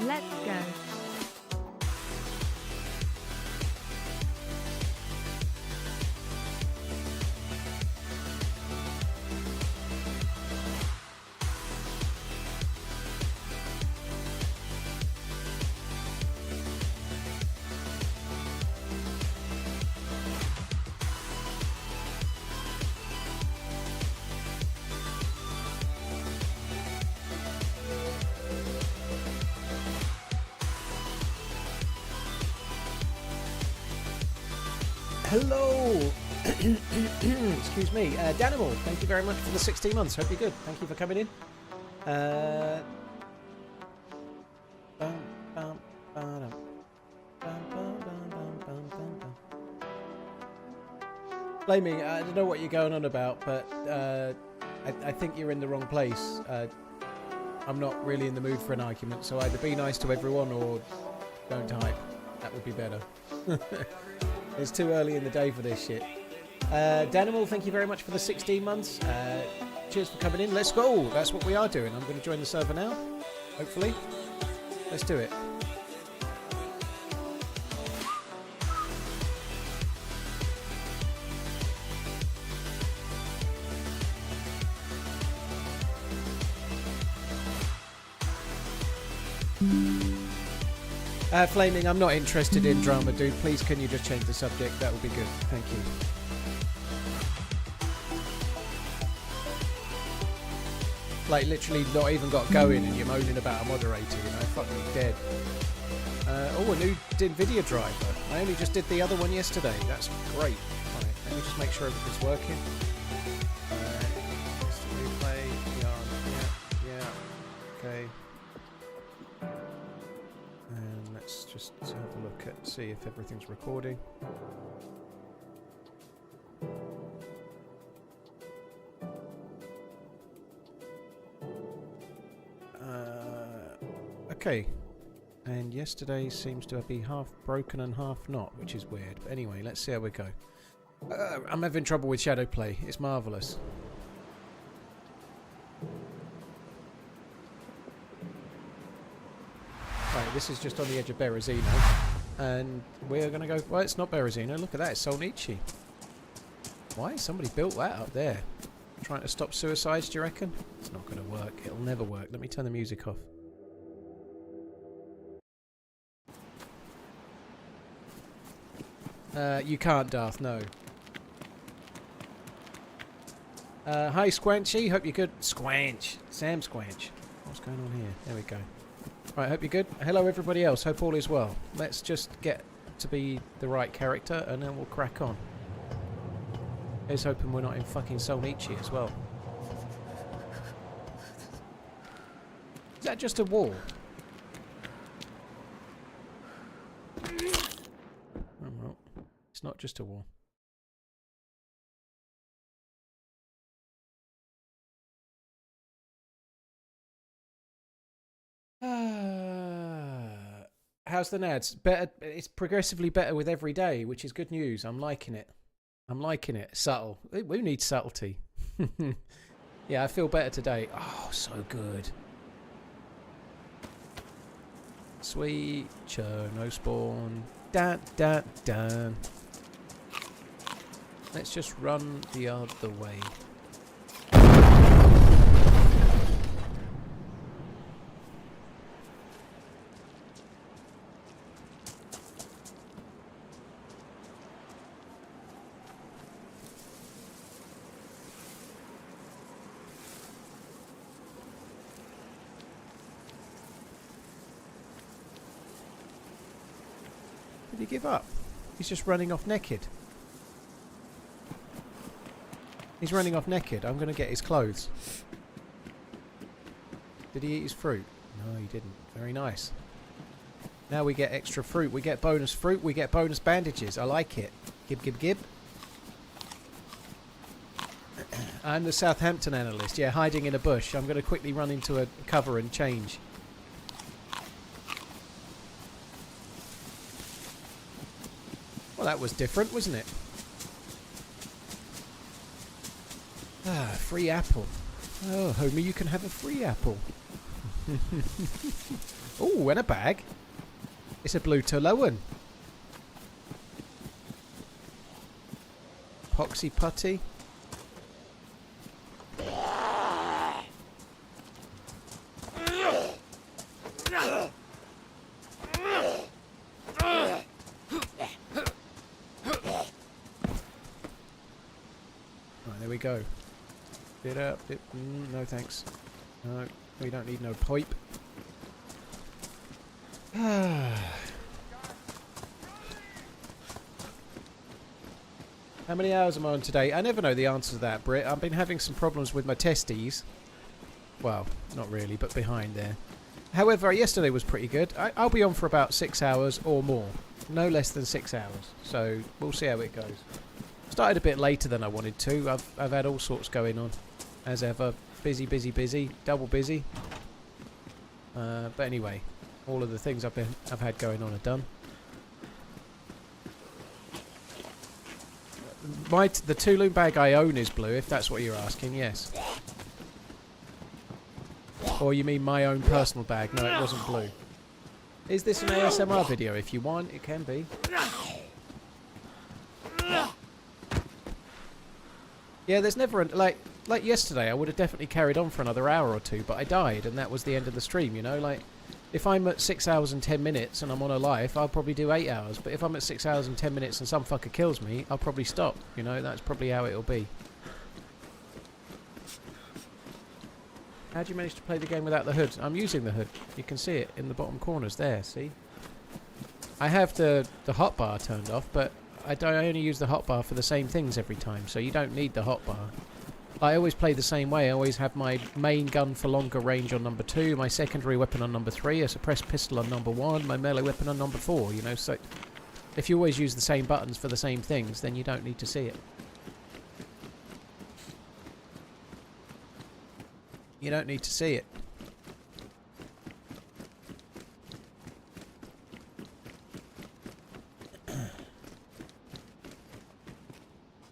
Let's go. Hello! Excuse me. Danimal, thank you very much for the 16 months. Hope you're good. Thank you for coming in. Blaming, I don't know what you're going on about, but I think you're in the wrong place. I'm not really in the mood for an argument, so either be nice to everyone or don't type. That would be better. It's too early in the day for this shit. Danimal, thank you very much for the 16 months. Cheers for coming in. Let's go. That's what we are doing. I'm going to join the server now. Hopefully. Let's do it. Flaming, I'm not interested in drama, dude. Please, can you just change the subject? That would be good. Thank you. Like, literally not even got going and you're moaning about a moderator, you know? Fucking dead. Oh, a new NVIDIA driver. I only just did the other one yesterday. That's great. Right, let me just make sure everything's working. Replay. Yeah. Okay. And let's just have a look at, see if everything's recording. Okay. And yesterday seems to be half broken and half not, which is weird. But anyway, let's see how we go. I'm having trouble with shadow play. It's marvellous. Right, this is just on the edge of Berezino. And we're going to go... Well, it's not Berezino. Look at that. It's Solnici. Why? Somebody built that up there. Trying to stop suicides, do you reckon? It's not going to work. It'll never work. Let me turn the music off. You can't, Darth, no. Hi, Squanchy. Hope you're good. Squanch. Sam Squanch. What's going on here? There we go. Right, hope you're good. Hello, everybody else. Hope all is well. Let's just get to be the right character, and then we'll crack on. Here's hoping we're not in fucking Solnici as well. Is that just a wall? Oh, well. It's not just a wall. How's the nads? Better. It's progressively better with every day, which is good news. I'm liking it. I'm liking it. Subtle. We need subtlety. Yeah, I feel better today. Oh, so good. Sweet no spawn. Dan. Let's just run the other way. Did he give up? He's just running off naked. He's running off naked. I'm going to get his clothes. Did he eat his fruit? No, he didn't. Very nice. Now we get extra fruit. We get bonus fruit. We get bonus bandages. I like it. Gib. I'm the Southampton analyst. Yeah, hiding in a bush. I'm going to quickly run into a cover and change. Well, that was different, wasn't it? Ah, free apple. Oh, homie, you can have a free apple. Oh, and a bag. It's a blue Toloan. Poxy putty. Right, there we go. Get up. No thanks. No, we don't need no pipe. How many hours am I on today? I never know the answer to that, Britt. I've been having some problems with my testes. Well, not really, but behind there. However, yesterday was pretty good. I'll be on for about 6 hours or more. No less than 6 hours. So, we'll see how it goes. Started a bit later than I wanted to. I've had all sorts going on. As ever. Busy, busy, busy. Double busy. But anyway, all of the things I've had going on are done. The Tulum bag I own is blue, if that's what you're asking, yes. Or you mean my own personal bag? No, it wasn't blue. Is this an ASMR video? If you want, it can be. Yeah, there's never... Like yesterday, I would have definitely carried on for another hour or two, but I died, and that was the end of the stream, you know? Like, if I'm at 6 hours and 10 minutes and I'm on a live, I'll probably do 8 hours. But if I'm at 6 hours and 10 minutes and some fucker kills me, I'll probably stop. You know, that's probably how it'll be. How do you manage to play the game without the hood? I'm using the hood. You can see it in the bottom corners there, see? I have the hotbar turned off, but I only use the hotbar for the same things every time, so you don't need the hotbar. I always play the same way. I always have my main gun for longer range on number 2, my secondary weapon on number 3, a suppressed pistol on number 1, my melee weapon on number 4, you know, so if you always use the same buttons for the same things, then you don't need to see it. You don't need to see it. I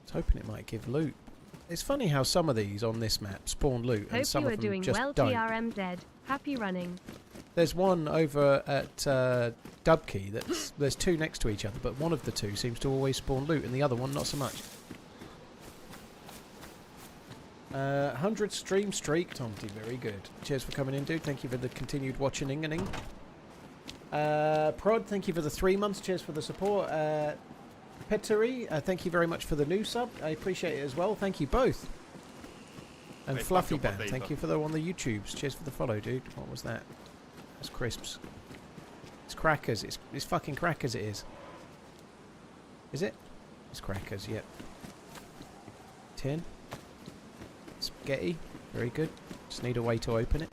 was hoping it might give loot. It's funny how some of these on this map spawn loot and some of them just don't. Hope you are doing well, TRMZ. Happy running. There's one over at Dubkey there's two next to each other, but one of the two seems to always spawn loot and the other one not so much. 100 stream streak, Tomty, very good. Cheers for coming in, dude. Thank you for the continued watching. Prod, thank you for the 3 months. Cheers for the support. Pettery, thank you very much for the new sub. I appreciate it as well. Thank you both. And wait, Fluffy Band, thank you for the on the YouTubes. Cheers for the follow, dude. What was that? That's crisps. It's crackers. It's fucking crackers. It is. Is it? It's crackers. Yep. Tin. Spaghetti. Very good. Just need a way to open it.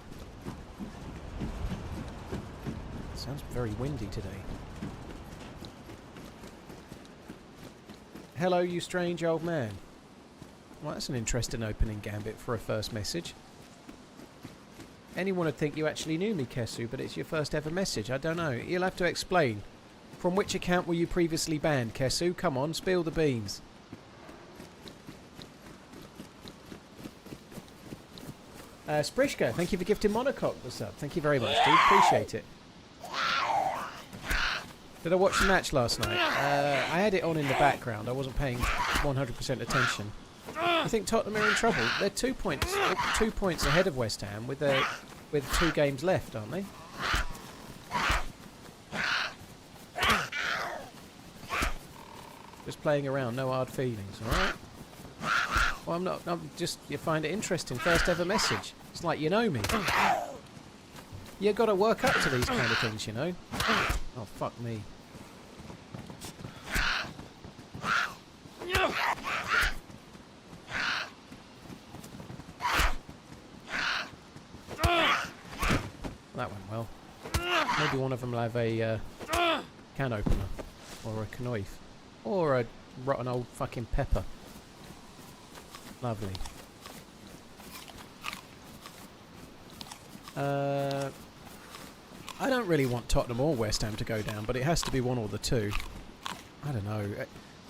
Sounds very windy today. Hello, you strange old man. Well, that's an interesting opening gambit for a first message. Anyone would think you actually knew me, Kesu, but it's your first ever message. I don't know. You'll have to explain. From which account were you previously banned, Kesu? Come on, spill the beans. Sprishka, thank you for gifting Monocoque the sub. Thank you very much, dude. Appreciate it. Did I watch the match last night? I had it on in the background. I wasn't paying 100% attention. I think Tottenham are in trouble. They're 2 points ahead of West Ham with 2 games left, aren't they? Just playing around, no hard feelings, alright? Well, I'm not. You find it interesting. First ever message. It's like you know me. You got to work up to these kind of things, you know. Oh fuck me. That went well. Maybe one of them will have a can opener, or a knife, or a rotten old fucking pepper. Lovely. I don't really want Tottenham or West Ham to go down, but it has to be one or the two. I don't know.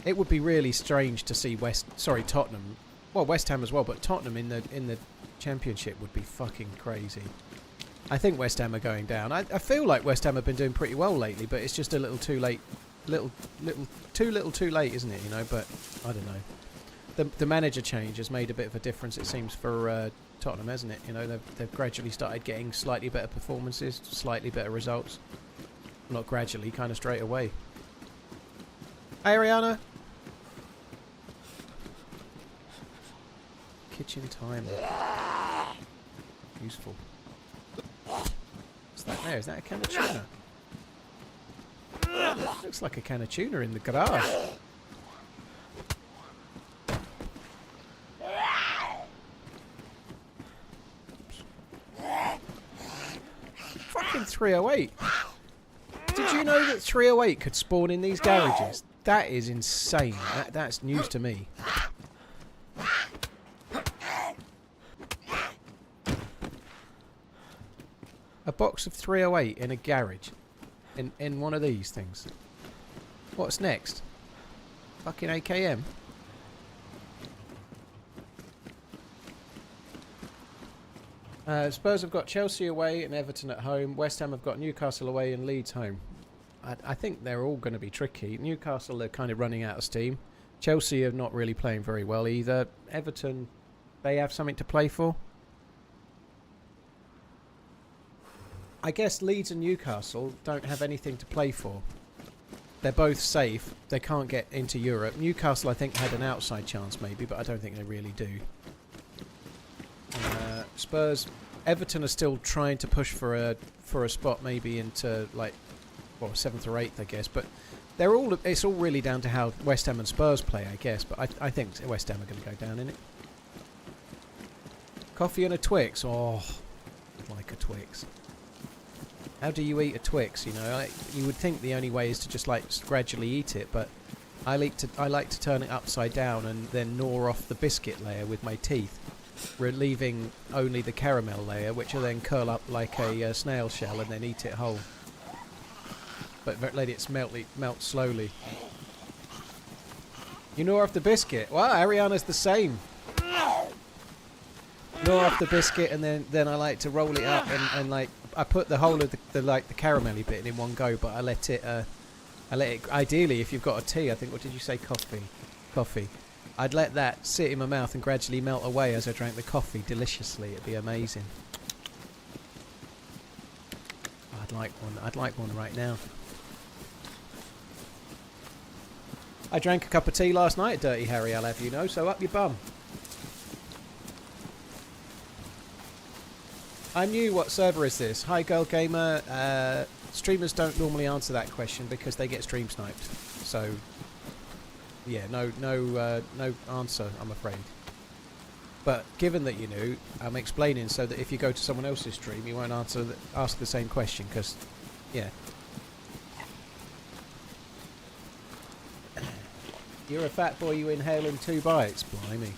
It would be really strange to see Tottenham. Well, West Ham as well, but Tottenham in the Championship would be fucking crazy. I think West Ham are going down. I feel like West Ham have been doing pretty well lately, but it's just a little too late. Too little too late, isn't it? You know, but I don't know. The manager change has made a bit of a difference, it seems, for Tottenham, hasn't it? You know, they've gradually started getting slightly better performances, slightly better results. Not gradually, kind of straight away. Hey, Ariana. Kitchen timer. Useful. What's that there? Is that a can of tuna? Looks like a can of tuna in the garage. Fucking 308. Did you know that 308 could spawn in these garages? That is insane. That's news to me. A box of 308 in a garage. In one of these things. What's next? Fucking AKM. Spurs have got Chelsea away and Everton at home. West Ham have got Newcastle away and Leeds home. I think they're all going to be tricky. Newcastle are kind of running out of steam. Chelsea are not really playing very well either. Everton, they have something to play for. I guess Leeds and Newcastle don't have anything to play for. They're both safe. They can't get into Europe. Newcastle, I think, had an outside chance maybe, but I don't think they really do. Spurs, Everton are still trying to push for a spot maybe into like, well, 7th or 8th, I guess. But it's all really down to how West Ham and Spurs play, I guess. But I think West Ham are going to go down in it. Coffee and a Twix. Oh, I'd like a Twix. How do you eat a Twix? You know, you would think the only way is to just like gradually eat it, but I like to turn it upside down and then gnaw off the biscuit layer with my teeth, leaving only the caramel layer, which will then curl up like a snail shell and then eat it whole. But let it melt slowly. You gnaw off the biscuit. Wow, Ariana's the same. Gnaw off the biscuit and then I like to roll it up and like I put the whole of the caramelly bit in one go, but I let it ideally, if you've got a tea, I think, what did you say, coffee, I'd let that sit in my mouth and gradually melt away as I drank the coffee deliciously. It'd be amazing. I'd like one right now. I drank a cup of tea last night, Dirty Harry, I'll have you know, so up your bum. I'm new, what server is this? Hi Girl Gamer, streamers don't normally answer that question because they get stream sniped. So, yeah, no answer, I'm afraid. But given that you knew, I'm explaining so that if you go to someone else's stream, you won't ask the same question, because, yeah. You're a fat boy, you inhale in 2 bites, blimey.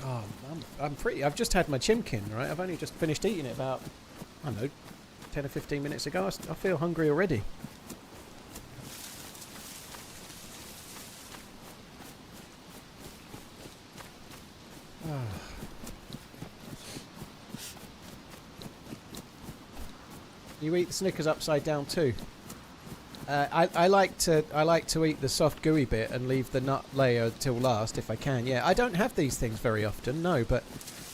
Oh, I'm pretty. I've just had my chimkin, right? I've only just finished eating it about, I don't know, 10 or 15 minutes ago. I feel hungry already. You eat the Snickers upside down too. I like to eat the soft gooey bit and leave the nut layer till last if I can. Yeah, I don't have these things very often, no. But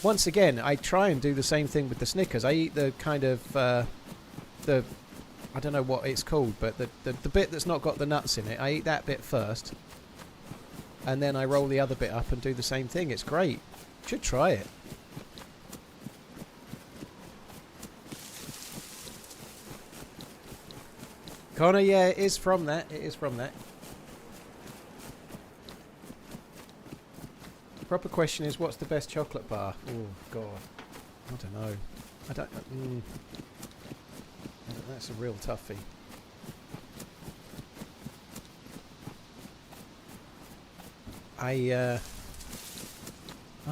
once again, I try and do the same thing with the Snickers. I eat the kind of I don't know what it's called, but the bit that's not got the nuts in it. I eat that bit first, and then I roll the other bit up and do the same thing. It's great. Should try it. Connor, yeah, it is from that. It is from that. The proper question is, what's the best chocolate bar? Oh, God. I don't know. I don't... That's a real toughie. I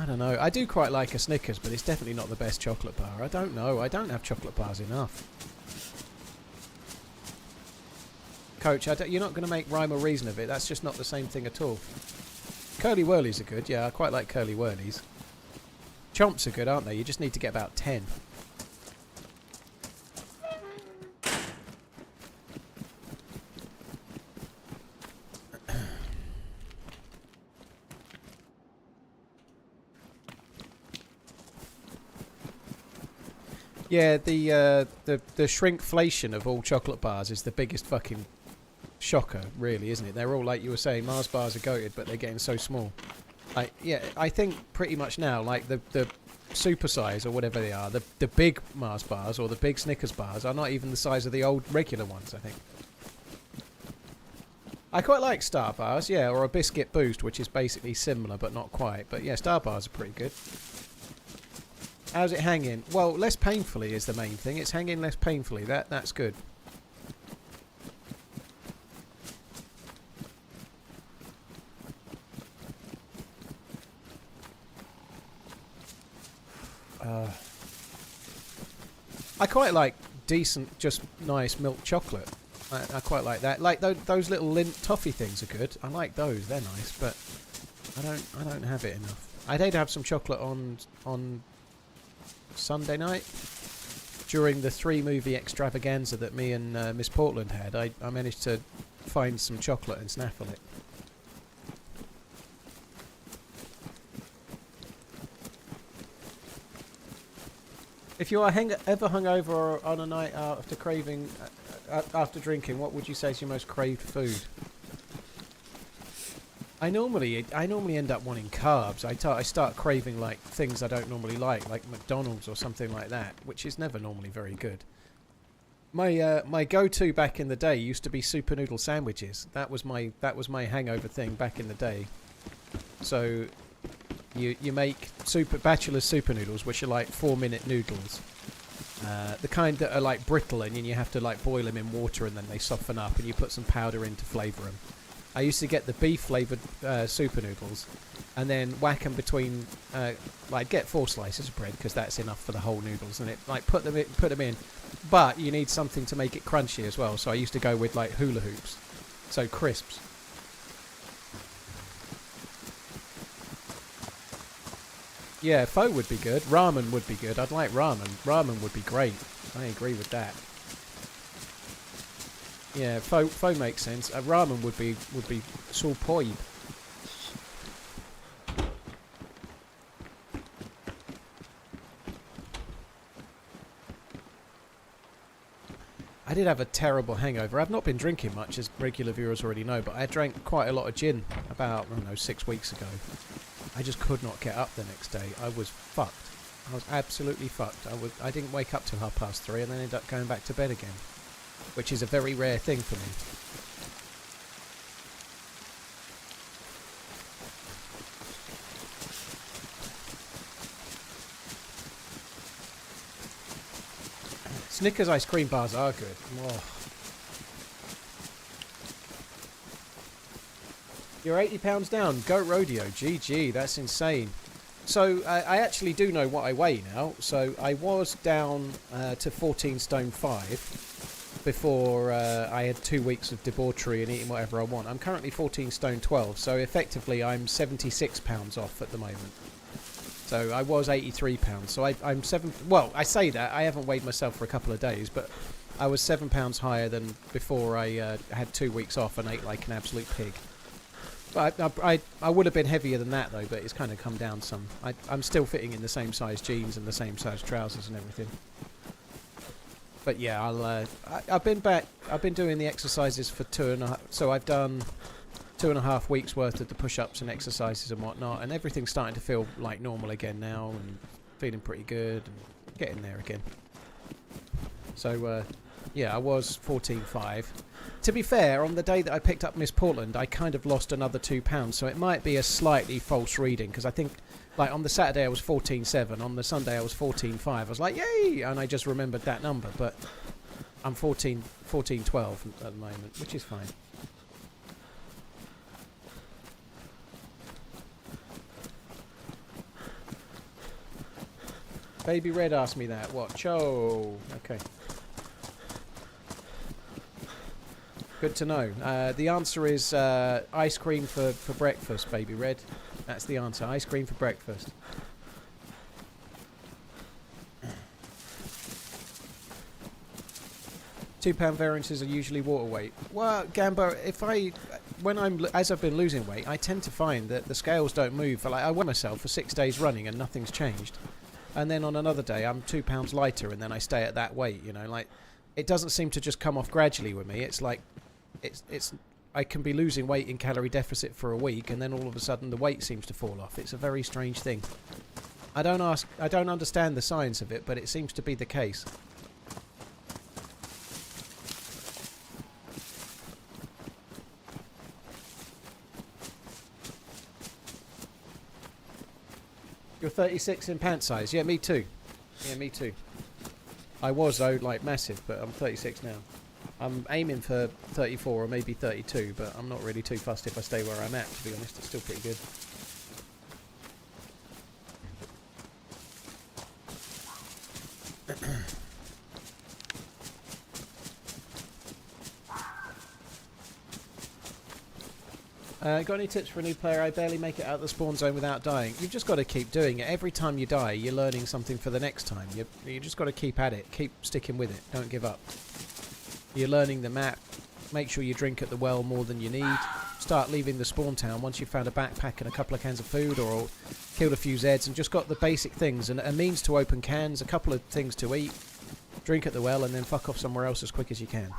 don't know. I do quite like a Snickers, but it's definitely not the best chocolate bar. I don't know. I don't have chocolate bars enough. Coach, you're not going to make rhyme or reason of it. That's just not the same thing at all. Curly Whirlies are good. Yeah, I quite like Curly Whirlies. Chomps are good, aren't they? You just need to get about 10. Yeah, the shrinkflation of all chocolate bars is the biggest fucking shocker, really, isn't it? They're all, like you were saying, Mars bars are goated, but they're getting so small. Yeah, I think pretty much now, like the super size or whatever they are, the big Mars bars or the big Snickers bars are not even the size of the old regular ones, I think. I quite like Star bars, yeah, or a Biscuit Boost, which is basically similar but not quite. But yeah, Star bars are pretty good. How's it hanging? Well, less painfully is the main thing. It's hanging less painfully. That's good. I quite like decent, just nice milk chocolate. I quite like that. Like those little Lindt toffee things are good. I like those. They're nice, but I don't have it enough. I did have some chocolate on Sunday night during the 3-movie extravaganza that me and Miss Portland had. I managed to find some chocolate and snaffle it. If you are ever hungover on a night out after craving, after drinking, what would you say is your most craved food? I normally end up wanting carbs. I start craving like things I don't normally like McDonald's or something like that, which is never normally very good. My go-to back in the day used to be super noodle sandwiches. That was my hangover thing back in the day. So you make bachelor's super noodles, which are like 4-minute noodles. The kind that are like brittle and you have to like boil them in water and then they soften up and you put some powder in to flavour them. I used to get the beef flavoured super noodles and then whack them between, like get 4 slices of bread because that's enough for the whole noodles, and it like put them in. But you need something to make it crunchy as well, so I used to go with like hula hoops, so crisps. Yeah, pho would be good. Ramen would be good. I'd like ramen. Ramen would be great. I agree with that. Yeah, pho makes sense. Ramen would be so poib. I did have a terrible hangover. I've not been drinking much, as regular viewers already know, but I drank quite a lot of gin about, I don't know, 6 weeks ago. I just could not get up the next day. I was fucked. I was absolutely fucked. I didn't wake up till 3:30 and then ended up going back to bed again, which is a very rare thing for me. Snickers ice cream bars are good. Oh. You're £80 down. Goat Rodeo. GG. That's insane. So I actually do know what I weigh now. So I was down to 14 stone 5 before I had 2 weeks of debauchery and eating whatever I want. I'm currently 14 stone 12. So effectively I'm 76 pounds off at the moment. So I was 83 pounds. So I'm 7. Well, I say that. I haven't weighed myself for a couple of days, but I was 7 pounds higher than before I had 2 weeks off and ate like an absolute pig. But I would have been heavier than that though, but it's kind of come down some. I'm still fitting in the same size jeans and the same size trousers and everything. But yeah, I've been back. I've been doing the exercises for 2.5. So I've done 2.5 weeks worth of the push-ups and exercises and whatnot, and everything's starting to feel like normal again now, and feeling pretty good and getting there again. So yeah, I was 14.5. To be fair, on the day that I picked up Miss Portland, I kind of lost another 2 pounds, so it might be a slightly false reading, because I think, like, on the Saturday I was 14.7, on the Sunday I was 14.5. I was like, yay! And I just remembered that number, but I'm 14.12 at the moment, which is fine. Baby Red asked me that. What? Cho. Okay. Good to know. The answer is ice cream for breakfast, Baby Red. That's the answer. Ice cream for breakfast. £2 variances are usually water weight. Well, Gambo, as I've been losing weight, I tend to find that the scales don't move. Like, I weigh myself for 6 days running and nothing's changed. And then on another day, I'm £2 lighter and then I stay at that weight, you know. Like, it doesn't seem to just come off gradually with me. It's like, I can be losing weight in calorie deficit for a week and then all of a sudden the weight seems to fall off. It's a very strange thing. I don't understand the science of it, but it seems to be the case. You're 36 in pant size. Yeah, me too. Yeah, me too. I was, though, like, massive, but I'm 36 now. I'm aiming for 34 or maybe 32, but I'm not really too fussed if I stay where I'm at, to be honest. It's still pretty good. Got any tips for a new player? I barely make it out of the spawn zone without dying. You've just got to keep doing it. Every time you die, you're learning something for the next time. You just got to keep at it. Keep sticking with it. Don't give up. You're learning the map. Make sure you drink at the well more than you need. Start leaving the spawn town once you've found a backpack and a couple of cans of food or killed a few Zeds and just got the basic things and a means to open cans, a couple of things to eat, drink at the well and then fuck off somewhere else as quick as you can.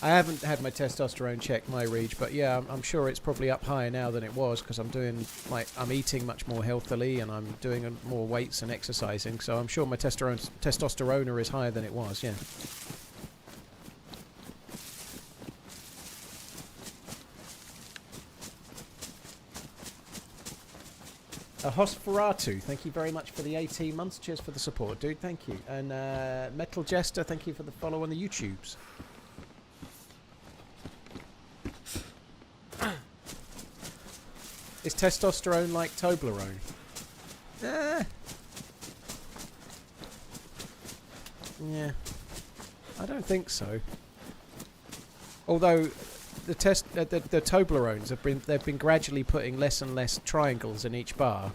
I haven't had my testosterone checked, my Reg, but yeah, I'm sure it's probably up higher now than it was because I'm eating much more healthily and I'm doing more weights and exercising, so I'm sure my testosterone is higher than it was, yeah. Hosferatu, thank you very much for the 18 months. Cheers for the support, dude. Thank you. And Metal Jester, thank you for the follow on the YouTubes. Is testosterone like Toblerone? Yeah. I don't think so. Although the Toblerones they've been gradually putting less and less triangles in each bar,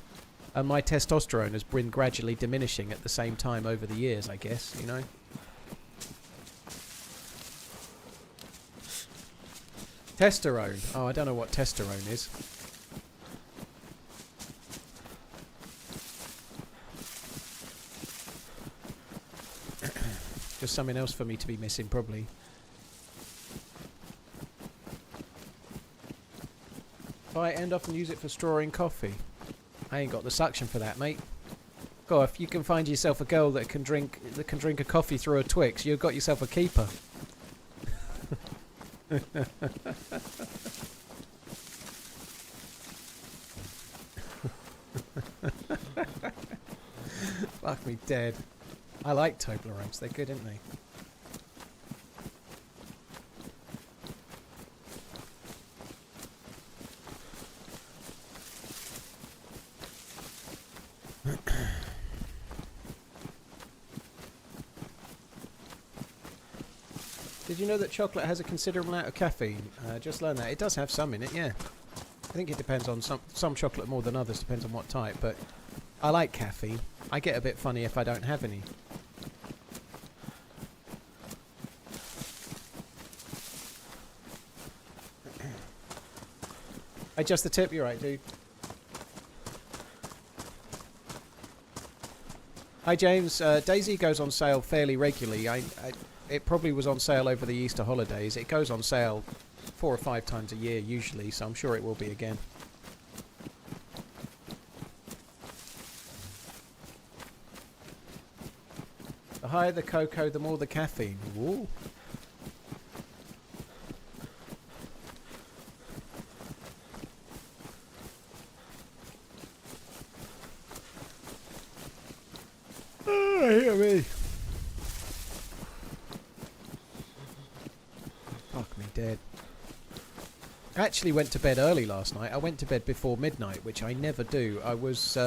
and my testosterone has been gradually diminishing at the same time over the years, I guess, you know. Testosterone. Oh, I don't know what testosterone is. Just something else for me to be missing, probably. Buy it and often use it for strawing coffee. I ain't got the suction for that, mate. God, if you can find yourself a girl that can drink a coffee through a Twix, you've got yourself a keeper. Fuck me dead. I like Toblerones, they're good, aren't they? Did you know that chocolate has a considerable amount of caffeine? Just learned that. It does have some in it, yeah. I think it depends on some chocolate more than others, depends on what type, but I like caffeine. I get a bit funny if I don't have any. Just the tip, you're right, dude. Hi, James. DayZ goes on sale fairly regularly. It probably was on sale over the Easter holidays. It goes on sale 4 or 5 times a year usually, so I'm sure it will be again. The higher the cocoa, the more the caffeine. Ooh. Hear me. Fuck me dead. I actually went to bed early last night. I went to bed before midnight, which I never do. I was...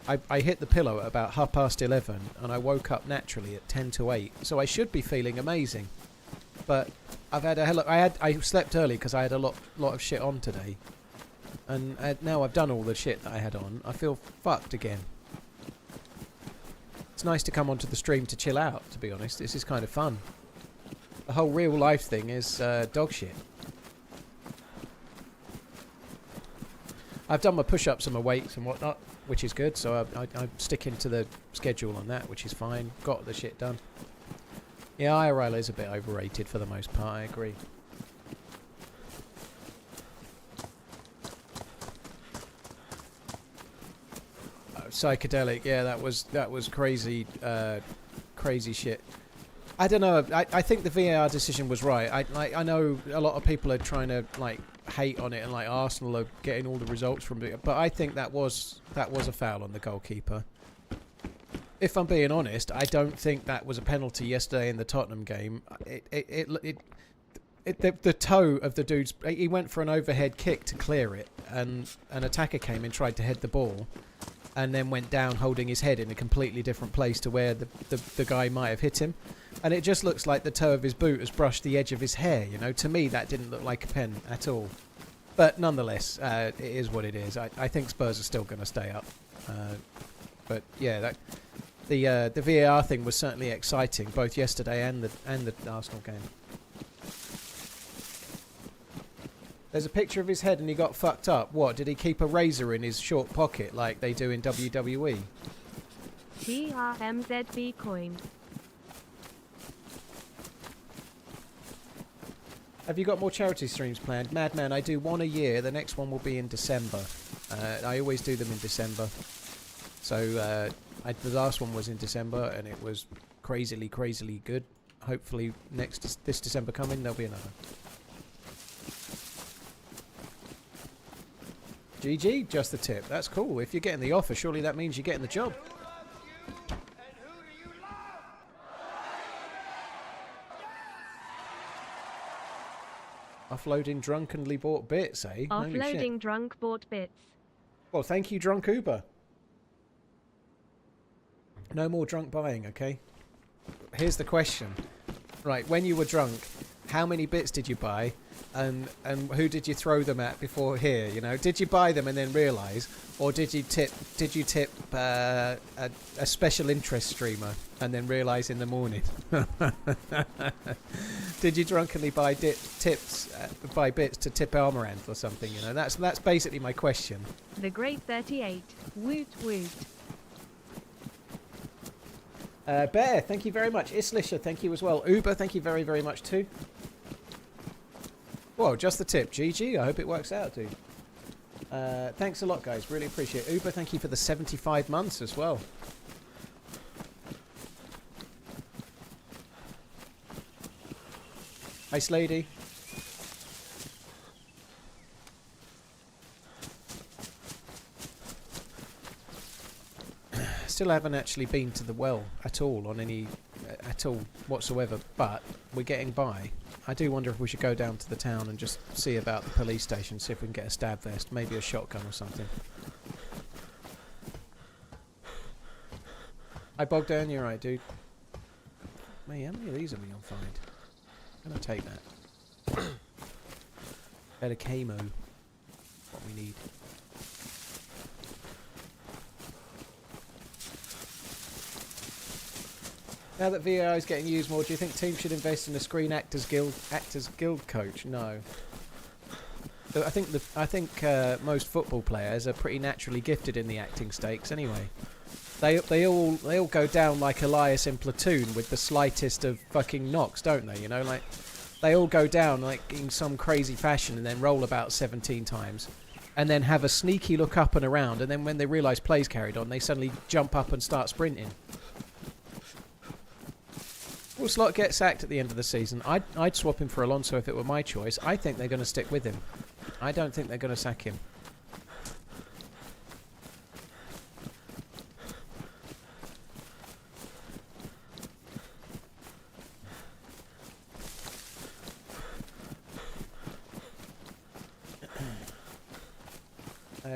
I hit the pillow at about 11:30, and I woke up naturally at 10 to 8. So I should be feeling amazing. But I've had a hell of... I slept early because I had a lot of shit on today. And now I've done all the shit that I had on. I feel fucked again. It's nice to come onto the stream to chill out, to be honest. This is kind of fun. The whole real life thing is dog shit. I've done my push-ups and my weights and whatnot, which is good. So I'm sticking to the schedule on that, which is fine. Got the shit done. Yeah, IRL is a bit overrated for the most part. I agree. Psychedelic, yeah, that was crazy, crazy shit. I don't know. I think the VAR decision was right. I know a lot of people are trying to like hate on it, and like Arsenal are getting all the results from it, but I think that was a foul on the goalkeeper. If I'm being honest, I don't think that was a penalty yesterday in the Tottenham game. The toe of the dude's... He went for an overhead kick to clear it, and an attacker came and tried to head the ball, and then went down holding his head in a completely different place to where the guy might have hit him. And it just looks like the toe of his boot has brushed the edge of his hair, you know. To me, that didn't look like a pen at all. But nonetheless, it is what it is. I think Spurs are still going to stay up. But yeah, the VAR thing was certainly exciting, both yesterday and the Arsenal game. There's a picture of his head and he got fucked up. What, did he keep a razor in his short pocket like they do in WWE? TRMZ coin. Have you got more charity streams planned? Madman, I do one a year. The next one will be in December. I always do them in December. So the last one was in December and it was crazily good. Hopefully this December coming there'll be another. GG, just the tip. That's cool. If you're getting the offer, surely that means you're getting the job. Offloading drunkenly bought bits, eh? Offloading drunk bought bits. Well, thank you, drunk Uber. No more drunk buying, okay? Here's the question. Right, when you were drunk, how many bits did you buy? And who did you throw them at before here? You know, did you buy them and then realise, or did you tip a special interest streamer and then realise in the morning? Did you drunkenly buy bits to tip Amaranth or something? You know, that's basically my question. The Great 38. Woot woot. Bear, thank you very much. Islisha, thank you as well. Uber, thank you very, very much too. Whoa, just the tip. GG, I hope it works out, dude. Thanks a lot, guys. Really appreciate it. Uber, thank you for the 75 months as well. Nice lady. Still haven't actually been to the well at all whatsoever, but we're getting by. I do wonder if we should go down to the town and just see about the police station, see if we can get a stab vest, maybe a shotgun or something. Hi Bogdan, you're right, dude. Mate, how many of these are we on find? I'm gonna take that. Better camo. What we need. Now that VAR is getting used more, do you think teams should invest in a Screen Actors Guild coach? No. I think most football players are pretty naturally gifted in the acting stakes anyway. They all go down like Elias in Platoon with the slightest of fucking knocks, don't they? You know, like they all go down like in some crazy fashion and then roll about 17 times, and then have a sneaky look up and around, and then when they realise play's carried on, they suddenly jump up and start sprinting. Will Slot get sacked at the end of the season? I'd swap him for Alonso if it were my choice. I think they're going to stick with him. I don't think they're going to sack him.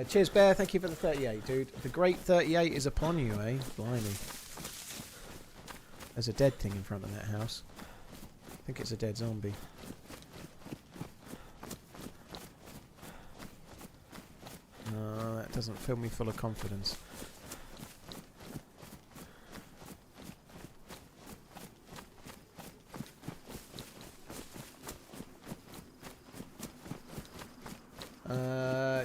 Cheers, Bear. Thank you for the 38, dude. The great 38 is upon you, eh? Blimey. There's a dead thing in front of that house. I think it's a dead zombie. No, that doesn't fill me full of confidence.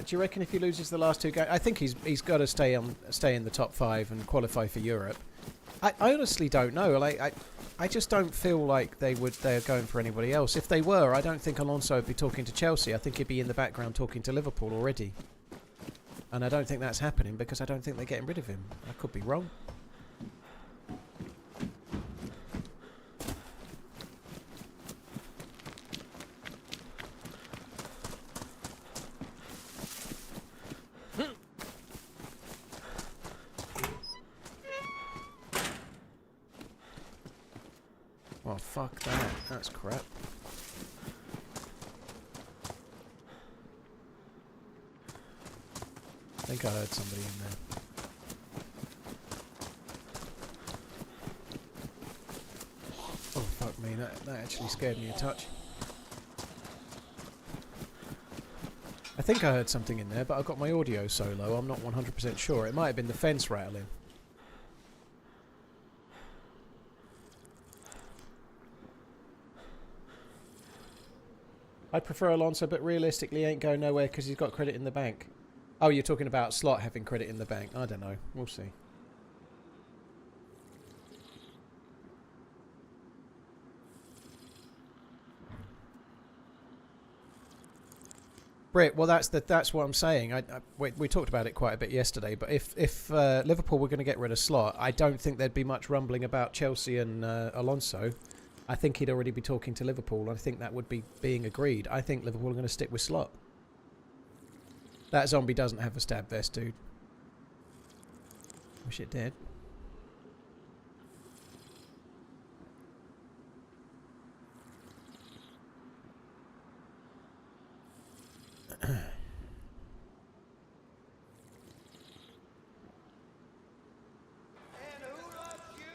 Do you reckon if he loses the last 2 games? I think he's got to stay in the top 5 and qualify for Europe. I honestly don't know. Like I just don't feel like they're going for anybody else. If they were, I don't think Alonso would be talking to Chelsea. I think he'd be in the background talking to Liverpool already. And I don't think that's happening because I don't think they're getting rid of him. I could be wrong. Oh, fuck that. That's crap. I think I heard somebody in there. Oh, fuck me. That actually scared me a touch. I think I heard something in there, but I've got my audio so low, I'm not 100% sure. It might have been the fence rattling. I'd prefer Alonso, but realistically ain't going nowhere because he's got credit in the bank. Oh, you're talking about Slot having credit in the bank. I don't know. We'll see. Brit, well, that's what I'm saying. We talked about it quite a bit yesterday, but if Liverpool were going to get rid of Slot, I don't think there'd be much rumbling about Chelsea and Alonso. I think he'd already be talking to Liverpool. I think that would be being agreed. I think Liverpool are going to stick with Slot. That zombie doesn't have a stab vest, dude. Wish it did.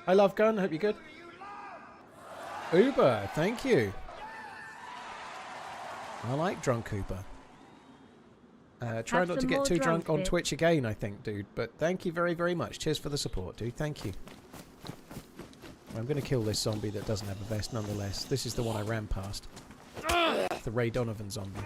I love Gun. Hope you're good. Uber, thank you. I like drunk Uber. Try not to get too drunk on Twitch again, I think, dude. But thank you very, very much. Cheers for the support, dude. Thank you. I'm going to kill this zombie that doesn't have a vest nonetheless. This is the one I ran past. The Ray Donovan zombie.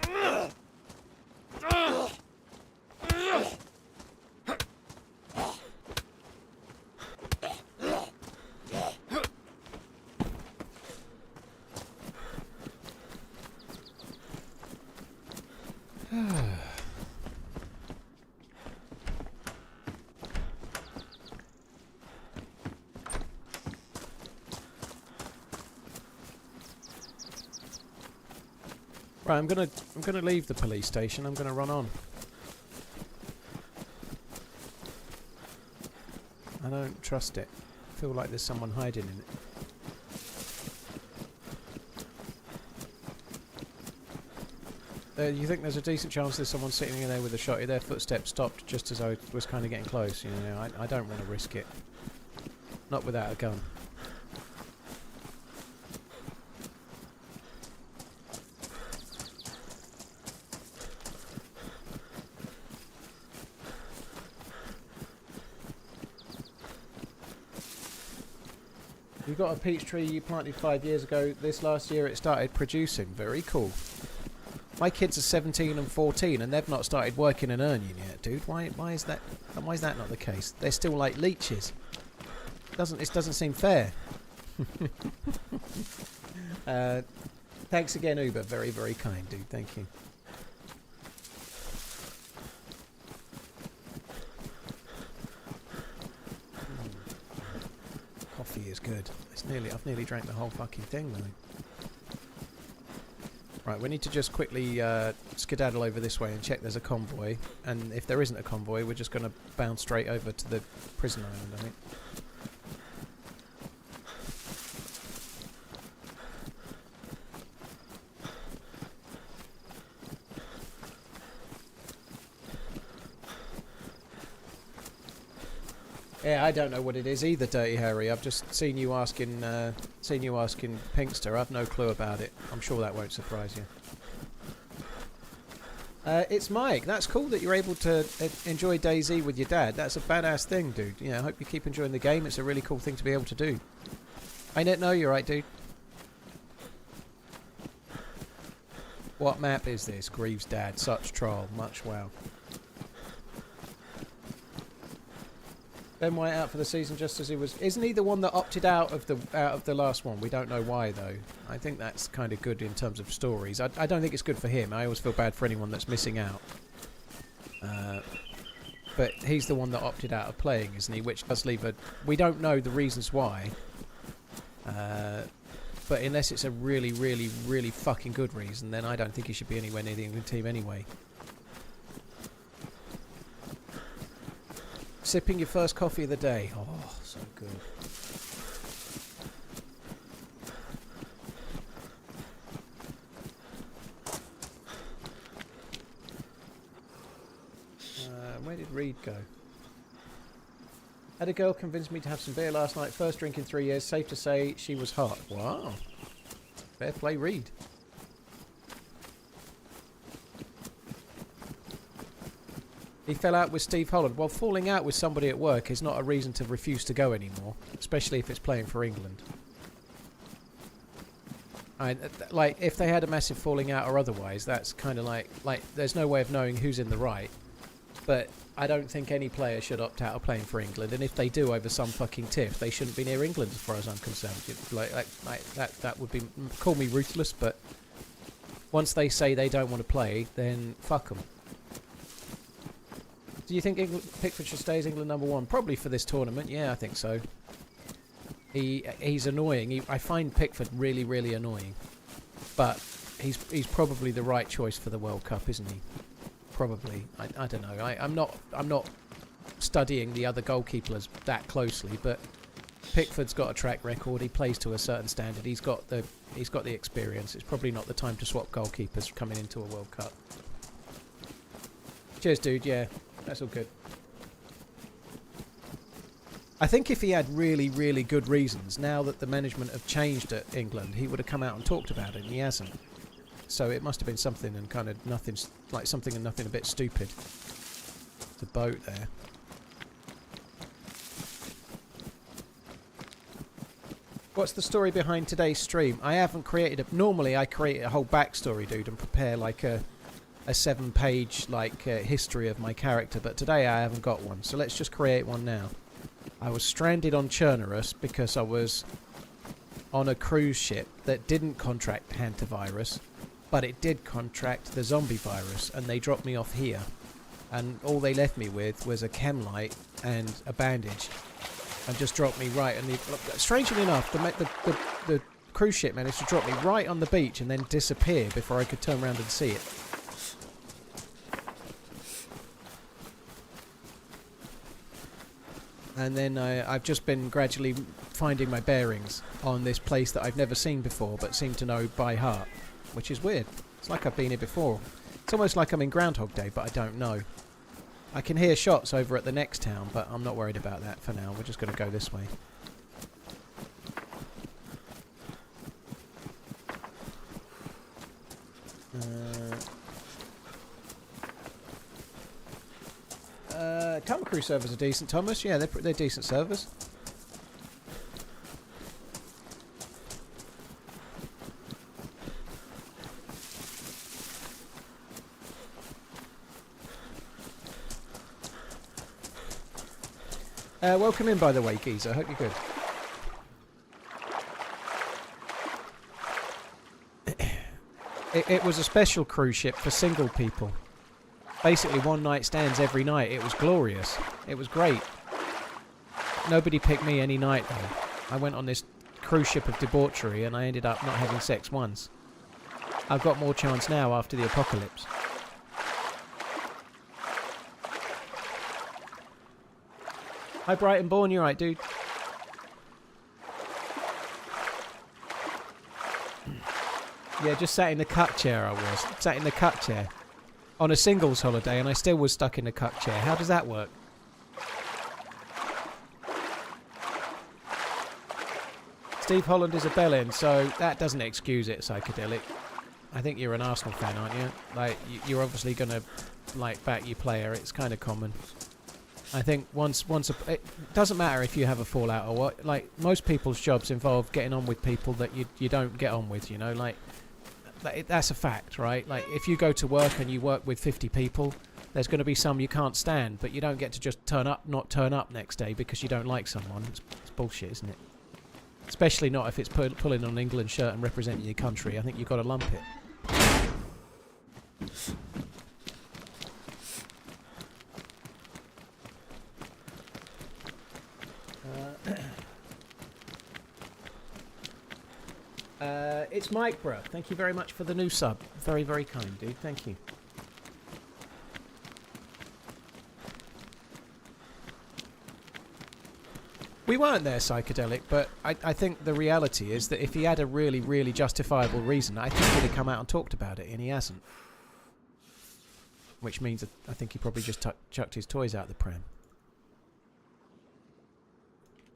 Right, I'm gonna leave the police station. I'm gonna run on. I don't trust it. I feel like there's someone hiding in it. You think there's a decent chance there's someone sitting in there with a shotty? Their footsteps stopped just as I was kind of getting close. You know, I don't want to risk it. Not without a gun. You got a peach tree you planted 5 years ago. This last year it started producing. Very cool. My kids are 17 and 14 and they've not started working and earning yet, dude. Why is that not the case? They're still like leeches. It doesn't seem fair. Thanks again, Uber. Very, very kind, dude. Thank you. Coffee is good. I've nearly drank the whole fucking thing though. Right, we need to just quickly skedaddle over this way and check there's a convoy. And if there isn't a convoy, we're just going to bounce straight over to the prison island, I think. Yeah, I don't know what it is either, Dirty Harry. I've just seen you asking Pinkster. I've no clue about it. I'm sure that won't surprise you. It's Mike. That's cool that you're able to enjoy DayZ with your dad. That's a badass thing, dude. Yeah, I hope you keep enjoying the game. It's a really cool thing to be able to do. I don't know. You're right, dude. What map is this? Greaves' dad. Such troll. Much wow. Ben White out for the season just as he was. Isn't he the one that opted out of the last one? We don't know why though. I think that's kind of good in terms of stories. I don't think it's good for him. I always feel bad for anyone that's missing out. But he's the one that opted out of playing, isn't he? Which does leave a. We don't know the reasons why. But unless it's a really, really, really fucking good reason, then I don't think he should be anywhere near the England team anyway. Sipping your first coffee of the day. Oh, so good. Where did Reed go? Had a girl convince me to have some beer last night. First drink in 3 years. Safe to say she was hot. Wow. Fair play, Reed. He fell out with Steve Holland. Well, falling out with somebody at work is not a reason to refuse to go anymore, especially if it's playing for England. Like, if they had a massive falling out or otherwise, that's kind of like there's no way of knowing who's in the right. But I don't think any player should opt out of playing for England, and if they do over some fucking tiff, they shouldn't be near England as far as I'm concerned. That would be, call me ruthless, but once they say they don't want to play, then fuck them. Do you think Pickford should stay as England #1? Probably for this tournament. Yeah, I think so. He's annoying. I find Pickford really, really annoying. But he's probably the right choice for the World Cup, isn't he? Probably. I don't know. I'm not studying the other goalkeepers that closely, but Pickford's got a track record. He plays to a certain standard. He's got the experience. It's probably not the time to swap goalkeepers coming into a World Cup. Cheers, dude. Yeah. That's all good. I think if he had really, really good reasons, now that the management have changed at England, he would have come out and talked about it, and he hasn't. So it must have been something and kind of nothing, like something and nothing a bit stupid. The boat there. What's the story behind today's stream? I haven't created a... Normally I create a whole backstory, dude, and prepare like a 7-page history of my character, but today I haven't got one, so let's just create one now. I was stranded on Chernarus because I was on a cruise ship that didn't contract hantavirus, but it did contract the zombie virus, and they dropped me off here, and all they left me with was a chem light and a bandage, and just dropped me right. And strangely enough, the cruise ship managed to drop me right on the beach and then disappear before I could turn around and see it. And then I've just been gradually finding my bearings on this place that I've never seen before but seem to know by heart, which is weird. It's like I've been here before. It's almost like I'm in Groundhog Day, but I don't know. I can hear shots over at the next town, but I'm not worried about that for now. We're just going to go this way. Camel Crew servers are decent, Thomas. Yeah, they're decent servers. Welcome in, by the way, Geezer. Hope you're good. It was a special cruise ship for single people. Basically, one night stands every night. It was glorious. It was great. Nobody picked me any night, though. I went on this cruise ship of debauchery, and I ended up not having sex once. I've got more chance now after the apocalypse. Hi, Brighton Born. You right, dude? Yeah, just sat in the cuck chair. I was sat in the cuck chair on a singles holiday, and I still was stuck in the cuck chair. How does that work? Steve Holland is a bellend, so that doesn't excuse it, Psychedelic. I think you're an Arsenal fan, aren't you? Like, you're obviously going to, like, back your player. It's kind of common. I think it doesn't matter if you have a fallout or what. Like, most people's jobs involve getting on with people that you don't get on with, you know? Like, that's a fact, right? Like, if you go to work and you work with 50 people, there's going to be some you can't stand, but you don't get to just not turn up next day because you don't like someone. It's bullshit, isn't it? Especially not if it's pulling on an England shirt and representing your country. I think you've got to lump it. It's Mike, bruh. Thank you very much for the new sub. Very, very kind, dude. Thank you. We weren't there, Psychedelic, but I think the reality is that if he had a really, really justifiable reason, I think he'd have come out and talked about it, and he hasn't. Which means that I think he probably just chucked his toys out the pram.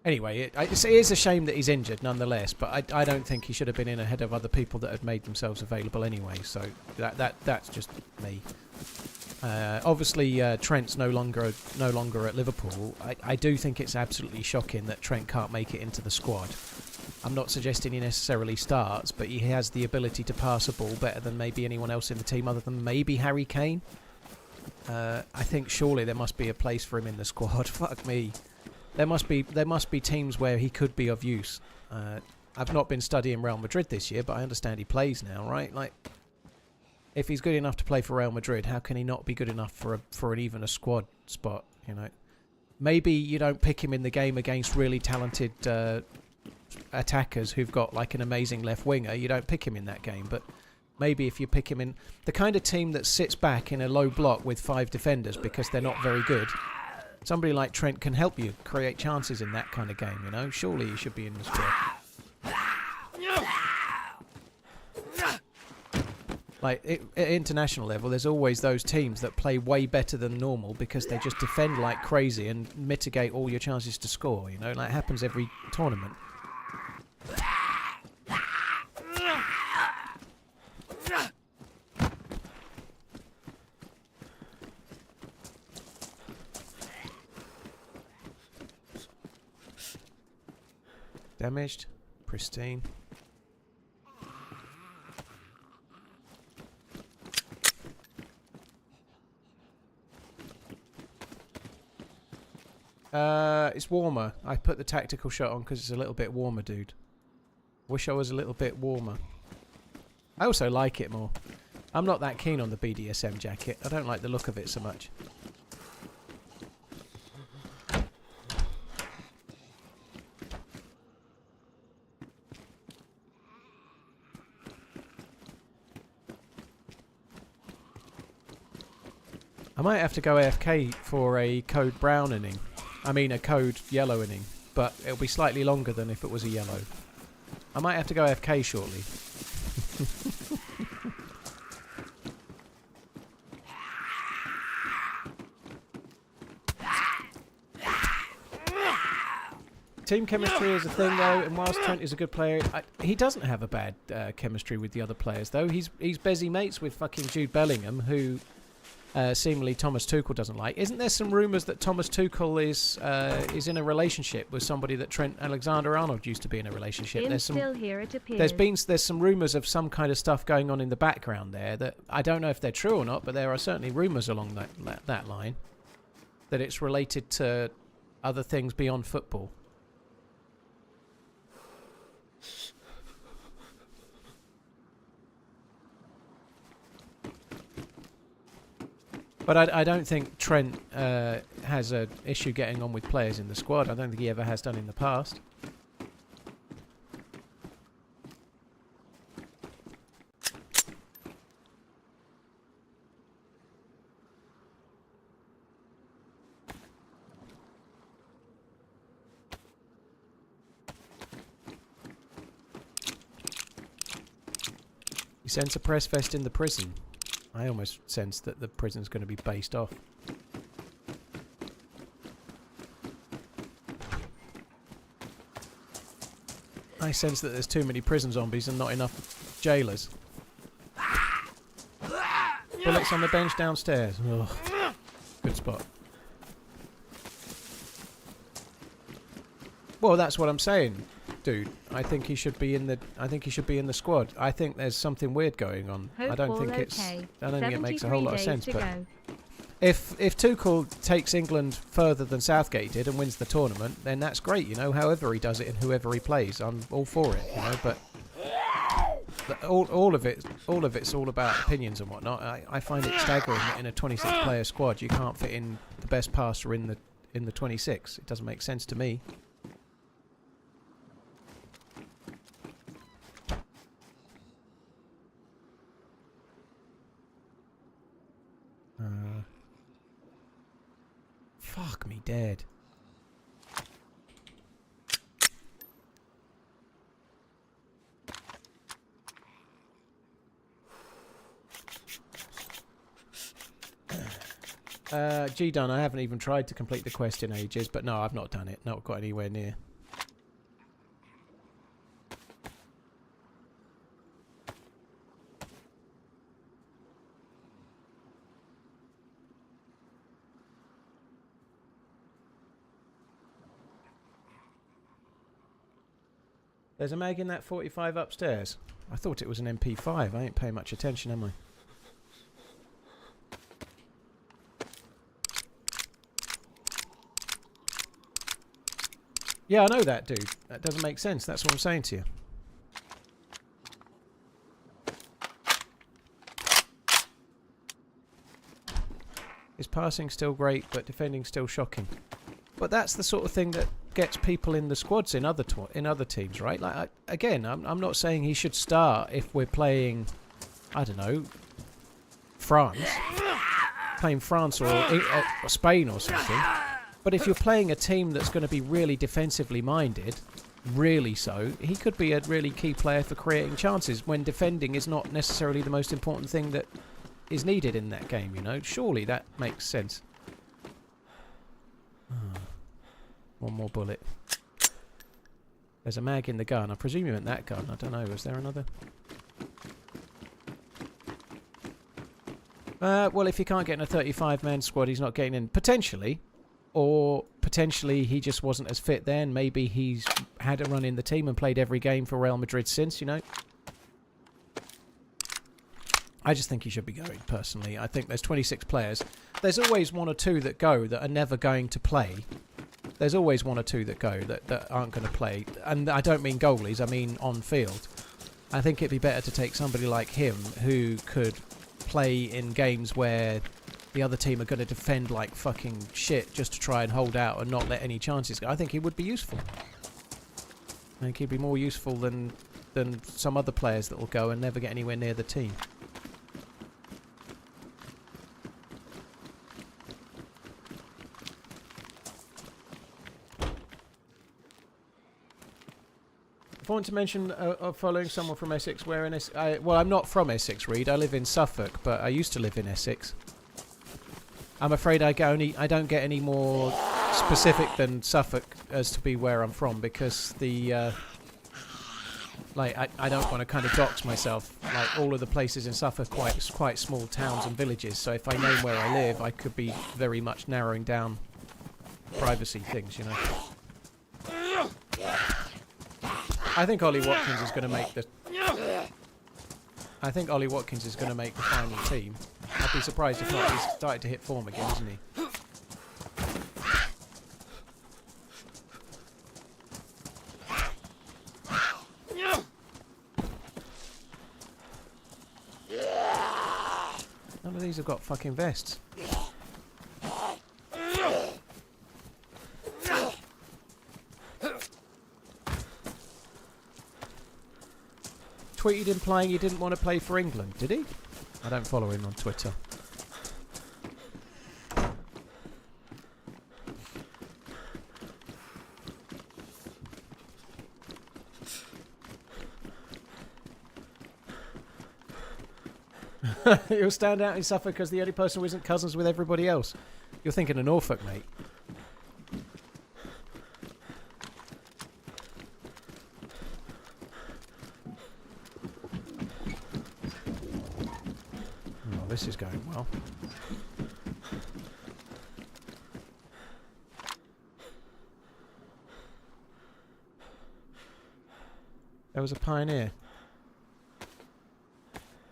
Anyway, it is a shame that he's injured, nonetheless, but I don't think he should have been in ahead of other people that had made themselves available anyway, so that's just me. Obviously, Trent's no longer at Liverpool. I do think it's absolutely shocking that Trent can't make it into the squad. I'm not suggesting he necessarily starts, but he has the ability to pass a ball better than maybe anyone else in the team, other than maybe Harry Kane. I think surely there must be a place for him in the squad. Fuck me. There must be teams where he could be of use. I've not been studying Real Madrid this year, but I understand he plays now, right? Like, if he's good enough to play for Real Madrid, how can he not be good enough for even a squad spot? You know, maybe you don't pick him in the game against really talented attackers who've got like an amazing left winger. You don't pick him in that game, but maybe if you pick him in the kind of team that sits back in a low block with 5 defenders because they're not very good. Somebody like Trent can help you create chances in that kind of game, you know? Surely he should be in the squad. Like, at international level, there's always those teams that play way better than normal because they just defend like crazy and mitigate all your chances to score, you know? Like, it happens every tournament. Damaged. Pristine. It's warmer. I put the tactical shot on because it's a little bit warmer, dude. Wish I was a little bit warmer. I also like it more. I'm not that keen on the BDSM jacket. I don't like the look of it so much. I might have to go AFK for a code brown inning. I mean a code yellow inning, but it'll be slightly longer than if it was a yellow. I might have to go AFK shortly. Team chemistry is a thing though, and whilst Trent is a good player, he doesn't have a bad chemistry with the other players though. He's busy mates with fucking Jude Bellingham, who seemingly Thomas Tuchel doesn't like. Isn't there some rumours that Thomas Tuchel is in a relationship with somebody that Trent Alexander-Arnold used to be in a relationship? There's some, still here, it appears. There's some rumours of some kind of stuff going on in the background there that I don't know if they're true or not, but there are certainly rumours along that line that it's related to other things beyond football. But I don't think Trent has an issue getting on with players in the squad. I don't think he ever has done in the past. He sends a press vest in the prison. I almost sense that the prison's going to be based off. I sense that there's too many prison zombies and not enough jailers. Bullets on the bench downstairs. Ugh. Good spot. Well, that's what I'm saying, dude. I think he should be in the. I think he should be in the squad. I think there's something weird going on. I don't think it's. I don't think it makes a whole lot of sense. But if Tuchel takes England further than Southgate did and wins the tournament, then that's great. You know, however he does it and whoever he plays, I'm all for it. You know, but all of it's all about opinions and whatnot. I find it staggering that in a 26-player squad you can't fit in the best passer in the 26. It doesn't make sense to me. Fuck me dead. G done. I haven't even tried to complete the quest in ages, but no, I've not done it. Not got anywhere near. There's a mag in that 45 upstairs. I thought it was an MP5. I ain't paying much attention, am I? Yeah, I know that, dude. That doesn't make sense. That's what I'm saying to you. His passing still great, but defending still shocking. But that's the sort of thing that gets people in the squads in other teams, right? Like again, I'm not saying he should start if we're playing, I don't know, France, playing France or Spain or something. But if you're playing a team that's going to be really defensively minded, really so, he could be a really key player for creating chances when defending is not necessarily the most important thing that is needed in that game, you know? Surely that makes sense. One more bullet. There's a mag in the gun. I presume you meant that gun. I don't know. Was there another? Well, if you can't get in a 35-man squad, he's not getting in. Potentially. Or potentially he just wasn't as fit then. Maybe he's had a run in the team and played every game for Real Madrid since, you know. I just think he should be going, personally. I think there's 26 players. There's always one or two that go that are never going to play. There's always one or two that go that aren't going to play. And I don't mean goalies, I mean on field. I think it'd be better to take somebody like him who could play in games where the other team are going to defend like fucking shit just to try and hold out and not let any chances go. I think he would be useful. I think he'd be more useful than some other players that will go and never get anywhere near the team. I want to mention following someone from Essex where in well, I'm not from Essex, Reed. I live in Suffolk, but I used to live in Essex. I'm afraid I don't get any more specific than Suffolk as to be where I'm from because the I don't want to kind of dox myself. Like all of the places in Suffolk are quite small towns and villages. So if I name where I live, I could be very much narrowing down privacy things, you know. I think Ollie Watkins is going to make the. I think Ollie Watkins is going to make the final team. I'd be surprised if not. He's started to hit form again, isn't he? None of these have got fucking vests. Tweeted implying he didn't want to play for England, did he? I don't follow him on Twitter. You'll stand out in Suffolk as the only person who isn't cousins with everybody else. You're thinking of Norfolk, mate. this is going well. There was a pioneer.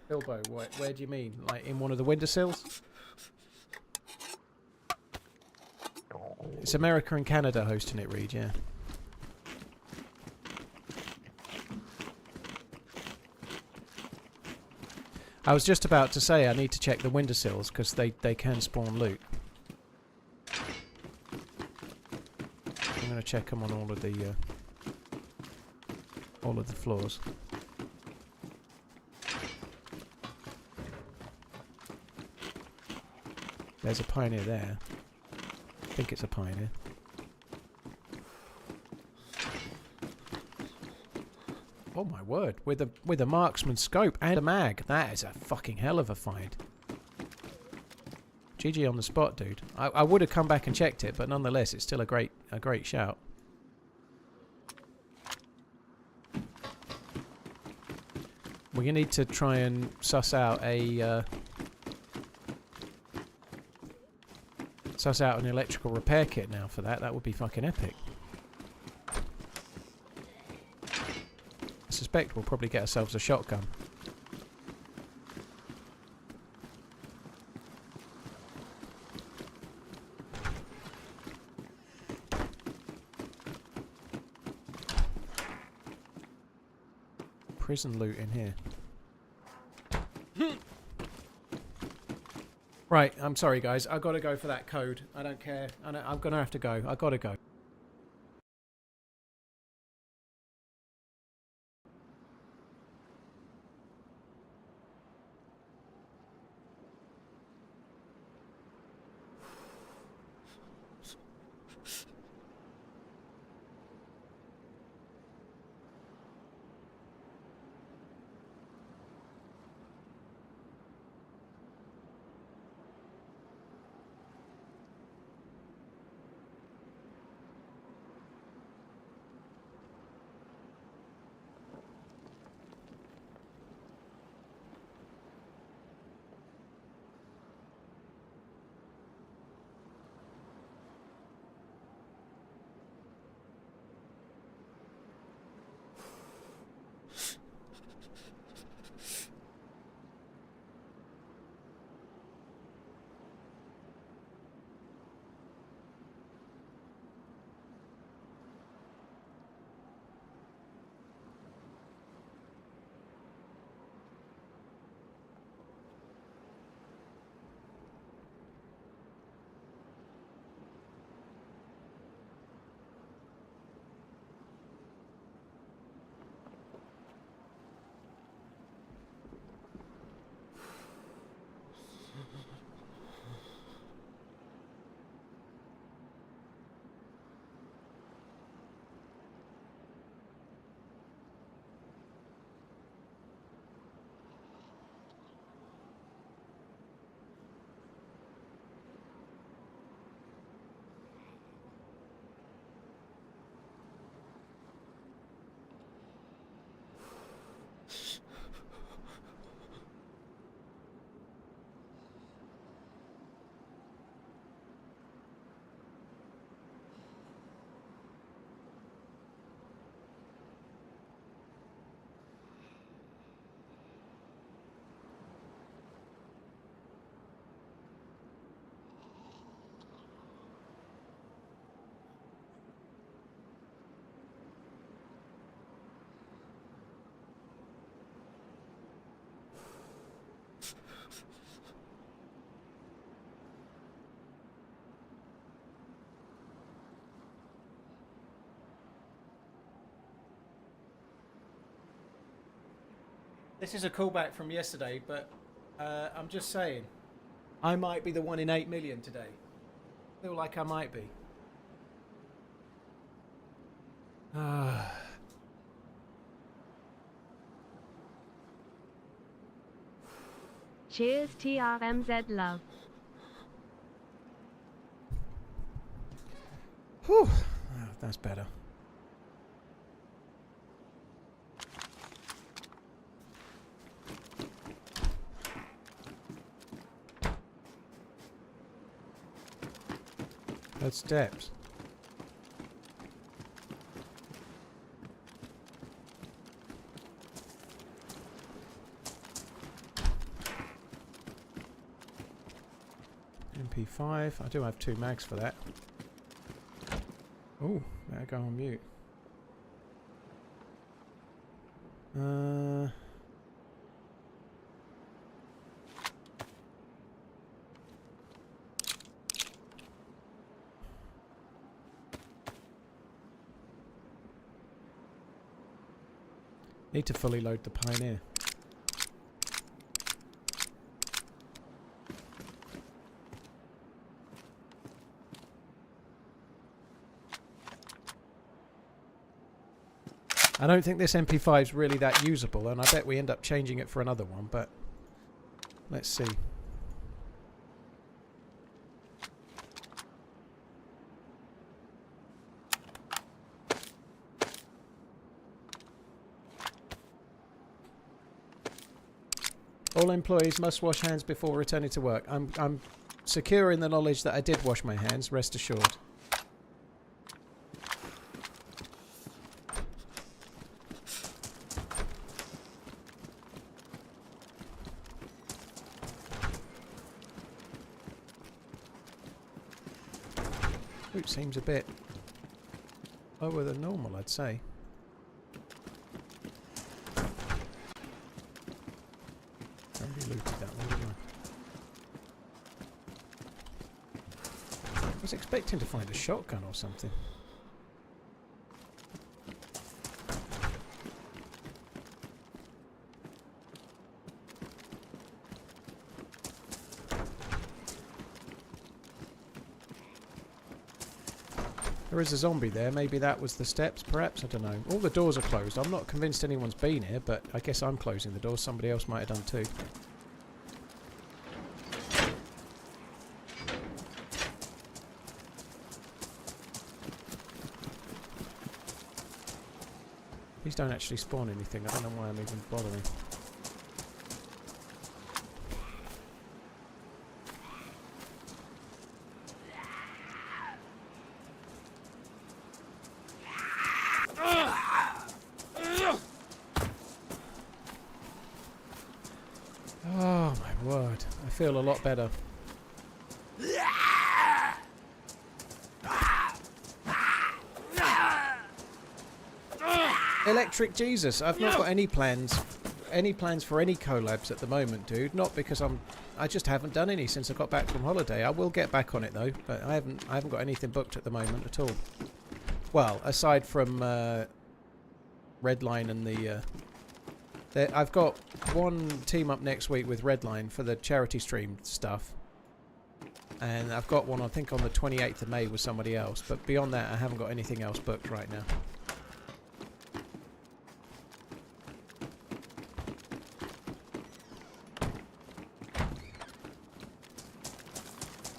Bilbo, where do you mean? Like in one of the windowsills? It's America and Canada hosting it, Reed, yeah. I was just about to say I need to check the windowsills because they can spawn loot. I'm going to check them on all of the floors. There's a pioneer there. I think it's a pioneer. Oh my word! With a marksman scope and a mag, that is a fucking hell of a find. GG on the spot, dude. I would have come back and checked it, but nonetheless, it's still a great shout. We're gonna need to try and suss out an electrical repair kit now for that. That would be fucking epic. I suspect we'll probably get ourselves a shotgun. Prison loot in here. Right, I'm sorry guys, I gotta go for that code. I don't care. I'm gonna have to go. I gotta go. This is a callback from yesterday, but I'm just saying, I might be the 1 in 8 million today. I feel like I might be. Cheers, TRMZ love. Whew, that's better. Heard steps. MP5. I do have 2 mags for that. Oh, better go on mute. Need to fully load the Pioneer. I don't think this MP5 is really that usable, and I bet we end up changing it for another one, but let's see. All employees must wash hands before returning to work. I'm secure in the knowledge that I did wash my hands, rest assured. Ooh, seems a bit lower than normal, I'd say. Already looted that one, didn't I? I was expecting to find a shotgun or something. There is a zombie there. Maybe that was the steps, perhaps? I don't know. All the doors are closed. I'm not convinced anyone's been here, but I guess I'm closing the doors. Somebody else might have done too. These don't actually spawn anything. I don't know why I'm even bothering. Oh my word. I feel a lot better. Electric Jesus, I've not got any plans for any collabs at the moment, dude. Not because I just haven't done any since I got back from holiday. I will get back on it though, but I haven't got anything booked at the moment at all. Well, aside from Redline and the I've got one team up next week with Redline for the charity stream stuff. And I've got one, I think, on the 28th of May with somebody else. But beyond that, I haven't got anything else booked right now.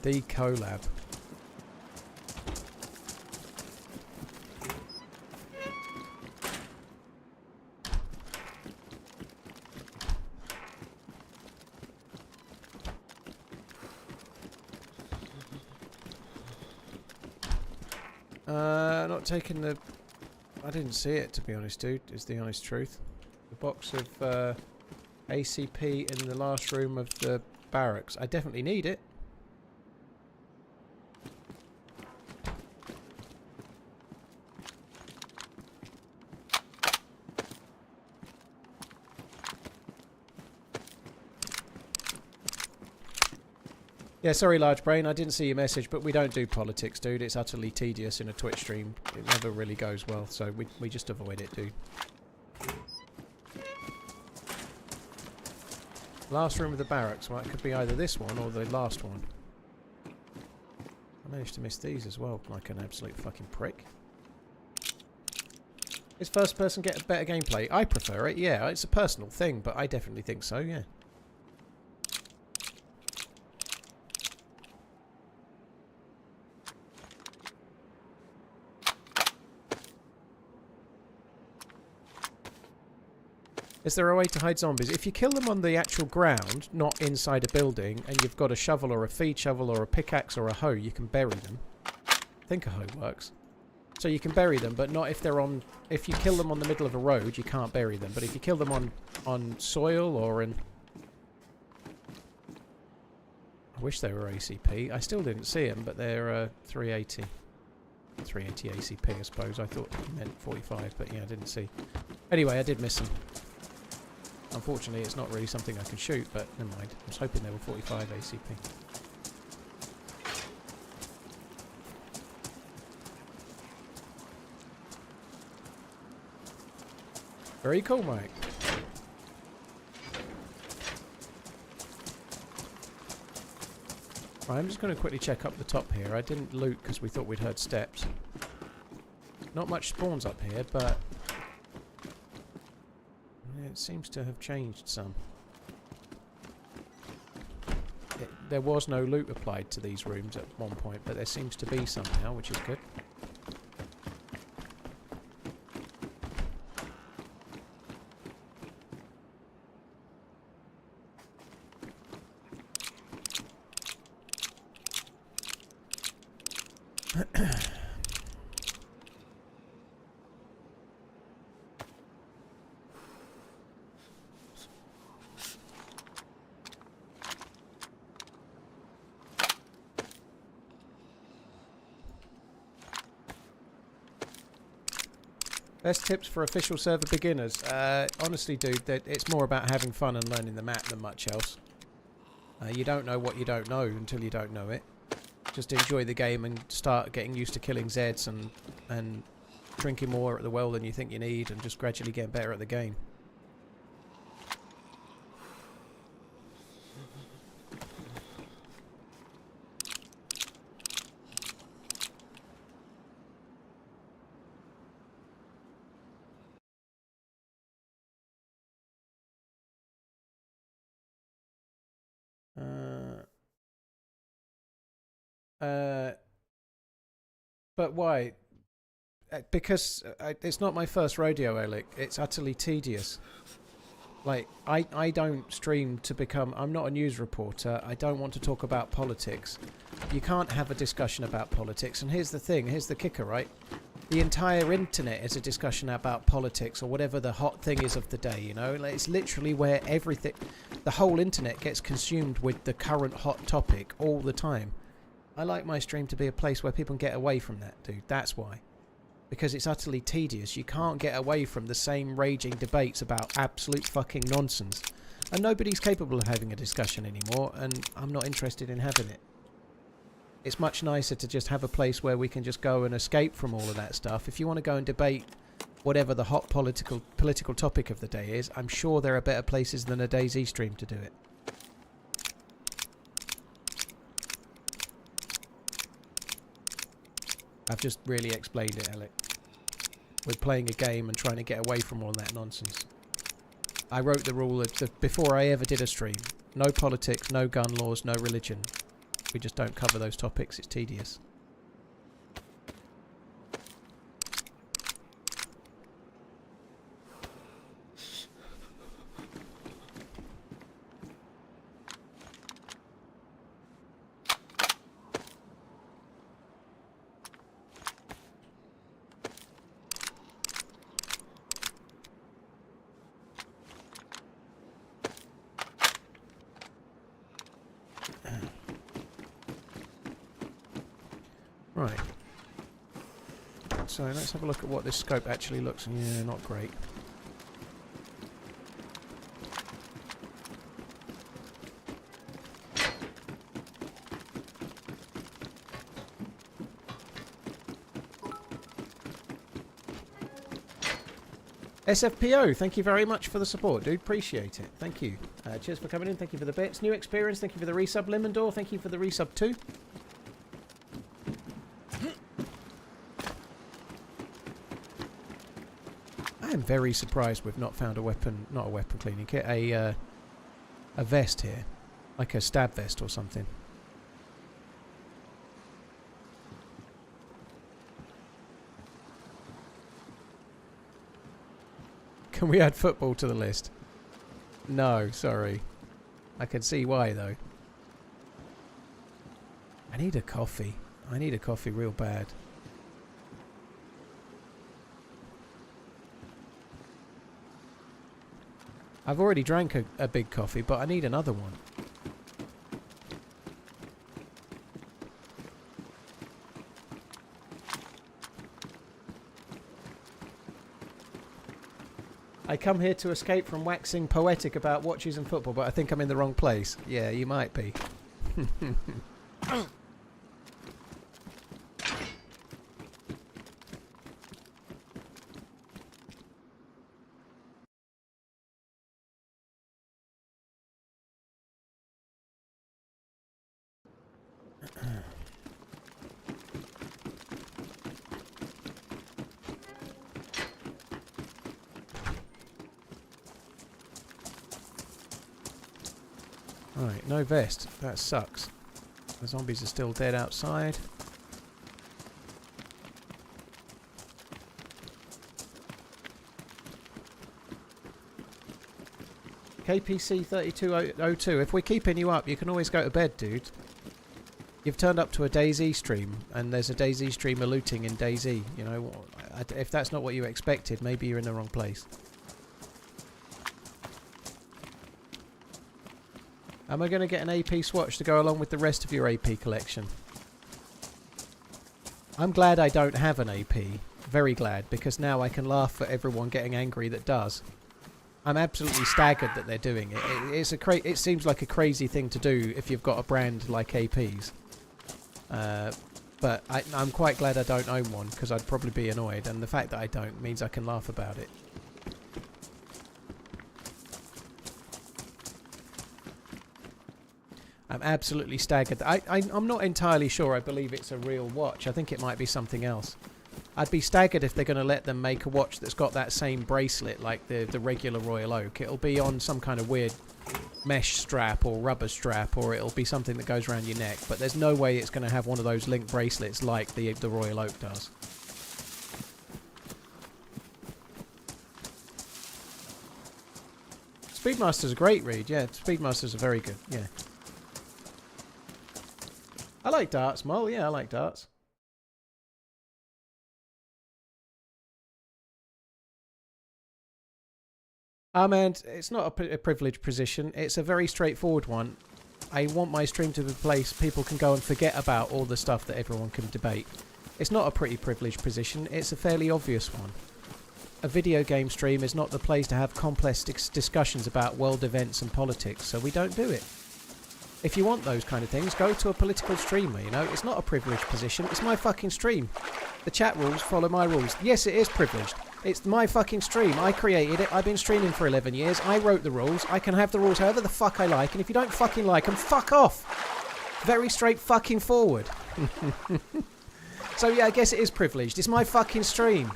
The collab. Not taking the... I didn't see it, to be honest, dude, is the honest truth. The box of ACP in the last room of the barracks. I definitely need it. Yeah, sorry, Large Brain, I didn't see your message, but we don't do politics, dude. It's utterly tedious in a Twitch stream. It never really goes well, so we just avoid it, dude. Last room of the barracks. Well, it could be either this one or the last one. I managed to miss these as well, like an absolute fucking prick. Is first person get a better gameplay? I prefer it, yeah. It's a personal thing, but I definitely think so, yeah. Is there a way to hide zombies? If you kill them on the actual ground, not inside a building, and you've got a shovel or a feed shovel or a pickaxe or a hoe, you can bury them. think a hoe works. So you can bury them, but not if they're on... If you kill them on the middle of a road, you can't bury them. But if you kill them on soil or in... I wish they were ACP. I still didn't see them, but they're 380. 380 ACP, I suppose. I thought you meant 45, but yeah, I didn't see. Anyway, I did miss them. Unfortunately, it's not really something I can shoot, but never mind. I was hoping they were 45 ACP. Very cool, mate. Right, I'm just going to quickly check up the top here. I didn't loot because we thought we'd heard steps. Not much spawns up here, but it seems to have changed some. There was no loot applied to these rooms at one point, but there seems to be some now, which is good. Best tips for official server beginners? Honestly, dude, it's more about having fun and learning the map than much else. You don't know what you don't know until you don't know it. Just enjoy the game and start getting used to killing Zeds and drinking more at the well than you think you need, and just gradually getting better at the game. But why? Because it's not my first rodeo, Alec. It's utterly tedious. Like, I don't stream to become... I'm not a news reporter. I don't want to talk about politics. You can't have a discussion about politics. And here's the thing. Here's the kicker, right? The entire internet is a discussion about politics or whatever the hot thing is of the day, you know? Like, it's literally where everything... The whole internet gets consumed with the current hot topic all the time. I like my stream to be a place where people can get away from that, dude. That's why. Because it's utterly tedious. You can't get away from the same raging debates about absolute fucking nonsense. And nobody's capable of having a discussion anymore, and I'm not interested in having it. It's much nicer to just have a place where we can just go and escape from all of that stuff. If you want to go and debate whatever the hot political topic of the day is, I'm sure there are better places than a DayZ stream to do it. I've just really explained it, Alec. We're playing a game and trying to get away from all that nonsense. I wrote the rule that before I ever did a stream. No politics, no gun laws, no religion. We just don't cover those topics. It's tedious. Right. So let's have a look at what this scope actually looks. Yeah, not great. SFPO, thank you very much for the support, dude. Appreciate it. Thank you. Cheers for coming in. Thank you for the bits. New experience. Thank you for the resub. Limondor, thank you for the resub too. I'm very surprised we've not found a weapon, not a weapon cleaning kit, a vest here. Like a stab vest or something. Can we add football to the list? No, sorry. I can see why though. I need a coffee. I need a coffee real bad. I've already drank a big coffee, but I need another one. I come here to escape from waxing poetic about watches and football, but I think I'm in the wrong place. Yeah, you might be. Right, no vest. That sucks. The zombies are still dead outside. KPC 3202. If we're keeping you up, you can always go to bed, dude. You've turned up to a DayZ stream, and there's a DayZ streamer looting in DayZ. You know, if that's not what you expected, maybe you're in the wrong place. Am I going to get an AP swatch to go along with the rest of your AP collection? I'm glad I don't have an AP. Very glad, because now I can laugh at everyone getting angry that does. I'm absolutely staggered that they're doing it. It seems like a crazy thing to do if you've got a brand like APs. But I'm quite glad I don't own one, because I'd probably be annoyed, and the fact that I don't means I can laugh about it. I'm absolutely staggered. I'm not entirely sure I believe it's a real watch. I think it might be something else. I'd be staggered if they're going to let them make a watch that's got that same bracelet like the regular Royal Oak. It'll be on some kind of weird mesh strap or rubber strap, or it'll be something that goes around your neck. But there's no way it's going to have one of those link bracelets like the Royal Oak does. Speedmaster's a great read. Yeah, Speedmaster's are very good. Yeah. I like darts, Mole. Yeah, I like darts. And it's not a privileged position. It's a very straightforward one. I want my stream to be a place people can go and forget about all the stuff that everyone can debate. It's not a pretty privileged position. It's a fairly obvious one. A video game stream is not the place to have complex discussions about world events and politics, so we don't do it. If you want those kind of things, go to a political streamer, you know. It's not a privileged position. It's my fucking stream. The chat rules follow my rules. Yes, it is privileged. It's my fucking stream. I created it. I've been streaming for 11 years. I wrote the rules. I can have the rules however the fuck I like. And if you don't fucking like them, fuck off. Very straight fucking forward. So yeah, I guess it is privileged. It's my fucking stream.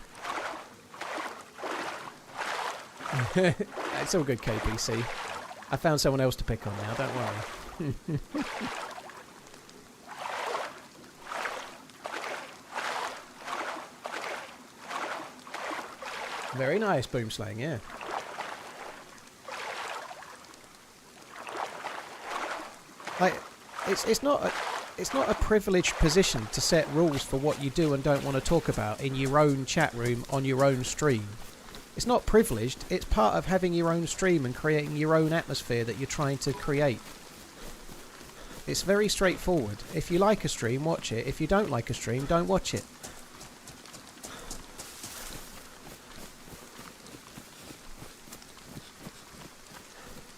It's all good, KPC. I found someone else to pick on now. Don't worry. Very nice, Boomslang, yeah. Like, it's not a privileged position to set rules for what you do and don't want to talk about in your own chat room on your own stream. It's not privileged. It's part of having your own stream and creating your own atmosphere that you're trying to create. It's very straightforward. If you like a stream, watch it. If you don't like a stream, don't watch it.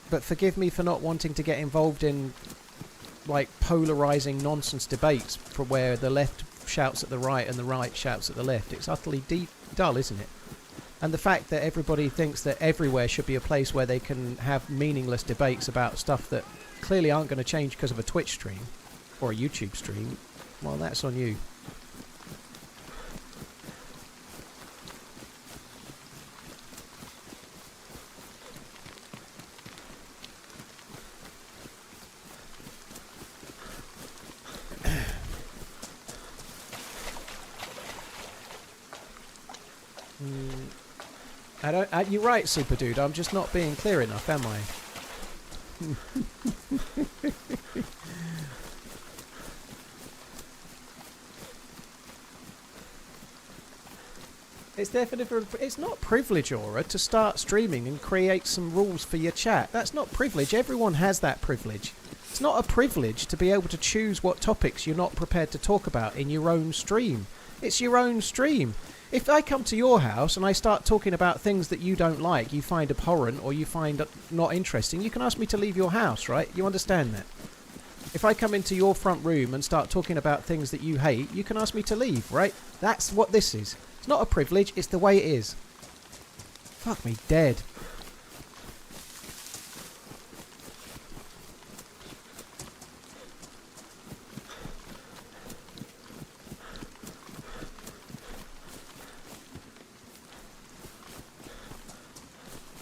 But forgive me for not wanting to get involved in, like, polarising nonsense debates for where the left shouts at the right and the right shouts at the left. It's utterly dull, isn't it? And the fact that everybody thinks that everywhere should be a place where they can have meaningless debates about stuff that clearly aren't going to change because of a Twitch stream or a YouTube stream, well, that's on you. You're right, Super Dude. I'm just not being clear enough, am I? It's there for different. It's not privilege, Aura, to start streaming and create some rules for your chat. That's not privilege. Everyone has that privilege. It's not a privilege to be able to choose what topics you're not prepared to talk about in your own stream. It's your own stream. If I come to your house and I start talking about things that you don't like, you find abhorrent or you find not interesting, you can ask me to leave your house, right? You understand that? If I come into your front room and start talking about things that you hate, you can ask me to leave, right? That's what this is. It's not a privilege, it's the way it is. Fuck me dead.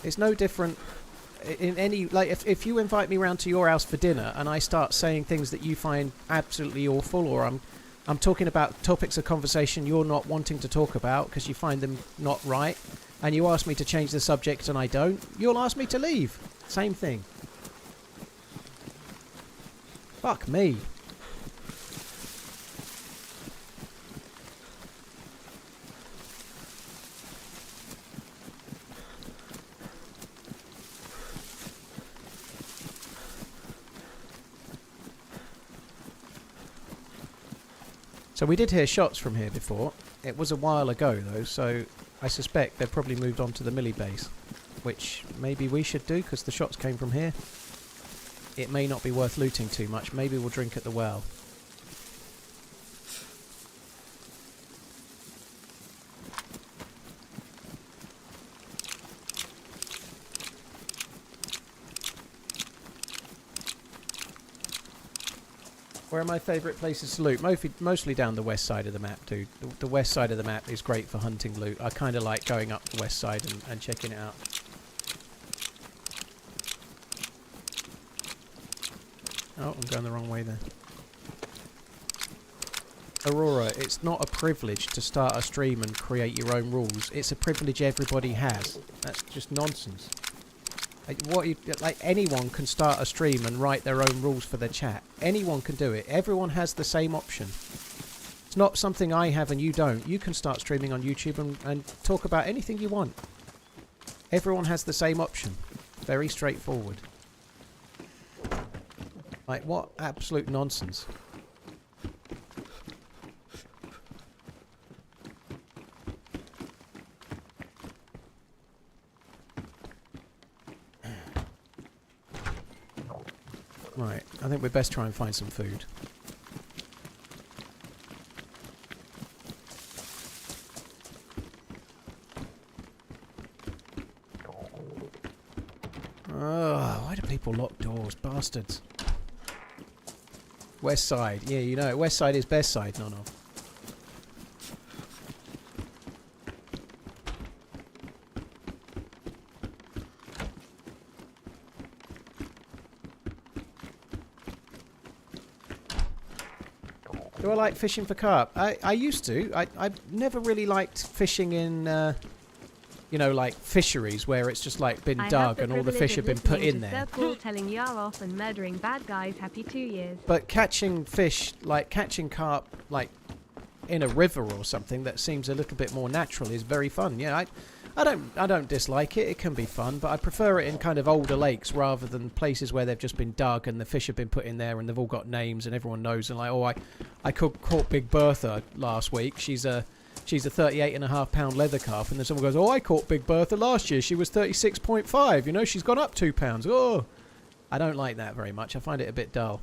It's no different in any, like, if you invite me round to your house for dinner and I start saying things that you find absolutely awful, or I'm talking about topics of conversation you're not wanting to talk about because you find them not right, and you ask me to change the subject and I don't, you'll ask me to leave. Same thing. Fuck me. So we did hear shots from here before. It was a while ago though, so I suspect they've probably moved on to the Millie base, which maybe we should do because the shots came from here. It may not be worth looting too much. Maybe we'll drink at the well. Where are my favourite places to loot? Mostly down the west side of the map, dude. The west side of the map is great for hunting loot. I kind of like going up the west side and checking it out. Oh, I'm going the wrong way there. Aurora, it's not a privilege to start a stream and create your own rules. It's a privilege everybody has. That's just nonsense. Like anyone can start a stream and write their own rules for their chat. Anyone can do it. Everyone has the same option. It's not something I have and you don't. You can start streaming on YouTube and talk about anything you want. Everyone has the same option. Very straightforward. Like, what absolute nonsense. Right, I think we'd best try and find some food. Oh, why do people lock doors? Bastards. West side. Yeah, you know it. West side is best side, no. Do I like fishing for carp? I used to. I never really liked fishing in, you know, like fisheries where it's just like been dug and all the fish have been put in there. Telling Yar off and murdering bad guys. Happy 2 years. But catching fish, like catching carp, like in a river or something that seems a little bit more natural is very fun. Yeah, I don't dislike it. It can be fun, but I prefer it in kind of older lakes rather than places where they've just been dug and the fish have been put in there and they've all got names and everyone knows. And like, oh, I caught Big Bertha last week. She's a 38.5 pound leather carp, and then someone goes, oh, I caught Big Bertha last year. She was 36.5. You know, she's gone up 2 pounds. Oh, I don't like that very much. I find it a bit dull.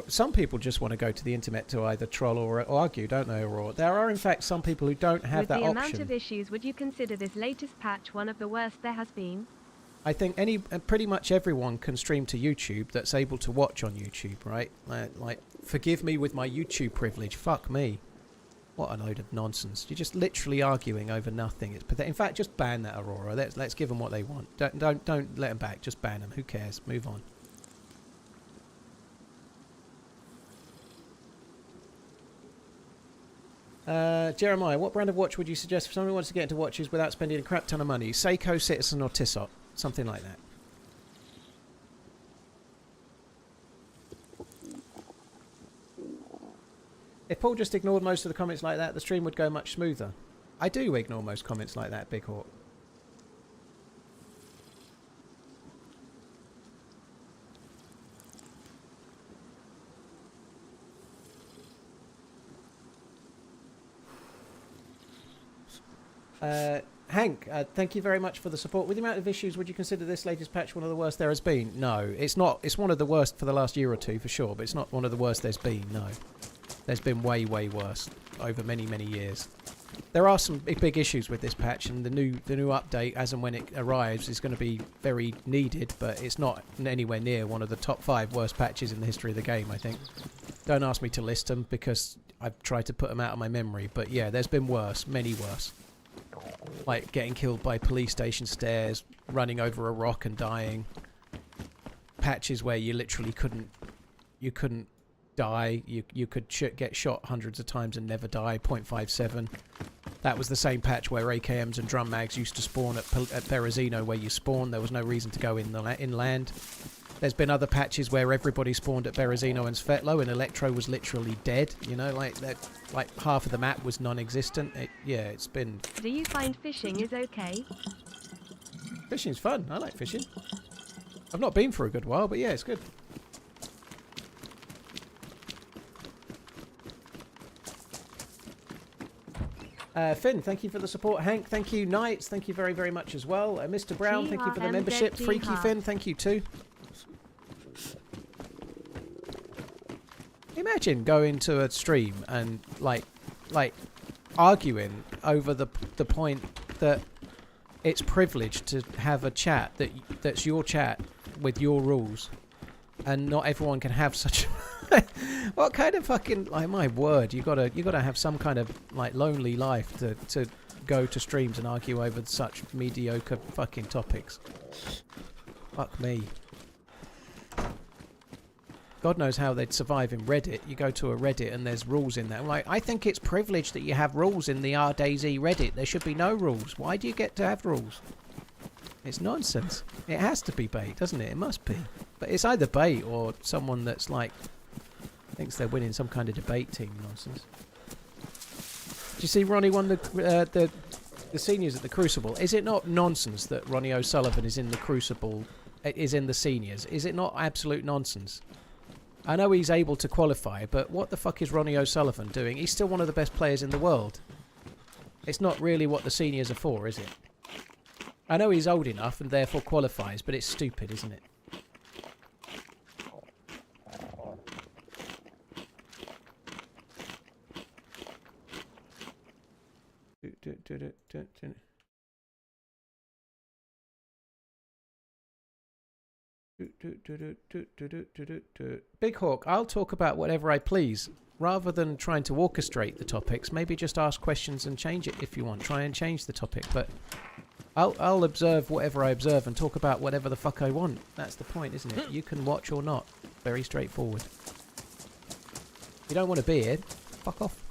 Some people just want to go to the internet to either troll or argue, don't they, Aurora? There are, in fact, some people who don't have that option. With the amount of issues, would you consider this latest patch one of the worst there has been? I think pretty much everyone can stream to YouTube that's able to watch on YouTube, right? Like, forgive me with my YouTube privilege. Fuck me. What a load of nonsense. You're just literally arguing over nothing. It's pathetic. In fact, just ban that, Aurora. Let's give them what they want. Don't let them back. Just ban them. Who cares? Move on. Jeremiah, what brand of watch would you suggest if someone wants to get into watches without spending a crap ton of money? Seiko, Citizen or Tissot? Something like that. If Paul just ignored most of the comments like that, the stream would go much smoother. I do ignore most comments like that, Big Hawk. Hank, thank you very much for the support. With the amount of issues, would you consider this latest patch one of the worst there has been? No, it's not. It's one of the worst for the last year or two, for sure, but it's not one of the worst there's been, no. There's been way, way worse over many, many years. There are some big issues with this patch, and the new update, as and when it arrives, is going to be very needed, but it's not anywhere near one of the top 5 worst patches in the history of the game, I think. Don't ask me to list them, because I've tried to put them out of my memory, but yeah, there's been worse, many worse. Like getting killed by police station stairs, running over a rock and dying. Patches where you literally couldn't die. You could get shot hundreds of times and never die. 0.57. That was the same patch where AKMs and drum mags used to spawn at Berezino, where you spawn. There was no reason to go inland. There's been other patches where everybody spawned at Berezino and Svetlo, and Electro was literally dead. You know, like half of the map was non-existent. It's been. Do you find fishing is okay? Fishing's fun. I like fishing. I've not been for a good while, but yeah, it's good. Finn, thank you for the support. Hank, thank you. Knights, thank you very, very much as well. Mr. Brown, thank you for the membership. Freaky Finn, thank you too. Imagine going to a stream and like arguing over the point that it's privileged to have a chat that's your chat with your rules, and not everyone can have such. What kind of fucking, like, my word, you gotta have some kind of like lonely life to go to streams and argue over such mediocre fucking topics. Fuck me. God knows how they'd survive in Reddit. You go to a Reddit and there's rules in there. Like, I think it's privileged that you have rules in the DayZ Reddit. There should be no rules. Why do you get to have rules? It's nonsense. It has to be bait, doesn't it? It must be. But it's either bait or someone that's like thinks they're winning some kind of debate team nonsense. Did you see Ronnie won the seniors at the Crucible? Is it not nonsense that Ronnie O'Sullivan is in the Crucible, is in the seniors? Is it not absolute nonsense? I know he's able to qualify, but what the fuck is Ronnie O'Sullivan doing? He's still one of the best players in the world. It's not really what the seniors are for, is it? I know he's old enough and therefore qualifies, but it's stupid, isn't it? Big Hawk, I'll talk about whatever I please. Rather than trying to orchestrate the topics, maybe just ask questions and change it if you want. Try and change the topic, but I'll observe whatever I observe and talk about whatever the fuck I want. That's the point, isn't it? You can watch or not. Very straightforward. If you don't want to be here, fuck off.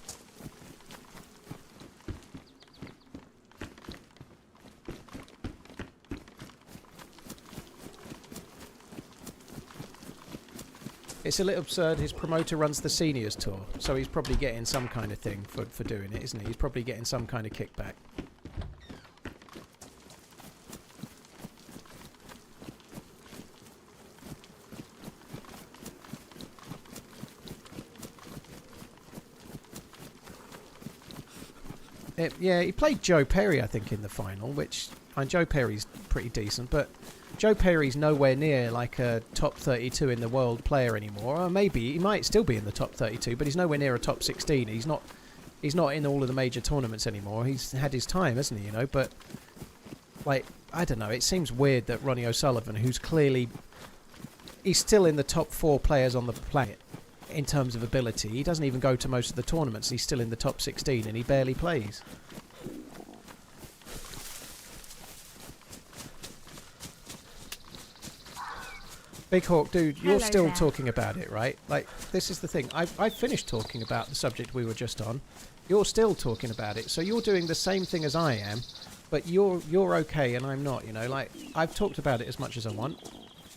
It's a little absurd. His promoter runs the seniors tour, so he's probably getting some kind of thing for doing it, isn't he? He's probably getting some kind of kickback. Yeah, he played Joe Perry, I think, in the final, which, and Joe Perry's pretty decent, but Joe Perry's nowhere near like a top 32 in the world player anymore. Or maybe he might still be in the top 32, but he's nowhere near a top 16. He's not in all of the major tournaments anymore. He's had his time, hasn't he? You know, but like, I don't know. It seems weird that Ronnie O'Sullivan, who's clearly, he's still in the top 4 players on the planet in terms of ability. He doesn't even go to most of the tournaments. He's still in the top 16 and he barely plays. Big Hawk, dude, you're Hello still there. talking about it, right? Like, this is the thing. I've finished talking about the subject we were just on. You're still talking about it. So you're doing the same thing as I am, but you're okay and I'm not, you know. Like, I've talked about it as much as I want,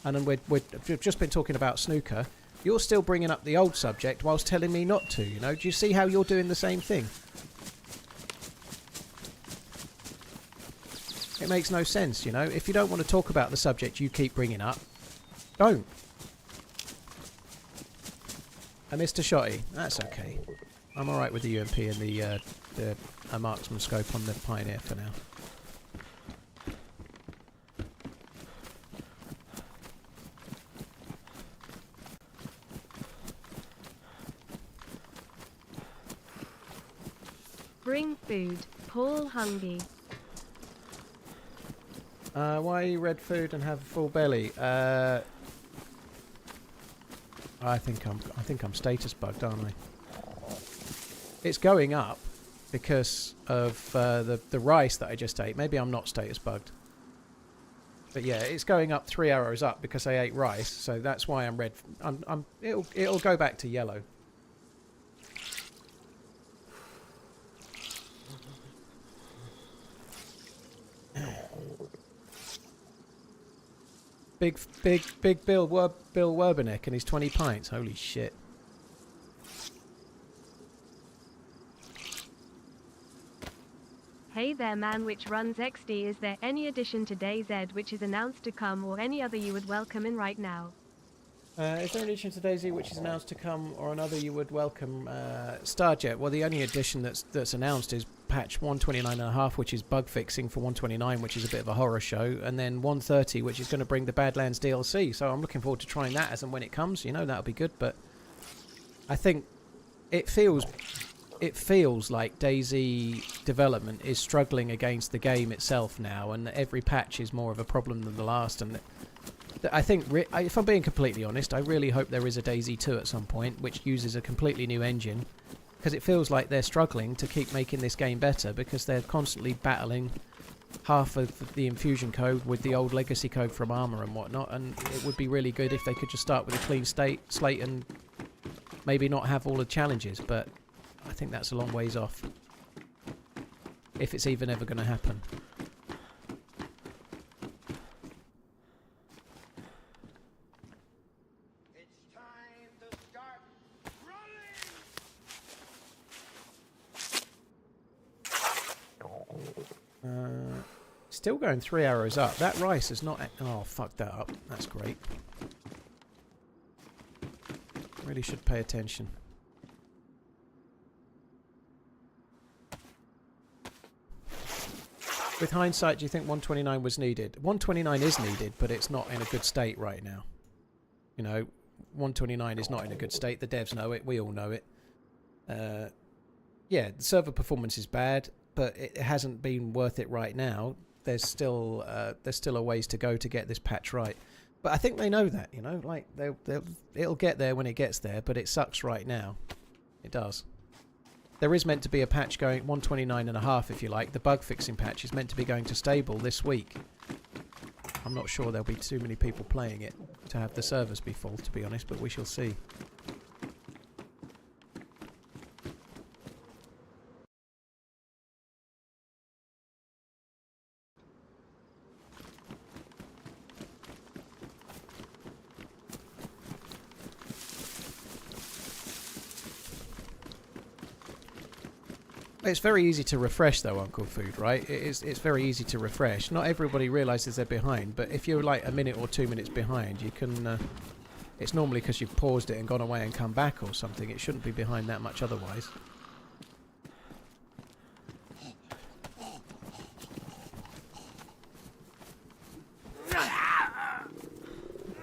and then we've just been talking about snooker. You're still bringing up the old subject whilst telling me not to, you know. Do you see how you're doing the same thing? It makes no sense, you know. If you don't want to talk about the subject you keep bringing up, don't. And Mr. Shotty, that's okay. I'm alright with the UMP and the marksman scope on the Pioneer for now. Bring food. Paul hungry. Why you red food and have a full belly? I think I'm status bugged, aren't I? It's going up because of the rice that I just ate. Maybe I'm not status bugged. But yeah, it's going up 3 arrows up because I ate rice, so that's why I'm red. It'll go back to yellow. Big Bill Werbeneck and his 20 pints. Holy shit. Hey there man which runs XD, is there any addition to DayZ which is announced to come or any other you would welcome in right now? Is there an addition to DayZ which is announced to come or another you would welcome? Starjet. Well, the only addition that's announced is patch 129.5, which is bug fixing for 129, which is a bit of a horror show, and then 130, which is going to bring the Badlands DLC. So I'm looking forward to trying that as and when it comes. You know, that'll be good. But I think it feels like DayZ development is struggling against the game itself now, and every patch is more of a problem than the last. And I think, if I'm being completely honest, I really hope there is a DayZ 2 at some point, which uses a completely new engine, because it feels like they're struggling to keep making this game better, because they're constantly battling half of the infusion code with the old legacy code from Armour and whatnot, and it would be really good if they could just start with a clean slate and maybe not have all the challenges, but I think that's a long ways off, if it's even ever going to happen. Still going 3 arrows up. That rice is not... Oh, fuck that up. That's great. Really should pay attention. With hindsight, do you think 129 was needed? 129 is needed, but it's not in a good state right now. You know, 129 is not in a good state. The devs know it. We all know it. Yeah, the server performance is bad, but it hasn't been worth it right now. There's still a ways to go to get this patch right. But I think they know that, you know, like it'll get there when it gets there, but it sucks right now. It does. There is meant to be a patch going 129.5, if you like. The bug fixing patch is meant to be going to stable this week. I'm not sure there'll be too many people playing it to have the servers be full, to be honest, but we shall see. It's very easy to refresh though, Uncle Food, right? It's very easy to refresh. Not everybody realises they're behind, but if you're like a minute or 2 minutes behind, you can... it's normally because you've paused it and gone away and come back or something. It shouldn't be behind that much otherwise.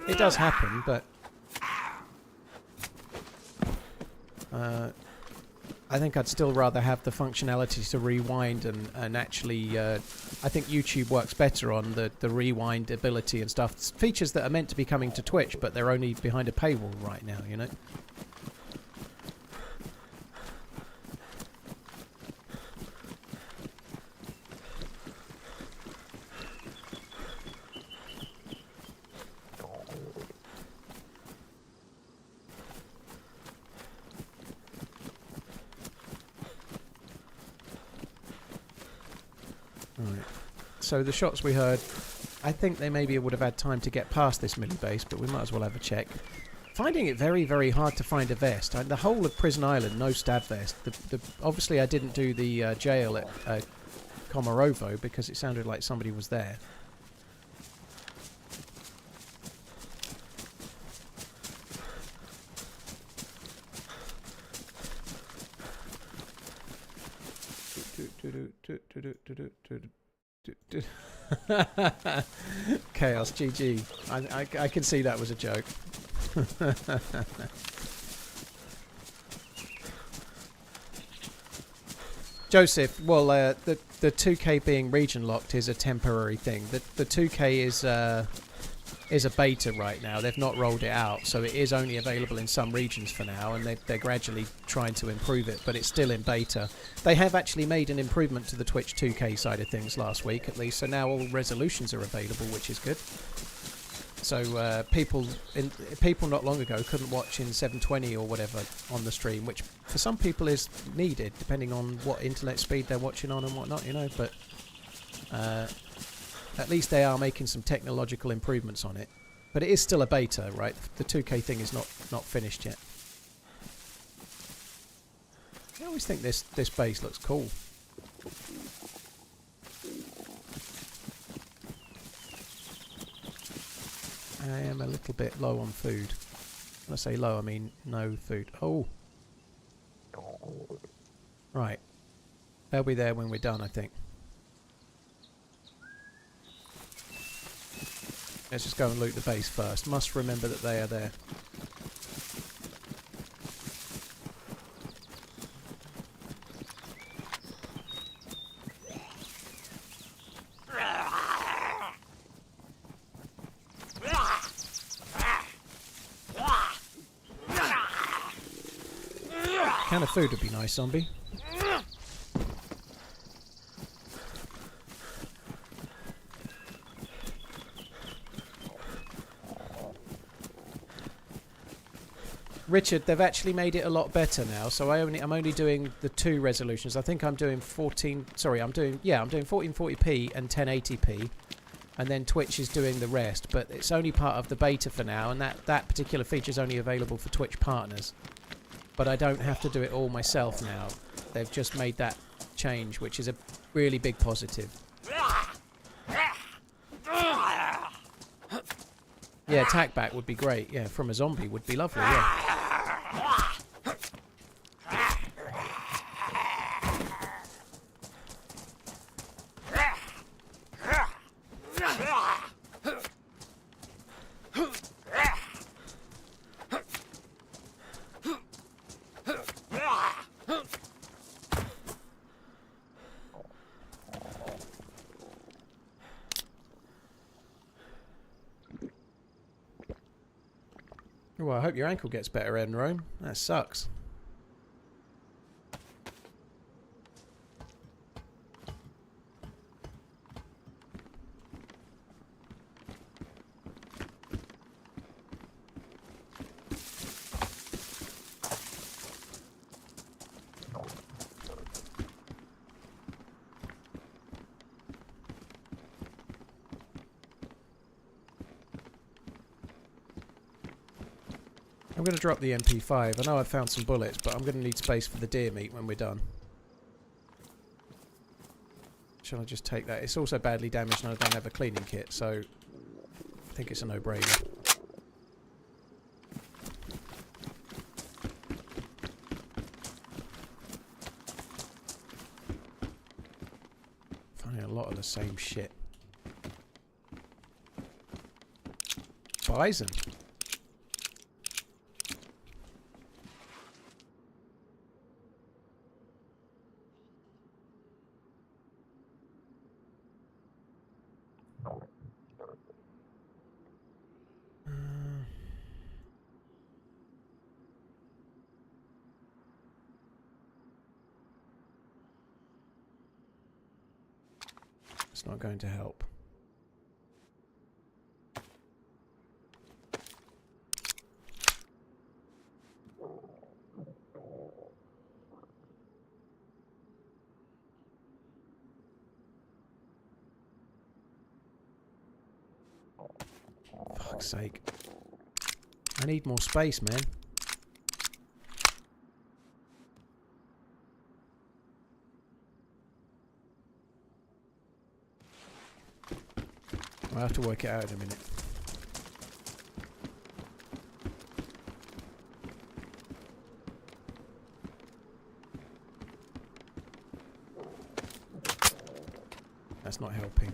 It does happen, but... I think I'd still rather have the functionality to rewind and actually... I think YouTube works better on the rewind ability and stuff. It's features that are meant to be coming to Twitch, but they're only behind a paywall right now, you know? So the shots we heard, I think they maybe would have had time to get past this mini base, but we might as well have a check. Finding it very, very hard to find a vest. The whole of Prison Island, no stab vest. Obviously I didn't do the jail at Komarovo because it sounded like somebody was there. Chaos, GG. I can see that was a joke. Joseph, well, the 2K being region locked is a temporary thing. The 2K is a beta right now. They've not rolled it out, so it is only available in some regions for now, and they're gradually trying to improve it, but it's still in beta. They have actually made an improvement to the Twitch 2K side of things last week, at least, so now all resolutions are available, which is good. So people not long ago couldn't watch in 720 or whatever on the stream, which for some people is needed, depending on what internet speed they're watching on and whatnot, you know, but at least they are making some technological improvements on it. But it is still a beta, right? The 2K thing is not finished yet. I always think this base looks cool. I am a little bit low on food. When I say low, I mean no food. Oh! Right. They'll be there when we're done, I think. Let's just go and loot the base first. Must remember that they are there. Can of food would be nice, zombie. Richard, they've actually made it a lot better now. So I'm only doing the 2 resolutions. I think I'm doing 14. Sorry, I'm doing 1440p and 1080p, and then Twitch is doing the rest. But it's only part of the beta for now, and that particular feature is only available for Twitch partners. But I don't have to do it all myself now. They've just made that change, which is a really big positive. Yeah, attack back would be great. Yeah, from a zombie would be lovely, yeah. Well, I hope your ankle gets better, Enrome. That sucks. I'm going to drop the MP5. I know I've found some bullets, but I'm going to need space for the deer meat when we're done. Shall I just take that? It's also badly damaged and I don't have a cleaning kit, so I think it's a no-brainer. Finding a lot of the same shit. Bison. It's not going to help. Fuck's sake. I need more space, man. I'll have to work it out in a minute. That's not helping.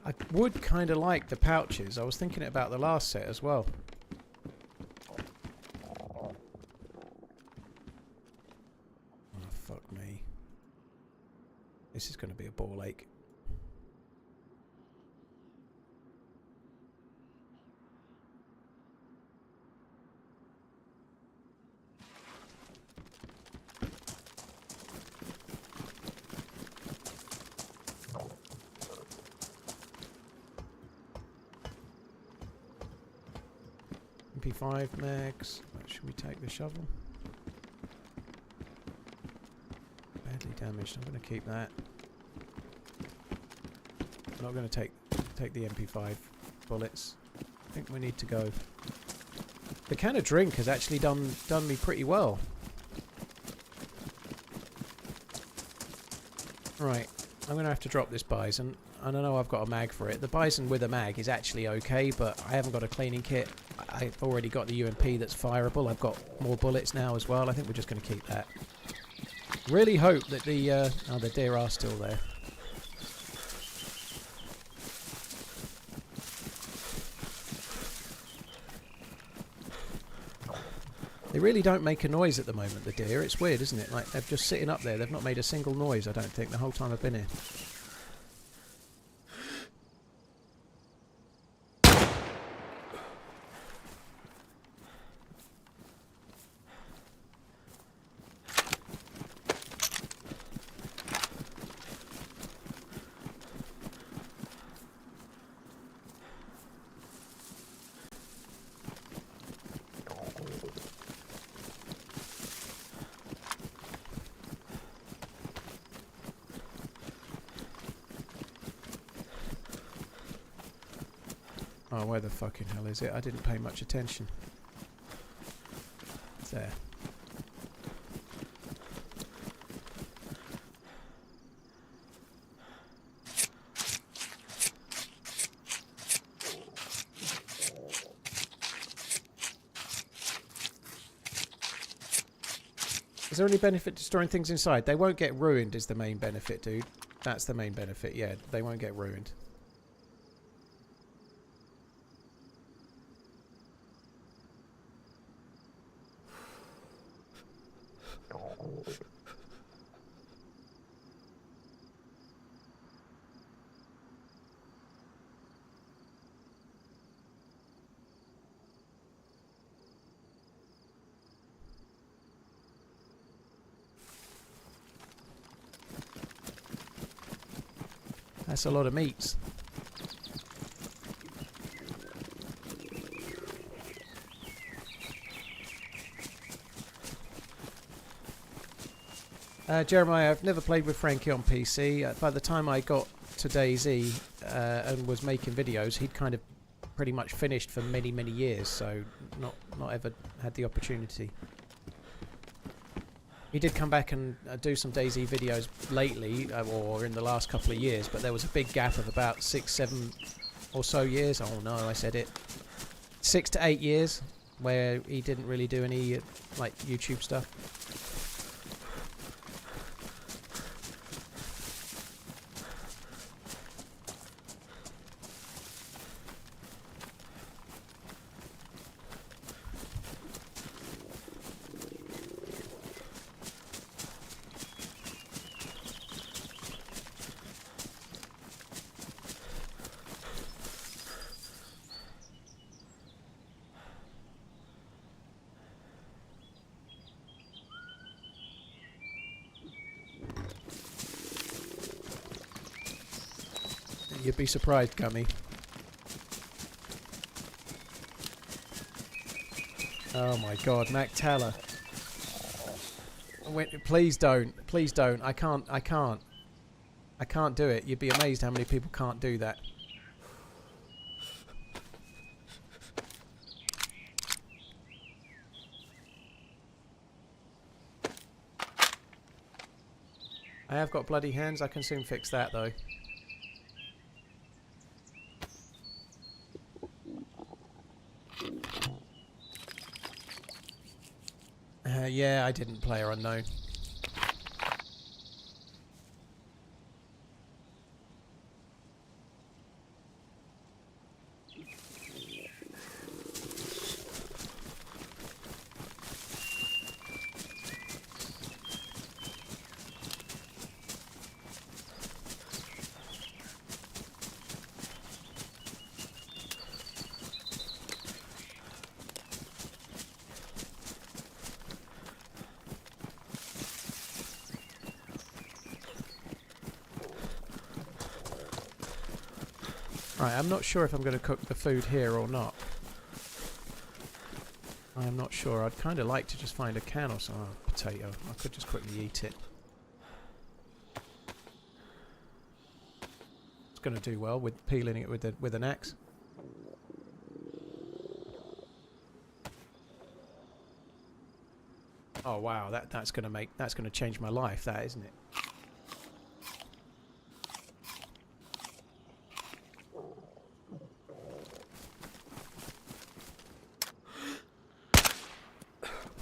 I would kind of like the pouches. I was thinking about the last set as well. Oh, fuck me. This is going to be a ball ache. MP5 mags. Should we take the shovel? Badly damaged. I'm going to keep that. I'm not going to take the MP5 bullets. I think we need to go. The can of drink has actually done me pretty well. Right, I'm going to have to drop this bison. I don't know I've got a mag for it. The bison with a mag is actually okay, but I haven't got a cleaning kit. I've already got the UMP that's fireable. I've got more bullets now as well. I think we're just going to keep that. Really hope that the deer are still there. They really don't make a noise at the moment, the deer. It's weird, isn't it? Like, they're just sitting up there. They've not made a single noise, I don't think, the whole time I've been here. Oh, where the fucking hell is it? I didn't pay much attention. It's there. Is there any benefit to storing things inside? They won't get ruined is the main benefit, dude. That's the main benefit, yeah. They won't get ruined. That's a lot of meats. Jeremiah, I've never played with Frankie on PC. By the time I got to DayZ and was making videos, he'd kind of pretty much finished for many, many years, so not ever had the opportunity. He did come back and do some DayZ videos lately, or in the last couple of years, but there was a big gap of about 6, 7 or so years. Oh no, I said it. 6 to 8 years where he didn't really do any like YouTube stuff. You'd be surprised, Gummy. Oh my god, Mac Teller. Wait, please don't. Please don't. I can't do it. You'd be amazed how many people can't do that. I have got bloody hands. I can soon fix that though. Yeah, I didn't PlayerUnknown. Right, I'm not sure if I'm going to cook the food here or not. I'm not sure. I'd kind of like to just find a can or some potato. I could just quickly eat it. It's going to do well with peeling it with an axe. Oh wow, that's going to change my life, that isn't it?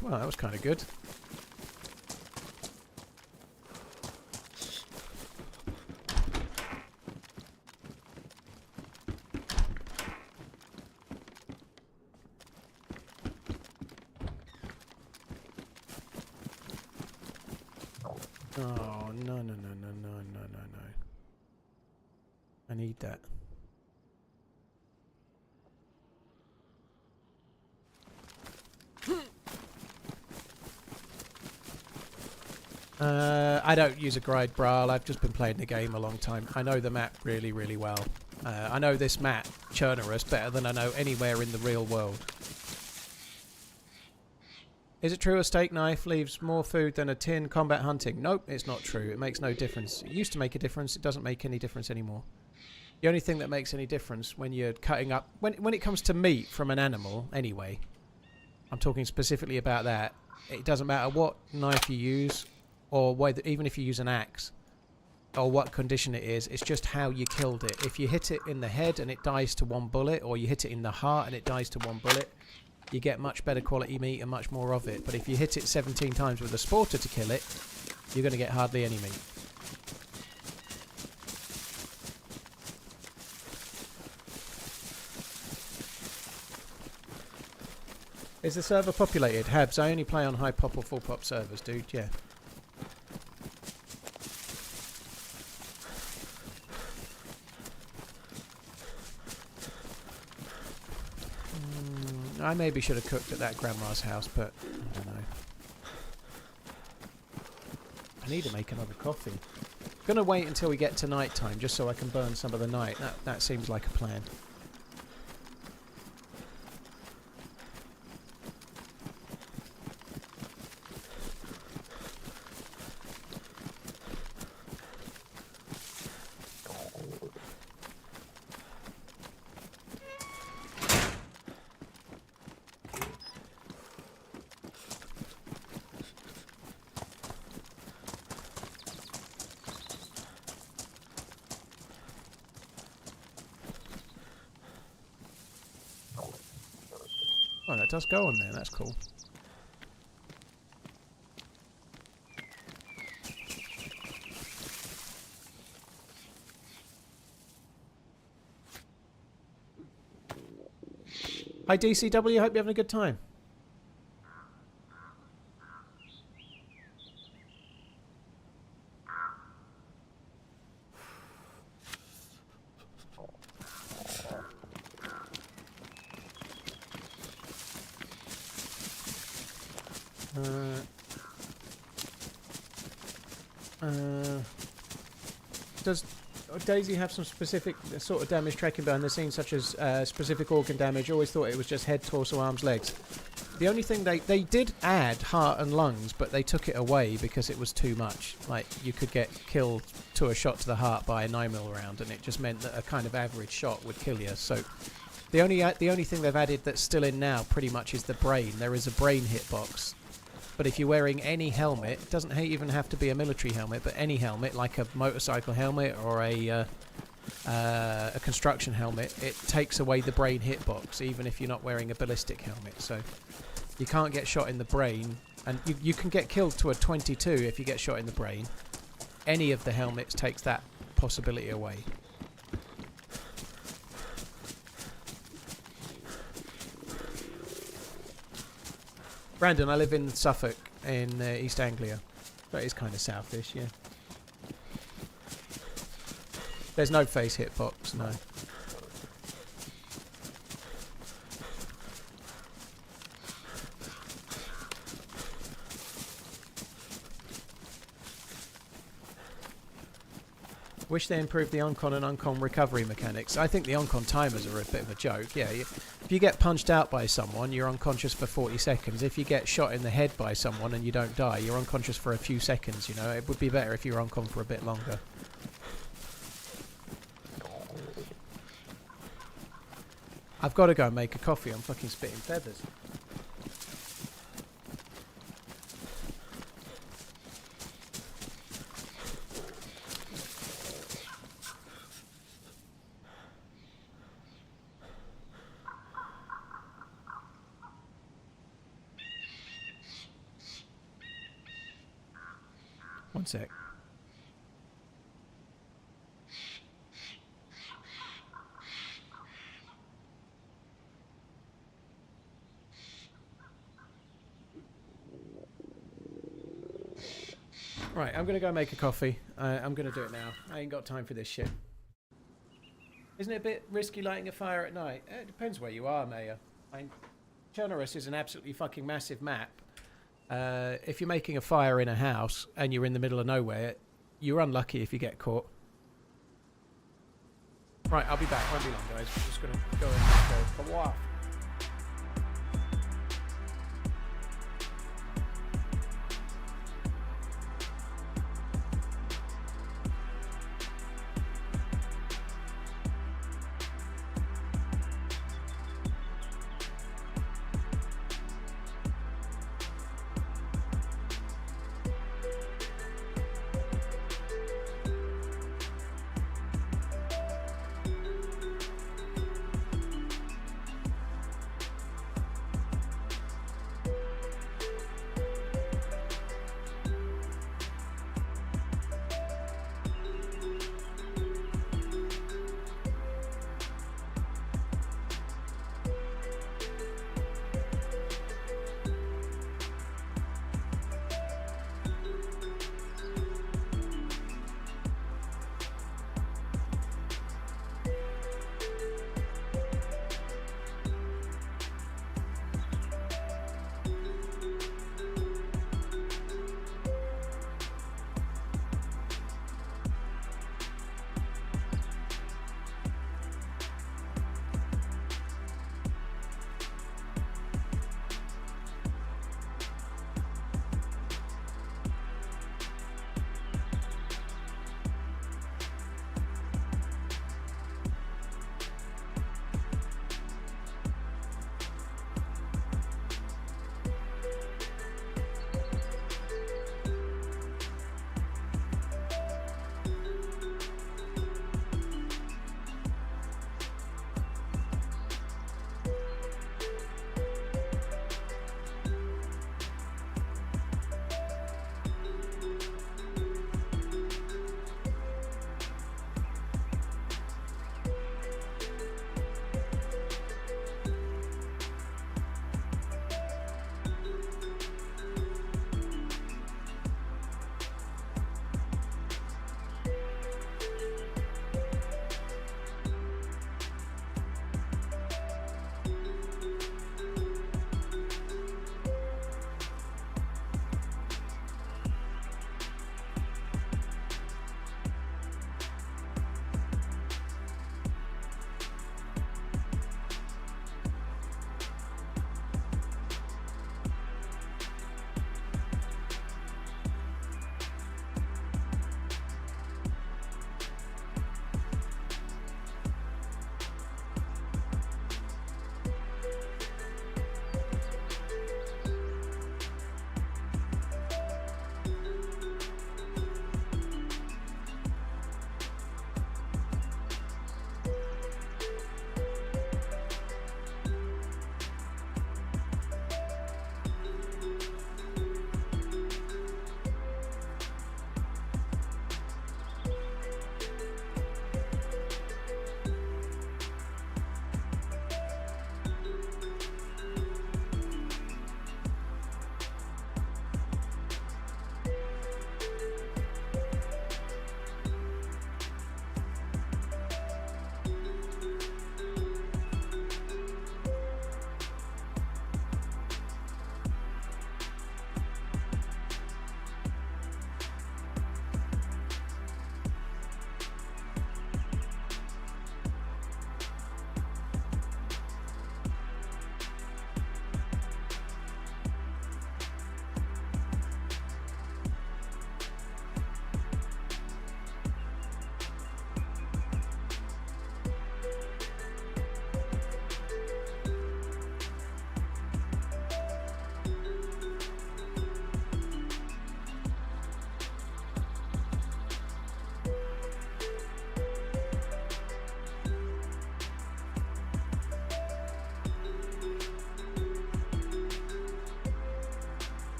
Well, that was kind of good. Oh, no. I need that. I don't use a guide braille. I've just been playing the game a long time. I know the map really, really well. I know this map, Chernarus, better than I know anywhere in the real world. Is it true a steak knife leaves more food than a tin combat hunting? Nope, it's not true. It makes no difference. It used to make a difference. It doesn't make any difference anymore. The only thing that makes any difference when you're cutting up... When it comes to meat from an animal, anyway, I'm talking specifically about that. It doesn't matter what knife you use, or whether, even if you use an axe, or what condition it is, it's just how you killed it. If you hit it in the head and it dies to one bullet, or you hit it in the heart and it dies to one bullet, you get much better quality meat and much more of it. But if you hit it 17 times with a sporter to kill it, you're going to get hardly any meat. Is the server populated? Habs, I only play on high pop or full pop servers, dude, yeah. I maybe should have cooked at that grandma's house, but I don't know. I need to make another coffee. I'm going to wait until we get to night time just so I can burn some of the night. That seems like a plan. Oh, that does go on there. That's cool. Hi DCW, hope you're having a good time. DayZ have some specific sort of damage tracking behind the scenes, such as specific organ damage? Always thought it was just head, torso, arms, legs. The only thing they did add heart and lungs, but they took it away because it was too much. Like, you could get killed to a shot to the heart by a 9mm round, and it just meant that a kind of average shot would kill you. So the only thing they've added that's still in now pretty much is the brain. There is a brain hitbox. But if you're wearing any helmet, it doesn't even have to be a military helmet, but any helmet, like a motorcycle helmet or a construction helmet, it takes away the brain hitbox, even if you're not wearing a ballistic helmet. So you can't get shot in the brain, and you can get killed to a 22 if you get shot in the brain. Any of the helmets takes that possibility away. Brandon, I live in Suffolk in East Anglia. That is kind of southish, yeah. There's no face hitbox, no. Wish they improved the on-con and uncon recovery mechanics. I think the on-con timers are a bit of a joke. Yeah, if you get punched out by someone, you're unconscious for 40 seconds. If you get shot in the head by someone and you don't die, you're unconscious for a few seconds, you know. It would be better if you were on-con for a bit longer. I've got to go and make a coffee. I'm fucking spitting feathers. One sec. Right, I'm going to go make a coffee. I'm going to do it now. I ain't got time for this shit. Isn't it a bit risky lighting a fire at night? It depends where you are, Mayor. Chernarus is an absolutely fucking massive map. If you're making a fire in a house and you're in the middle of nowhere, you're unlucky if you get caught. Right, I'll be back. Won't be long, guys. I'm just going to go and go for a walk.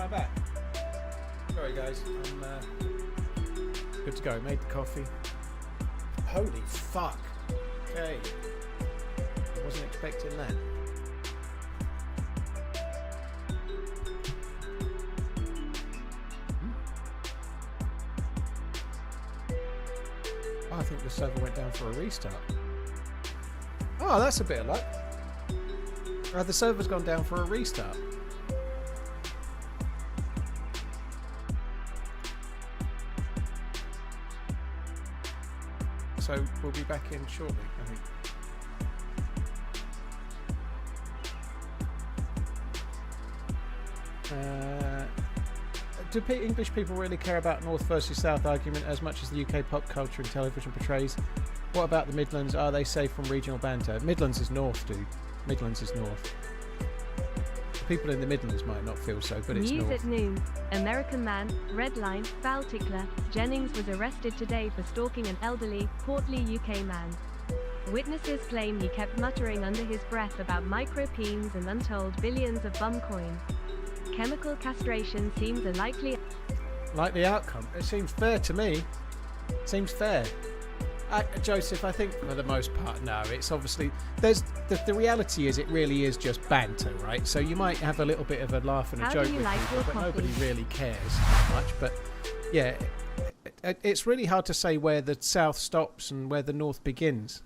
I'm back. Sorry guys, I'm good to go. Made the coffee. Holy fuck. Okay. I wasn't expecting that. Oh, I think the server went down for a restart. Oh, that's a bit of luck. The server's gone down for a restart. So we'll be back in shortly, I think. Do English people really care about North versus South argument as much as the UK pop culture and television portrays? What about the Midlands? Are they safe from regional banter? Midlands is North, dude. Midlands is North. People in the Midlands might not feel so, but it's News North. at noon. American man, red line, foul tickler. Jennings was arrested today for stalking an elderly, portly UK man. Witnesses claim he kept muttering under his breath about micro-peens and untold billions of bum coins. Chemical castration seems a likely outcome. It seems fair to me. Seems fair. Joseph, I think for the most part, no. It's obviously there's the reality is it really is just banter, right? So you might have a little bit of a laugh and a joke with people, but nobody really cares much. But yeah, it's really hard to say where the south stops and where the north begins.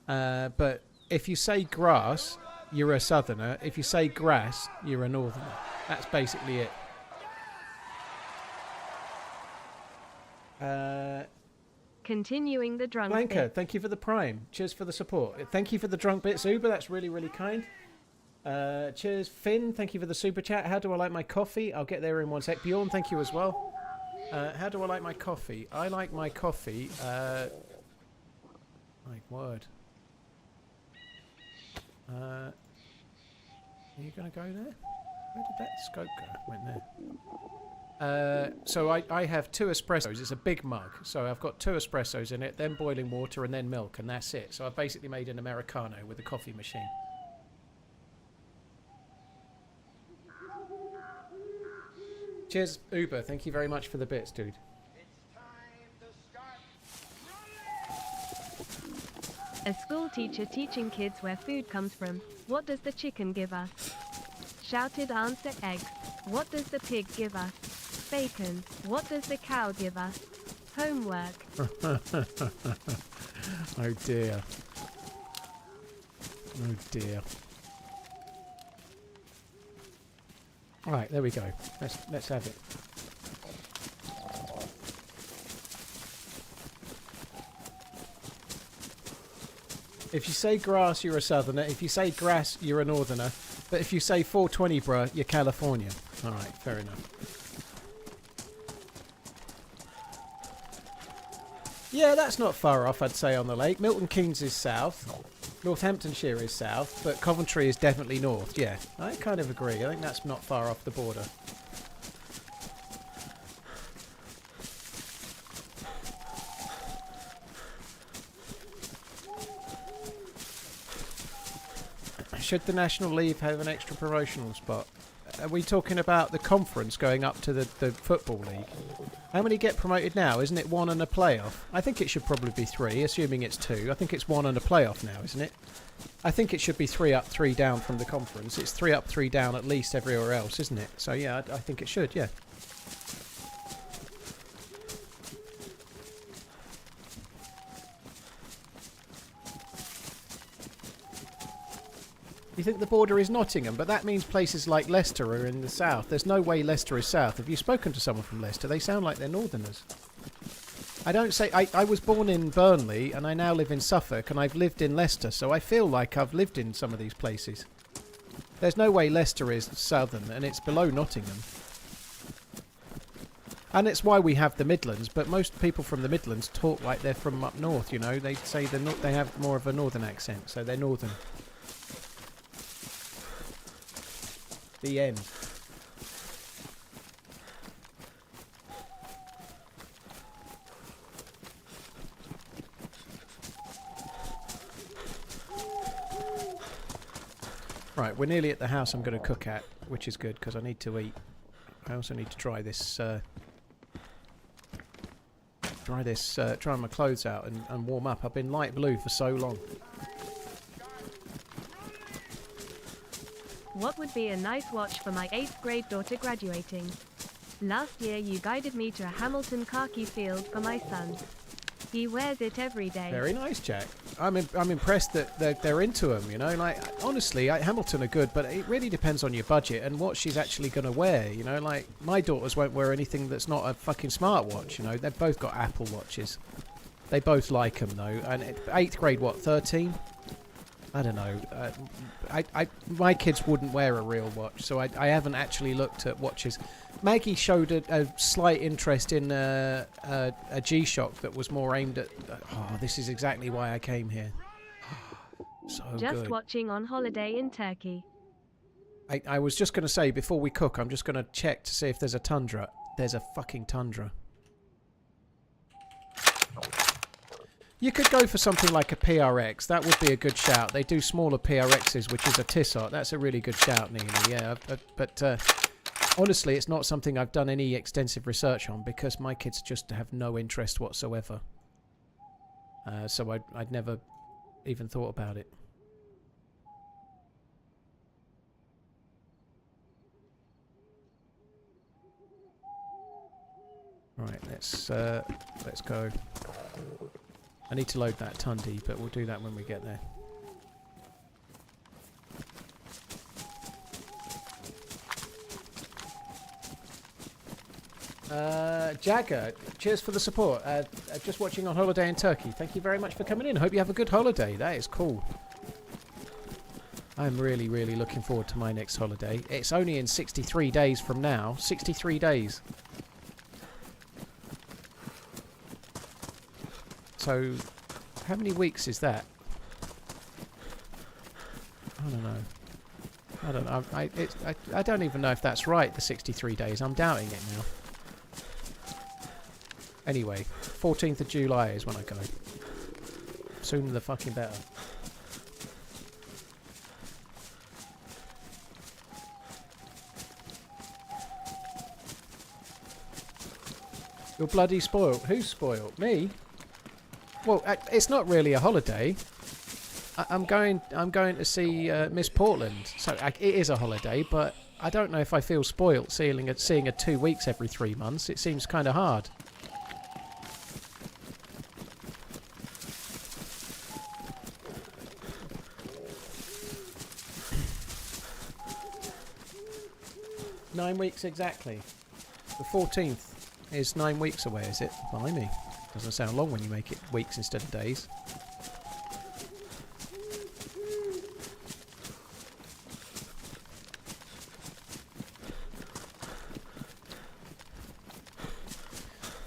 But if you say grass, you're a southerner. If you say grass, you're a northerner. That's basically it. Continuing the drunk Blanca, bits. thank you for the prime. Cheers for the support. Thank you for the drunk bits, Uber. That's really, really kind. Cheers, Finn. Thank you for the super chat. How do I like my coffee? I'll get there in one sec. Bjorn, thank you as well. How do I like my coffee? I like my coffee. My word. Are you going to go there? Where did that scope go? Went there. So I have 2 espressos. It's a big mug. So I've got 2 espressos in it, then boiling water, and then milk, and that's it. So I've basically made an Americano with a coffee machine. Cheers, Uber. Thank you very much for the bits, dude. A school teacher teaching kids where food comes from. What does the chicken give us? Shouted answer eggs. What does the pig give us? Bacon. What does the cow give us? Homework. Oh dear. Oh dear. Alright, there we go. Let's have it. If you say grass, you're a southerner. If you say grass, you're a northerner. But if you say 420, bruh, you're California. Alright, fair enough. Yeah, that's not far off, I'd say, on the lake. Milton Keynes is south. Northamptonshire is south. But Coventry is definitely north, yeah. I kind of agree. I think that's not far off the border. Should the National League have an extra promotional spot? Are we talking about the conference going up to the Football League? How many get promoted now? Isn't it 1 and a playoff? I think it should probably be 3, assuming it's 2. I think it's 1 and a playoff now, isn't it? I think it should be 3 up, 3 down from the conference. It's 3 up, 3 down at least everywhere else, isn't it? So yeah, I think it should, yeah. You think the border is Nottingham, but that means places like Leicester are in the south. There's no way Leicester is south. Have you spoken to someone from Leicester? They sound like they're northerners. I don't say... I was born in Burnley, and I now live in Suffolk, and I've lived in Leicester, so I feel like I've lived in some of these places. There's no way Leicester is southern, and it's below Nottingham. And it's why we have the Midlands, but most people from the Midlands talk like they're from up north, you know. They say they have more of a northern accent, so they're northern. The end. Right, we're nearly at the house I'm going to cook at, which is good because I need to eat. I also need to dry this. Dry my clothes out and warm up. I've been light blue for so long. What would be a nice watch for my 8th grade daughter graduating? Last year you guided me to a Hamilton khaki field for my son. He wears it every day. Very nice, Jack. I'm impressed that they're into them, you know. Like, honestly, Hamilton are good, but it really depends on your budget and what she's actually going to wear, you know. Like, my daughters won't wear anything that's not a fucking smartwatch, you know. They've both got Apple Watches. They both like them, though. And 8th grade, what, 13? I don't know. My kids wouldn't wear a real watch, so I haven't actually looked at watches. Maggie showed a slight interest in a G-Shock that was more aimed at... Oh, this is exactly why I came here. So just good. Watching on holiday in Turkey. I was just going to say, before we cook, I'm just going to check to see if there's a Tundra. There's a fucking Tundra. You could go for something like a PRX. That would be a good shout. They do smaller PRXs, which is a Tissot. That's a really good shout, Nina. Yeah, but honestly, it's not something I've done any extensive research on because my kids just have no interest whatsoever. So I'd never even thought about it. Right, let's go. I need to load that Tundi, but we'll do that when we get there. Jagger, cheers for the support. Just watching on holiday in Turkey. Thank you very much for coming in. Hope you have a good holiday. That is cool. I'm really, really looking forward to my next holiday. It's only in 63 days from now. 63 days. So, how many weeks is that? I don't know. I don't know. I don't even know if that's right, the 63 days. I'm doubting it now. Anyway, 14th of July is when I go. Sooner the fucking better. You're bloody spoiled. Who's spoiled? Me? Well, it's not really a holiday. I'm going to see Miss Portland, so it is a holiday. But I don't know if I feel spoilt seeing her 2 weeks every 3 months. It seems kind of hard. Nine weeks exactly. The 14th is 9 weeks away, is it? Blimey. Doesn't sound long when you make it weeks instead of days.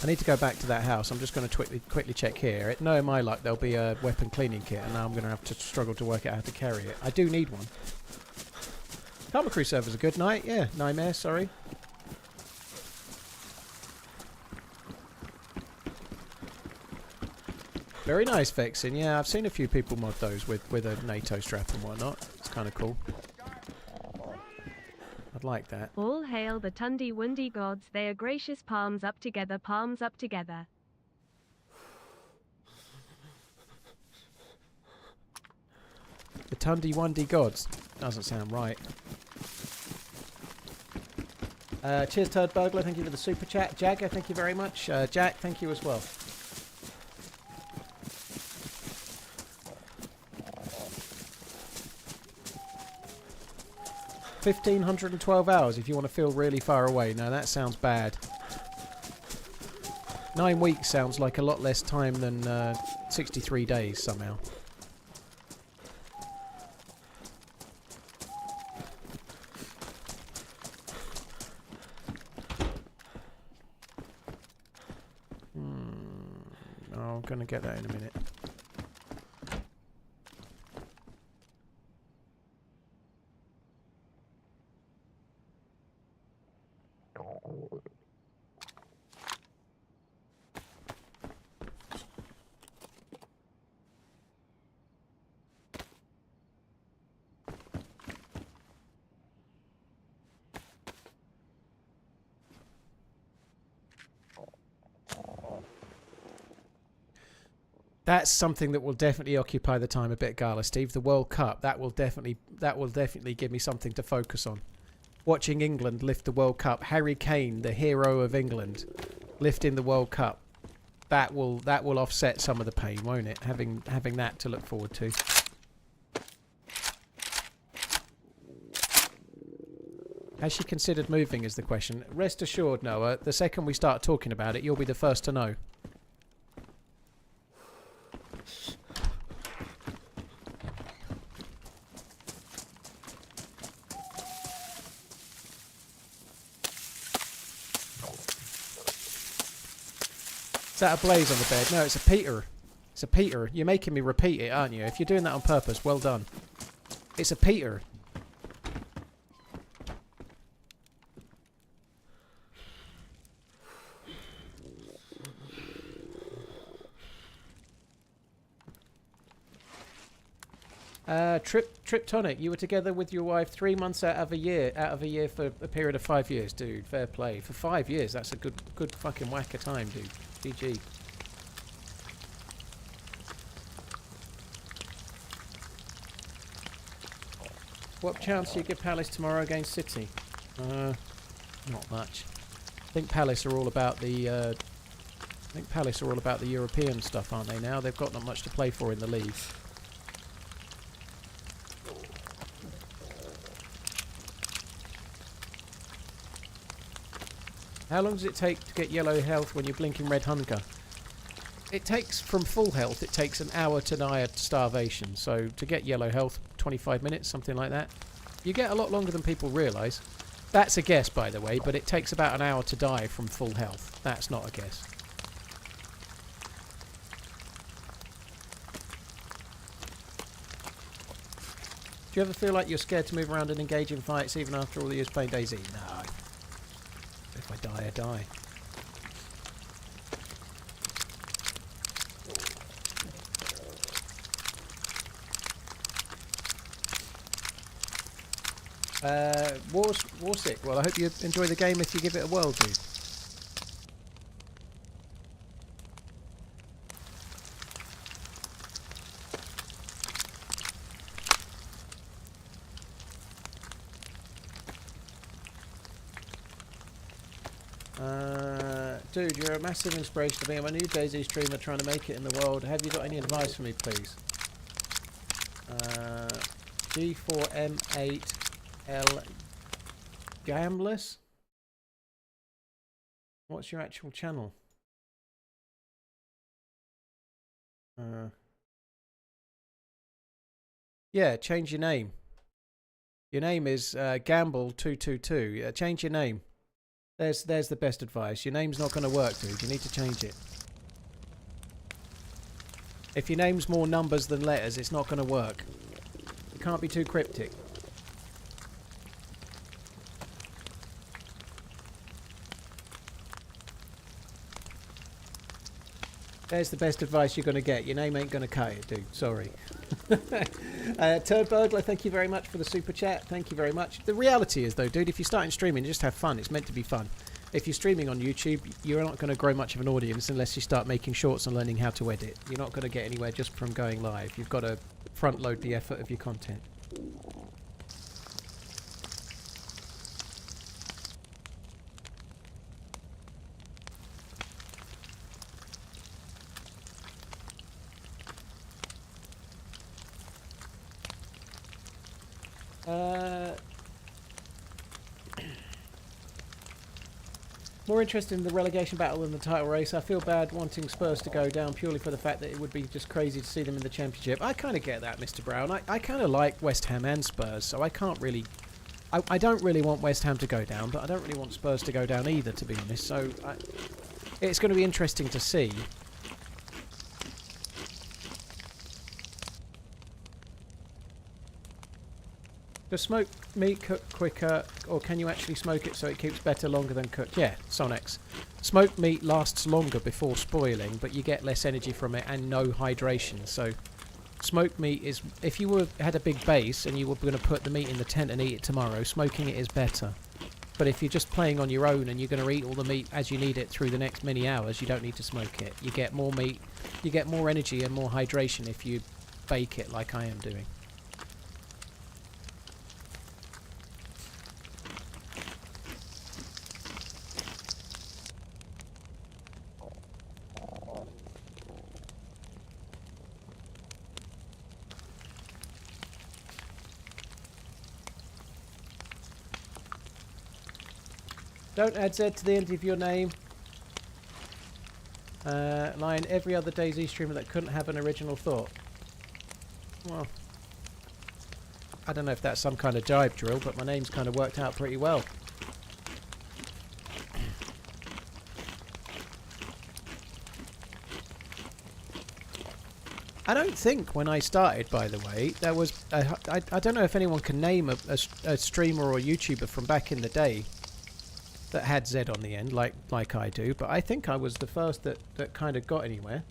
I need to go back to that house. I'm just going to quickly check here. Knowing my luck, there'll be a weapon cleaning kit, and now I'm going to have to struggle to work out how to carry it. I do need one. Karma Crew servers a good night. Yeah, Nightmare, sorry. Very nice, Vexin. Yeah, I've seen a few people mod those with a NATO strap and whatnot. It's kind of cool. I'd like that. All hail the Tundi Wundi gods. They are gracious. Palms up together. Palms up together. The Tundi Wundi gods. Doesn't sound right. Cheers, Turd Burglar. Thank you for the super chat. Jagger, thank you very much. Jack, thank you as well. 1,512 hours if you want to feel really far away. Now that sounds bad. 9 weeks sounds like a lot less time than 63 days somehow. I'm going to get that in a minute. That's something that will definitely occupy the time a bit, Gala Steve. The World Cup, that will definitely give me something to focus on. Watching England lift the World Cup, Harry Kane, the hero of England, lifting the World Cup. That will offset some of the pain, won't it? Having that to look forward to. Has she considered moving is the question. Rest assured, Noah, the second we start talking about it, you'll be the first to know. Is that a blaze on the bed? No, it's a Peter. It's a Peter. You're making me repeat it, aren't you? If you're doing that on purpose, well done. It's a Peter. Triptonic, you were together with your wife 3 months out of a year for a period of 5 years, dude. Fair play. For 5 years, that's a good fucking whack of time, dude. GG. What chance do you give Palace tomorrow against City? Not much. I think Palace are all about the European stuff, aren't they now? They've got not much to play for in the league. How long does it take to get yellow health when you're blinking red hunger? It takes, from full health, it takes an hour to die of starvation. So to get yellow health, 25 minutes, something like that. You get a lot longer than people realise. That's a guess, by the way, but it takes about an hour to die from full health. That's not a guess. Do you ever feel like you're scared to move around and engage in fights even after all the years playing DayZ? No. If I die, I die. Warsick, well, I hope you enjoy the game if you give it a whirl, dude. Dude, you're a massive inspiration to me. I'm a new DayZ streamer trying to make it in the world. Have you got any advice for me, please? G4M8L Gambless? What's your actual channel? Yeah, change your name. Your name is Gamble222. Change your name. There's the best advice. Your name's not going to work, dude. You need to change it. If your name's more numbers than letters, it's not going to work. It can't be too cryptic. There's the best advice you're going to get. Your name ain't going to cut it, dude. Sorry. Turd Burglar, thank you very much for the super chat. Thank you very much. The reality is, though, dude, if you're starting streaming, just have fun. It's meant to be fun. If you're streaming on YouTube, you're not going to grow much of an audience unless you start making shorts and learning how to edit. You're not going to get anywhere just from going live. You've got to front load the effort of your content. More interested in the relegation battle than the title race. I feel bad wanting Spurs to go down purely for the fact that it would be just crazy to see them in the Championship. I kind of get that, Mr. Brown. I kind of like West Ham and Spurs, so I can't really... I don't really want West Ham to go down, but I don't really want Spurs to go down either, to be honest. So it's going to be interesting to see. Does smoked meat cook quicker, or can you actually smoke it so it keeps better longer than cooked? Yeah, Sonex. Smoked meat lasts longer before spoiling, but you get less energy from it and no hydration. So smoked meat is, if you had a big base and you were going to put the meat in the tent and eat it tomorrow, smoking it is better. But if you're just playing on your own and you're going to eat all the meat as you need it through the next many hours, you don't need to smoke it. You get more meat, you get more energy and more hydration if you bake it like I am doing. Don't add Z to the end of your name. Lion, every other DayZ streamer that couldn't have an original thought. Well, I don't know if that's some kind of jibe drill, but my name's kind of worked out pretty well. I don't think when I started, by the way, there was... I don't know if anyone can name a streamer or YouTuber from back in the day that had Z on the end, like I do, but I think I was the first that kind of got anywhere.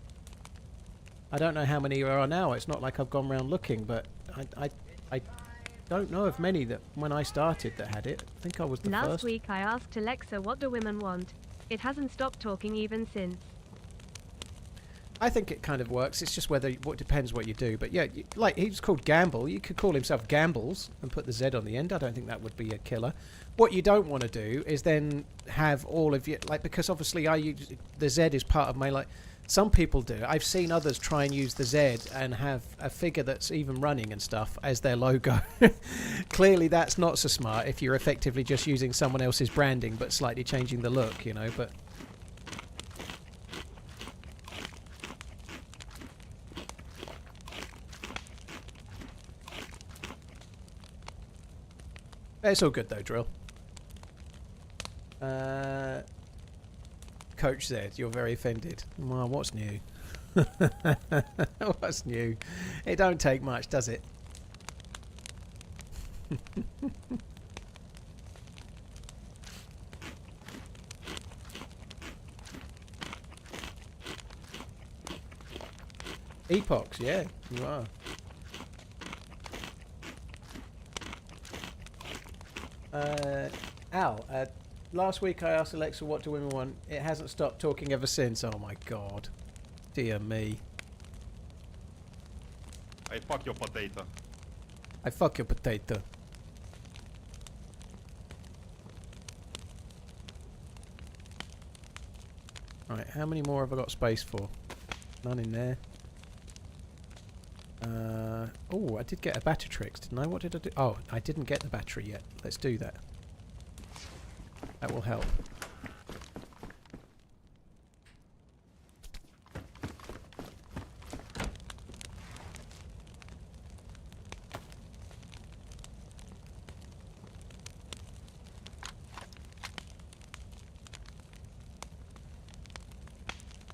I don't know how many there are now. It's not like I've gone around looking, but I don't know of many that when I started that had it. I think I was the first. Last week I asked Alexa what do women want. It hasn't stopped talking even since. I think it kind of works. It's just whether what depends what you do. But yeah, like he's called Gamble. You could call himself Gambles and put the Z on the end. I don't think that would be a killer. What you don't want to do is then have all of you because obviously I use the Z is part of my some people do. I've seen others try and use the Z and have a figure that's even running and stuff as their logo. Clearly that's not so smart if you're effectively just using someone else's branding but slightly changing the look, you know, but it's all good though, Drill. Coach Z, you're very offended. Well, what's new? What's new? It don't take much, does it? Epochs, yeah, you are. Al, last week I asked Alexa what do women want. It hasn't stopped talking ever since. Oh my god. Dear me. I fuck your potato. I fuck your potato. Right, how many more have I got space for? None in there. Oh, I did get a battery tricks, didn't I? What did I do? Oh, I didn't get the battery yet. Let's do that. That will help.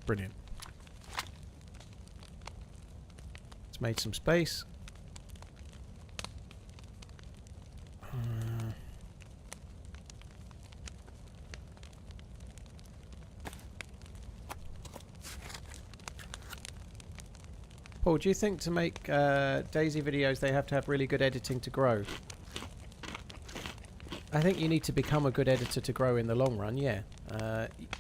Brilliant. It's made some space. Paul, do you think to make DayZ videos they have to have really good editing to grow? I think you need to become a good editor to grow in the long run, yeah.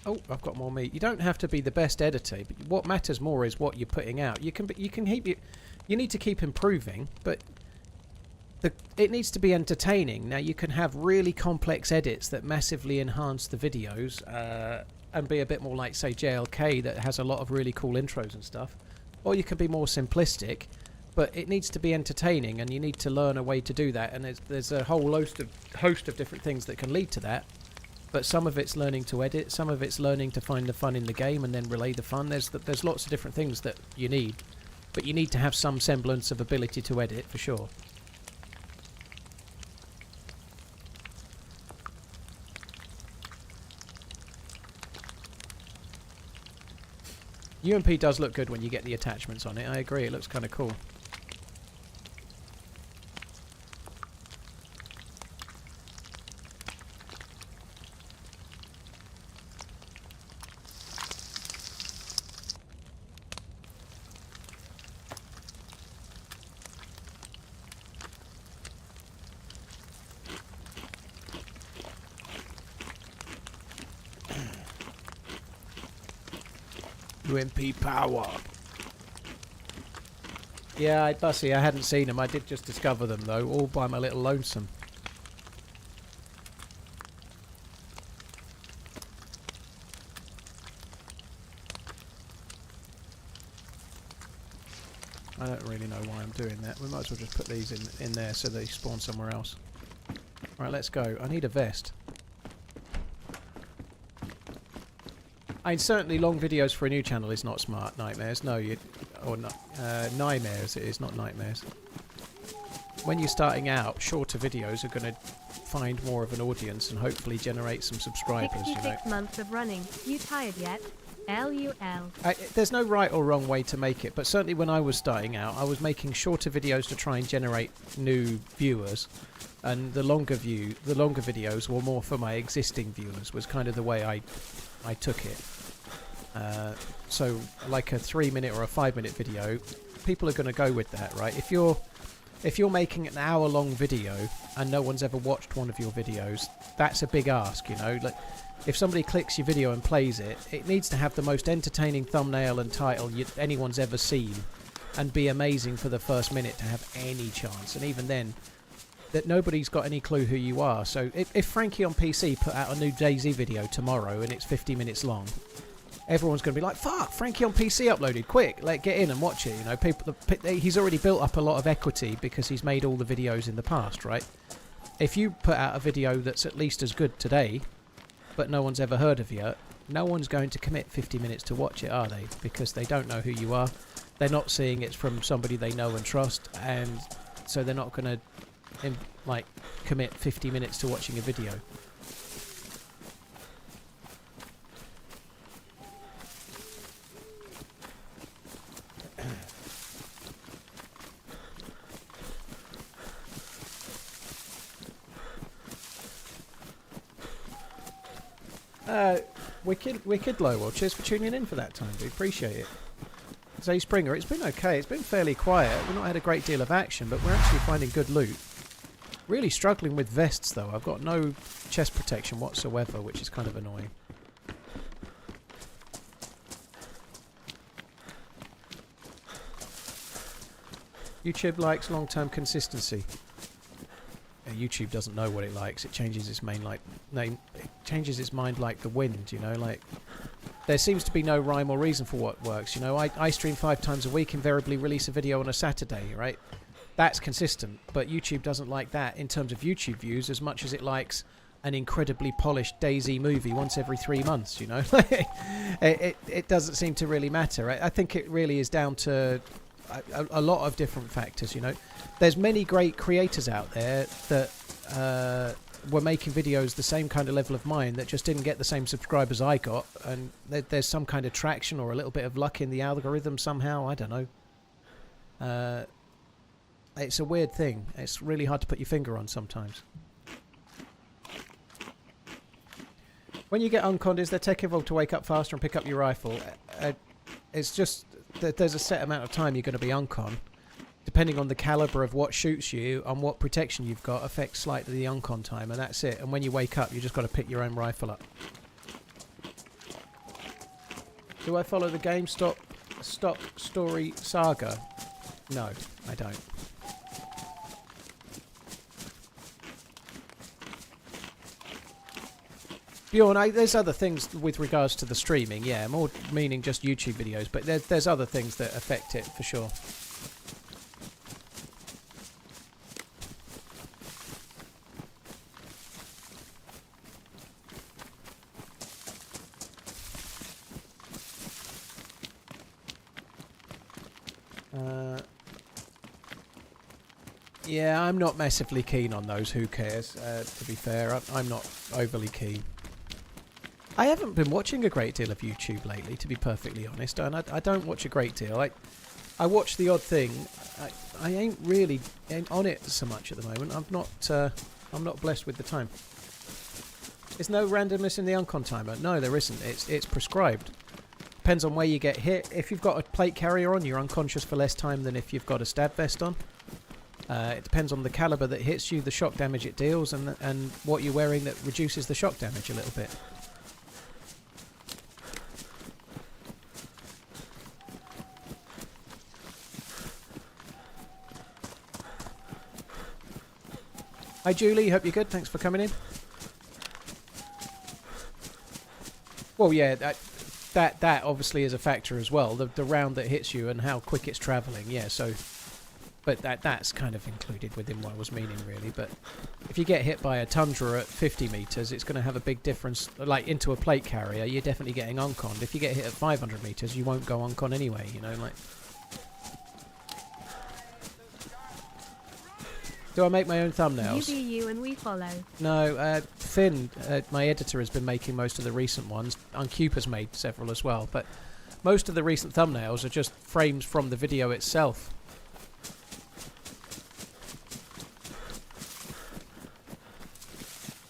Oh, I've got more meat. You don't have to be the best editor, but what matters more is what you're putting out. You need to keep improving, but it needs to be entertaining. Now you can have really complex edits that massively enhance the videos and be a bit more like, say, JLK that has a lot of really cool intros and stuff. Or you can be more simplistic, but it needs to be entertaining, and you need to learn a way to do that. And there's a whole host of different things that can lead to that. But some of it's learning to edit, some of it's learning to find the fun in the game and then relay the fun. There's lots of different things that you need, but you need to have some semblance of ability to edit for sure. UMP does look good when you get the attachments on it. I agree, it looks kind of cool. UMP power. Yeah, Bussy, I hadn't seen them. I did just discover them, though, all by my little lonesome. I don't really know why I'm doing that. We might as well just put these in there so they spawn somewhere else. Right, let's go. I need a vest. I mean, certainly long videos for a new channel is not smart, Nightmares. No, or not, Nightmares it is, not Nightmares. When you're starting out, shorter videos are going to find more of an audience and hopefully generate some subscribers. 66 months of running. You tired yet? LUL. There's no right or wrong way to make it, but certainly when I was starting out, I was making shorter videos to try and generate new viewers, and the longer videos were more for my existing viewers. Was kind of the way I took it. So, like a 3-minute or a 5-minute video, people are going to go with that, right? If you're making an hour-long video and no one's ever watched one of your videos, that's a big ask, you know. Like, if somebody clicks your video and plays it, it needs to have the most entertaining thumbnail and title anyone's ever seen, and be amazing for the first minute to have any chance. And even then, that nobody's got any clue who you are. So if Frankie on PC put out a new DayZ video tomorrow and it's 50 minutes long, everyone's going to be like, fuck, Frankie on PC uploaded, quick, like, get in and watch it. You know, he's already built up a lot of equity because he's made all the videos in the past, right? If you put out a video that's at least as good today, but no one's ever heard of you, no one's going to commit 50 minutes to watch it, are they? Because they don't know who you are. They're not seeing it's from somebody they know and trust, and so they're not going to like commit 50 minutes to watching a video. Wicked low. Well, cheers for tuning in for that time, dude. Appreciate it. Zay Springer, it's been okay. It's been fairly quiet. We've not had a great deal of action, but we're actually finding good loot. Really struggling with vests, though. I've got no chest protection whatsoever, which is kind of annoying. YouTube likes long-term consistency. YouTube doesn't know what it likes. It changes its mind like the wind, you know. Like, there seems to be no rhyme or reason for what works, you know. I stream 5 times a week, invariably release a video on a Saturday, right? That's consistent, but YouTube doesn't like that in terms of YouTube views as much as it likes an incredibly polished DayZ movie once every 3 months, you know. it doesn't seem to really matter. I think it really is down to a lot of different factors, you know. There's many great creators out there that were making videos the same kind of level of mine that just didn't get the same subscribers I got, and there's some kind of traction or a little bit of luck in the algorithm somehow. I don't know. It's a weird thing. It's really hard to put your finger on sometimes. When you get unconned, is there tech involved to wake up faster and pick up your rifle? It's just that there's a set amount of time you're going to be uncon. Depending on the caliber of what shoots you and what protection you've got affects slightly the uncon time, and that's it. And when you wake up, you just got to pick your own rifle up. Do I follow the GameStop story saga? No, I don't. Bjorn, there's other things with regards to the streaming, yeah, more meaning just YouTube videos, but there's other things that affect it for sure. Yeah, I'm not massively keen on those, who cares, to be fair. I'm not overly keen. I haven't been watching a great deal of YouTube lately, to be perfectly honest, and I don't watch a great deal. I watch the odd thing. I ain't really on it so much at the moment. I'm not blessed with the time. There's no randomness in the uncon timer. No, there isn't. It's prescribed. Depends on where you get hit. If you've got a plate carrier on, you're unconscious for less time than if you've got a stab vest on. It depends on the caliber that hits you, the shock damage it deals, and what you're wearing that reduces the shock damage a little bit. Hi Julie, hope you're good. Thanks for coming in. Well, yeah, that obviously is a factor as well. The round that hits you and how quick it's travelling. Yeah, so, but that's kind of included within what I was meaning, really. But if you get hit by a Tundra at 50 meters, it's going to have a big difference. Like into a plate carrier, you're definitely getting unconned. If you get hit at 500 meters, you won't go uncon anyway. You know, like. Do I make my own thumbnails? You be you and we follow. No, Finn, my editor, has been making most of the recent ones. Uncupa's made several as well, but most of the recent thumbnails are just frames from the video itself.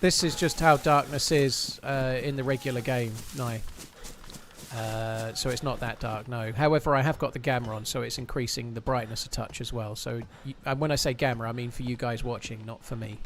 This is just how darkness is in the regular game, no. So it's not that dark, no. However, I have got the gamma on, so it's increasing the brightness a touch as well. So and when I say gamma, I mean for you guys watching, not for me.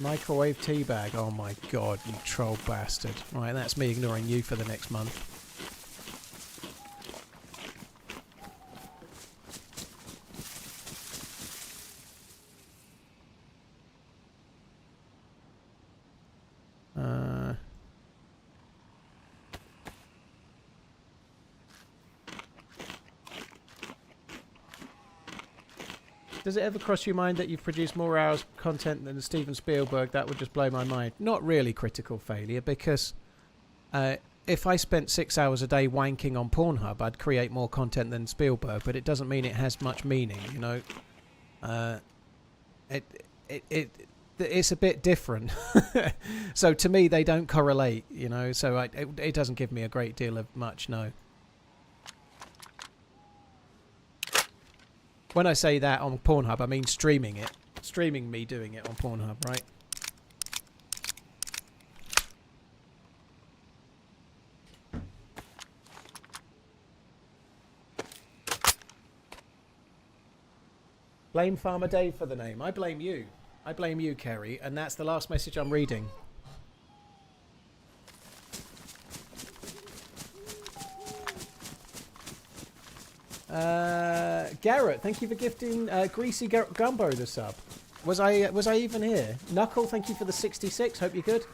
Microwave teabag. Oh my god, you troll bastard. Right, that's me ignoring you for the next month. Does it ever cross your mind that you've produced more hours content than Steven Spielberg? That would just blow my mind. Not really critical failure, because if I spent 6 hours a day wanking on Pornhub, I'd create more content than Spielberg, but it doesn't mean it has much meaning, you know. It's a bit different. So to me, they don't correlate, you know, so it doesn't give me a great deal of much, no. When I say that on Pornhub, I mean streaming it. Streaming me doing it on Pornhub, right? Blame Farmer Dave for the name. I blame you. I blame you, Kerry. And that's the last message I'm reading. Garrett, thank you for gifting Greasy Gumbo the sub. Was I even here? Knuckle, thank you for the 66. Hope you're good.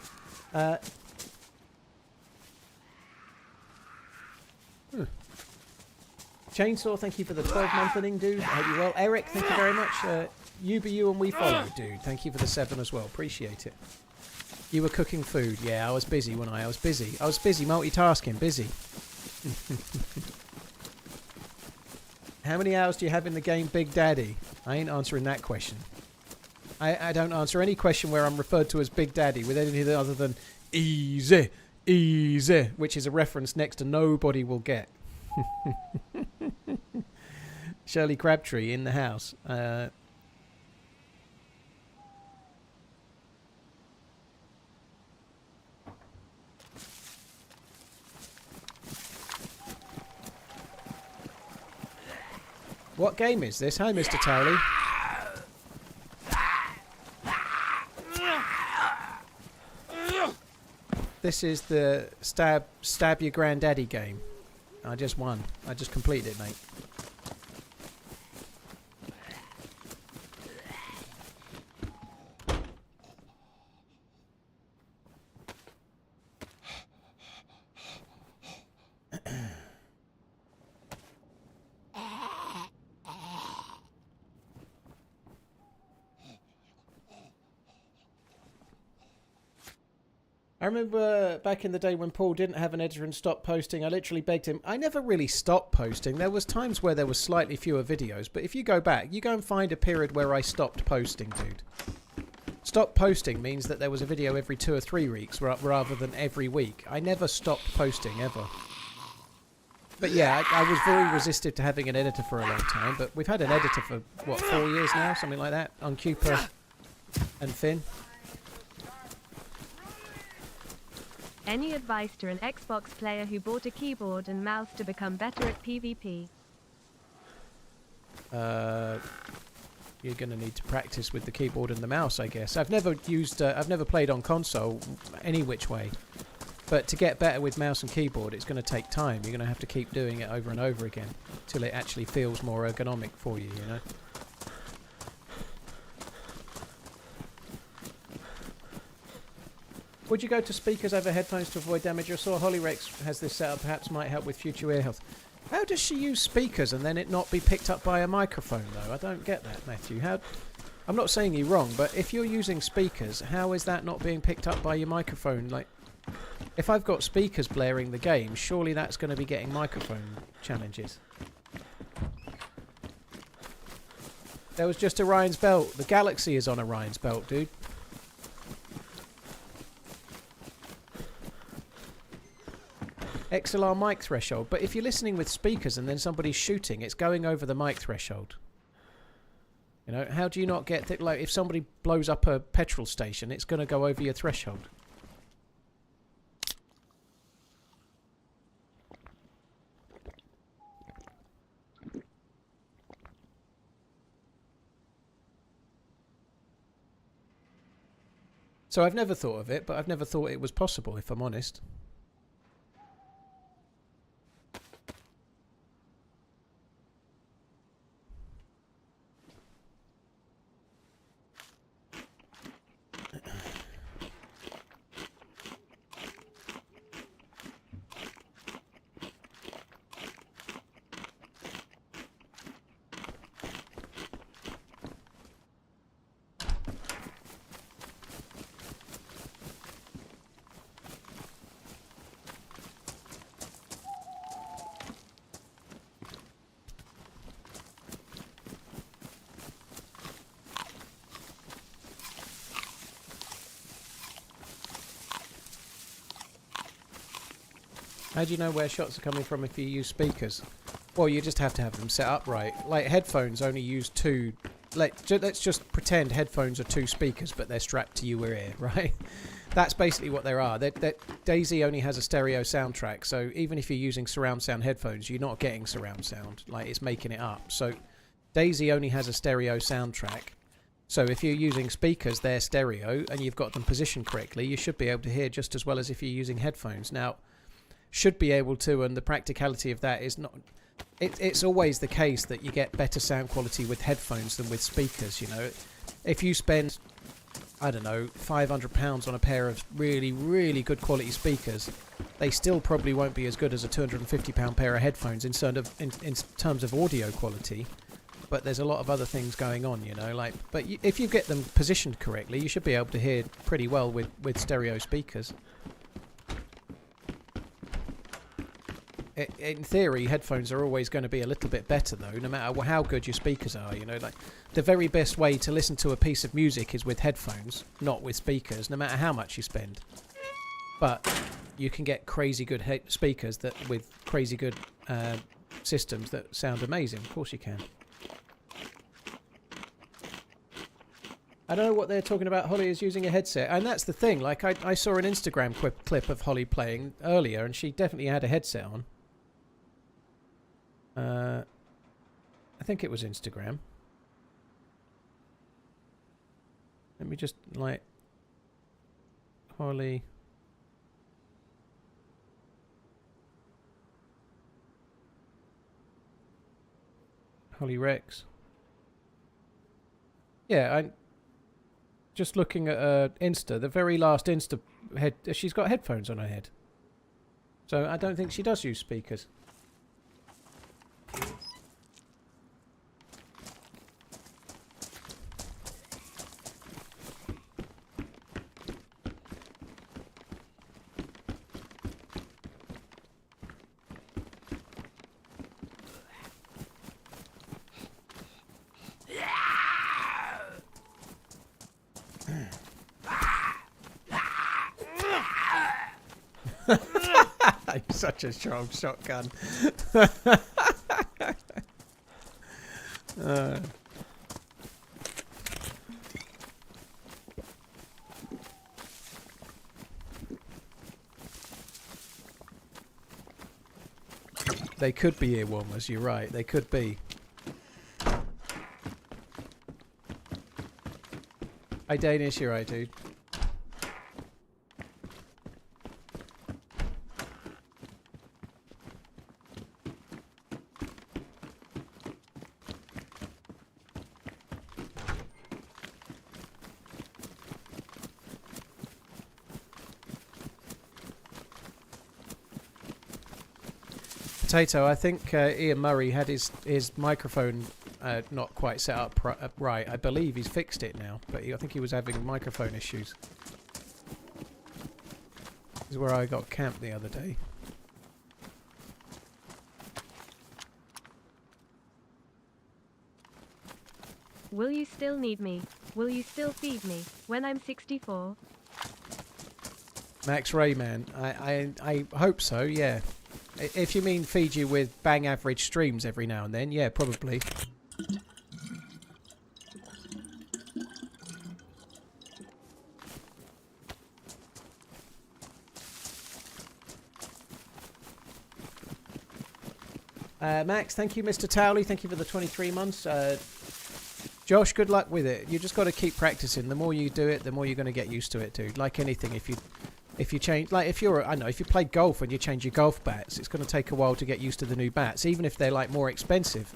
Chainsaw, thank you for the 12-month inning, dude. I hope you're well. Eric, thank you very much. You be you and we follow, dude. Thank you for the 7 as well. Appreciate it. You were cooking food. Yeah, I was busy when I was busy. I was busy multitasking. Busy. How many hours do you have in the game Big Daddy? I ain't answering that question. I don't answer any question where I'm referred to as Big Daddy with anything other than easy, easy, which is a reference next to nobody will get. Shirley Crabtree in the house. What game is this? Hi, Mr. Towley. This is the stab your granddaddy game. I just won. I just completed it, mate. I remember back in the day when Paul didn't have an editor and stopped posting, I literally begged him. I never really stopped posting. There was times where there was slightly fewer videos, but if you go back, you go and find a period where I stopped posting, dude. Stop posting means that there was a video every 2 or 3 weeks rather than every week. I never stopped posting, ever. But yeah, I was very resistant to having an editor for a long time, but we've had an editor for, what, 4 years now? Something like that? On Cooper and Finn. Any advice to an Xbox player who bought a keyboard and mouse to become better at PvP? you're going to need to practice with the keyboard and the mouse, I guess. I've never played on console any which way. But to get better with mouse and keyboard, it's going to take time. You're going to have to keep doing it over and over again till it actually feels more ergonomic for you, you know? Would you go to speakers over headphones to avoid damage? I saw Hollyrex has this setup, perhaps might help with future ear health. How does she use speakers and then it not be picked up by a microphone, though? I don't get that, Matthew. I'm not saying you're wrong, but if you're using speakers, how is that not being picked up by your microphone? Like, if I've got speakers blaring the game, surely that's going to be getting microphone challenges. There was just Orion's belt. The galaxy is on Orion's belt, dude. XLR mic threshold. But if you're listening with speakers and then somebody's shooting, it's going over the mic threshold. You know, how do you not get... like, if somebody blows up a petrol station, it's going to go over your threshold. So I've never thought of it, but I've never thought it was possible, if I'm honest. How do you know where shots are coming from if you use speakers? Well, you just have to have them set up right. Like headphones only use two... let's just pretend headphones are two speakers, but they're strapped to your ear, right? That's basically what there are. DayZ only has a stereo soundtrack, so even if you're using surround sound headphones, you're not getting surround sound. Like, it's making it up. So DayZ only has a stereo soundtrack. So if you're using speakers, they're stereo, and you've got them positioned correctly, you should be able to hear just as well as if you're using headphones. Now, should be able to, and the practicality of that is not... It's always the case that you get better sound quality with headphones than with speakers, you know. If you spend, I don't know, £500 on a pair of really, really good quality speakers, they still probably won't be as good as a £250 pair of headphones in terms of audio quality. But there's a lot of other things going on, you know. Like, but if you get them positioned correctly, you should be able to hear pretty well with stereo speakers. In theory, headphones are always going to be a little bit better, though, no matter how good your speakers are. You know, like the very best way to listen to a piece of music is with headphones, not with speakers, no matter how much you spend. But you can get crazy good speakers with crazy good systems that sound amazing. Of course, you can. I don't know what they're talking about. Holly is using a headset, and that's the thing. Like I saw an Instagram clip of Holly playing earlier, and she definitely had a headset on. I think it was Instagram. Let me just, like, Holly Rex. Yeah, I'm just looking at Insta. The very last Insta she's got headphones on her head. So I don't think she does use speakers. Such a strong shotgun. They could be ear warmers, you're right, they could be. Hey Danish, you're right, dude. Potato, I think Ian Murray had his microphone not quite set up right. I believe he's fixed it now, but I think he was having microphone issues. This is where I got camped the other day. Will you still need me? Will you still feed me when I'm 64? Max Rayman, I hope so, yeah. If you mean feed you with bang average streams every now and then, yeah, probably. Max, thank you, Mr. Towley. Thank you for the 23 months. Josh, good luck with it. You just got to keep practicing. The more you do it, the more you're going to get used to it, dude. Like anything, if you change, like if you're, I know, if you play golf and you change your golf bats, it's going to take a while to get used to the new bats. Even if they're like more expensive,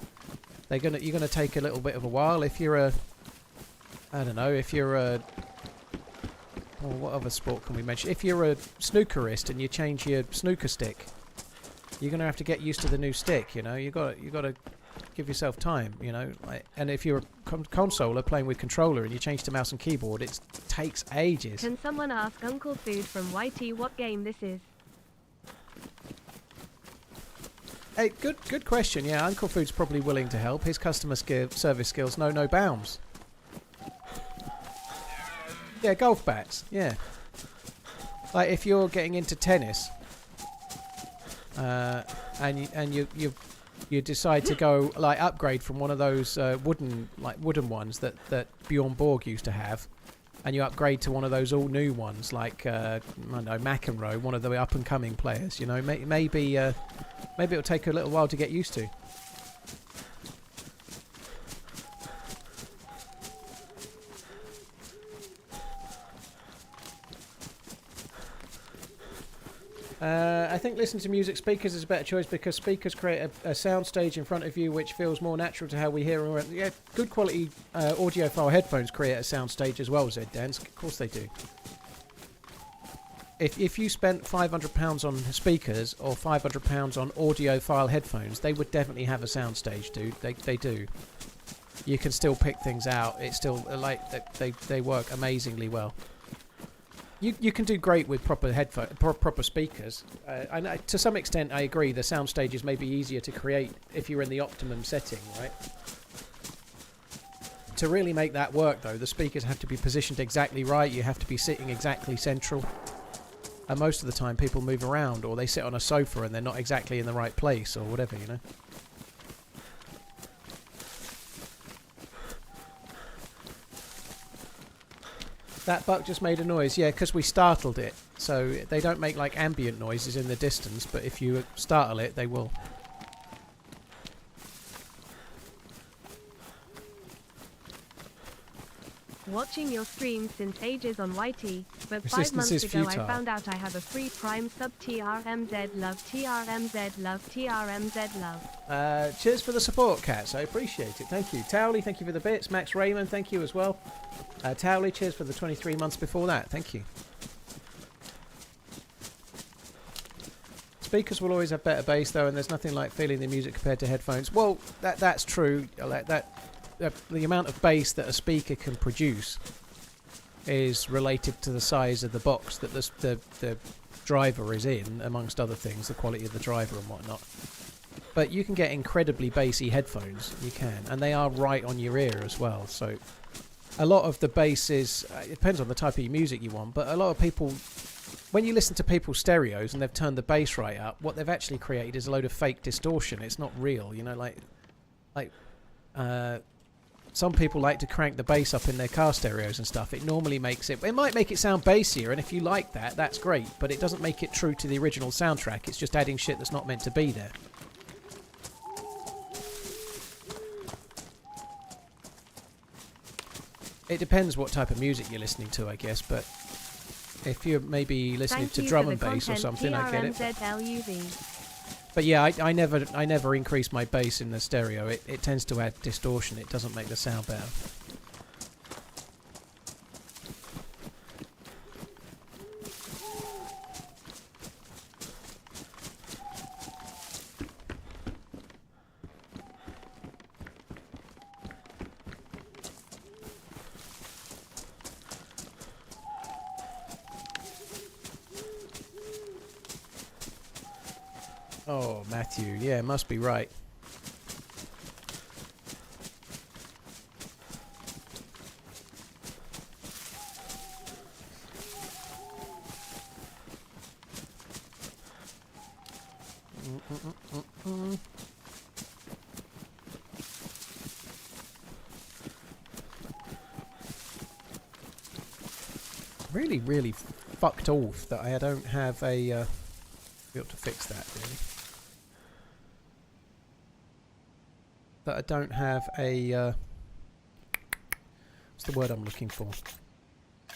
you're going to take a little bit of a while. If you're I don't know, if you're what other sport can we mention? If you're a snookerist and you change your snooker stick, you're going to have to get used to the new stick. You know, you got to give yourself time. You know, and if you're a consoler playing with controller and you change to mouse and keyboard, it takes ages. Can someone ask Uncle Food from YT what game this is? Hey, good question. Yeah, Uncle Food's probably willing to help. His customer service skills know no bounds. Yeah, golf bats. Yeah, like if you're getting into tennis, and you decide to go like upgrade from one of those wooden ones that Bjorn Borg used to have, and you upgrade to one of those all new ones like I don't know, McEnroe, one of the up and coming players. You know, maybe it'll take a little while to get used to. I think listening to music speakers is a better choice because speakers create a sound stage in front of you which feels more natural to how we hear. Yeah, good quality audiophile headphones create a sound stage as well, Zed Dance. Of course they do. If you spent £500 on speakers or £500 on audiophile headphones, they would definitely have a sound stage, dude. They do. You can still pick things out. It's still like they work amazingly well. You can do great with proper proper speakers. And to some extent, I agree. The sound stages may be easier to create if you're in the optimum setting, right? To really make that work, though, the speakers have to be positioned exactly right. You have to be sitting exactly central. And most of the time, people move around, or they sit on a sofa and they're not exactly in the right place, or whatever, you know. That buck just made a noise, yeah, because we startled it. So they don't make like ambient noises in the distance, but if you startle it, they will. Watching your stream since ages on YT, but 5 Resistance months is ago futile. I found out I have a free Prime sub. TRMZ love, TRMZ love, TRMZ love. Cheers for the support, Cats. I appreciate it. Thank you. Towley, thank you for the bits. Max Raymond, thank you as well. Towley, cheers for the 23 months before that. Thank you. Speakers will always have better bass, though, and there's nothing like feeling the music compared to headphones. Well, that's true. Like that. The amount of bass that a speaker can produce is related to the size of the box that the driver is in, amongst other things, the quality of the driver and whatnot. But you can get incredibly bassy headphones, you can, and they are right on your ear as well. So a lot of the bass is, it depends on the type of music you want, but a lot of people, when you listen to people's stereos and they've turned the bass right up, what they've actually created is a load of fake distortion. It's not real, you know, some people like to crank the bass up in their car stereos and stuff. It normally makes it might make it sound bassier, and if you like that, that's great, but it doesn't make it true to the original soundtrack. It's just adding shit that's not meant to be there. It depends what type of music you're listening to, I guess, but if you're maybe listening Thank to you drum for and the bass or content, something, I get it. TRMZ. But yeah, I never increase my bass in the stereo. It tends to add distortion. It doesn't make the sound better. Oh, Matthew. Yeah, must be right. Really fucked off that I don't have a be able to fix that really. That I don't have a what's the word I'm looking for?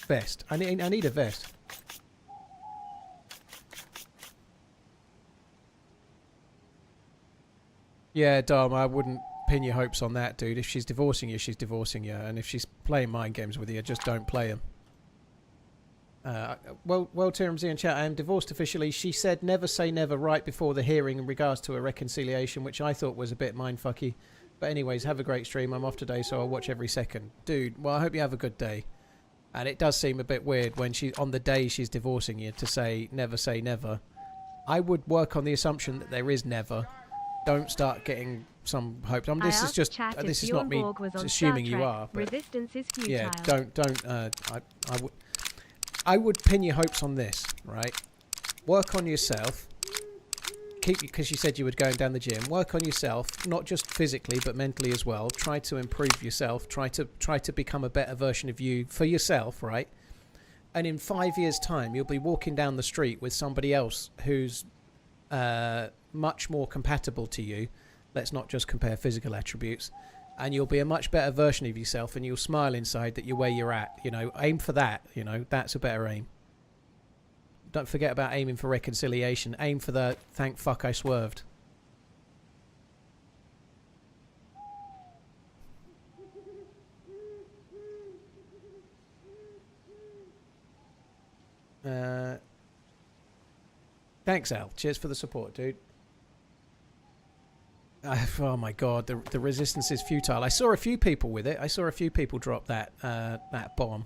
Vest. I need a vest. Yeah, Dom, I wouldn't pin your hopes on that, dude. If she's divorcing you, she's divorcing you, and if she's playing mind games with you, just don't play them. Well, TRMZ in chat, I am divorced officially. She said never say never right before the hearing in regards to a reconciliation, which I thought was a bit mindfucky. But anyways, have a great stream. I'm off today, so I'll watch every second. Dude, well, I hope you have a good day. And it does seem a bit weird when on the day she's divorcing you to say never. I would work on the assumption that there is never. Don't start getting some hope. This is just this is not me assuming you are. But resistance is futile. yeah, don't. I would pin your hopes on this, right? Work on yourself. Because you said you were going down the gym. Work on yourself, not just physically but mentally as well. Try to improve yourself. Try to become a better version of you for yourself, right? And in 5 years' time, you'll be walking down the street with somebody else who's much more compatible to you. Let's not just compare physical attributes. And you'll be a much better version of yourself, and you'll smile inside that you're where you're at. You know, aim for that. You know, that's a better aim. Don't forget about aiming for reconciliation. Aim for the thank fuck I swerved. Thanks, Al. Cheers for the support, dude. Oh my god, the resistance is futile. I saw a few people with it. I saw a few people drop that bomb.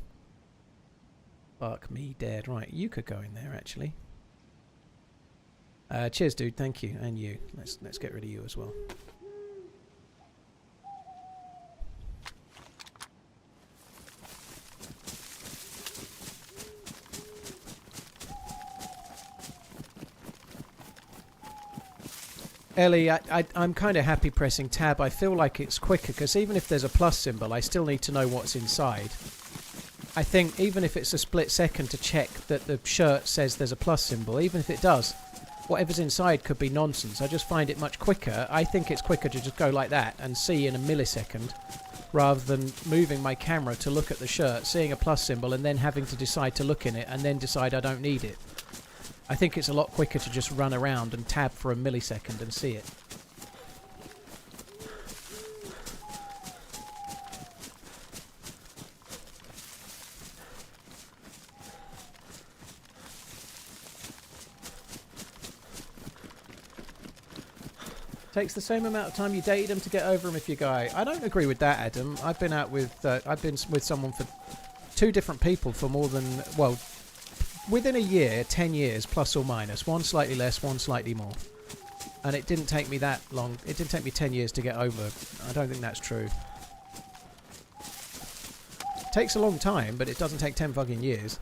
Fuck me dead. Right, you could go in there actually. Cheers, dude. Thank you, and you. Let's get rid of you as well. Ellie, I'm kind of happy pressing tab. I feel like it's quicker because even if there's a plus symbol, I still need to know what's inside. I think even if it's a split second to check that the shirt says there's a plus symbol, even if it does, whatever's inside could be nonsense. I just find it much quicker. I think it's quicker to just go like that and see in a millisecond rather than moving my camera to look at the shirt, seeing a plus symbol and then having to decide to look in it and then decide I don't need it. I think it's a lot quicker to just run around and tab for a millisecond and see it. Takes the same amount of time you dated him to get over him if you're guy. I don't agree with that, Adam. I've been with someone for 2 different people for more than, well, within a year, 10 years, plus or minus. One slightly less, one slightly more. And it didn't take me that long. It didn't take me 10 years to get over. I don't think that's true. It takes a long time, but it doesn't take 10 fucking years.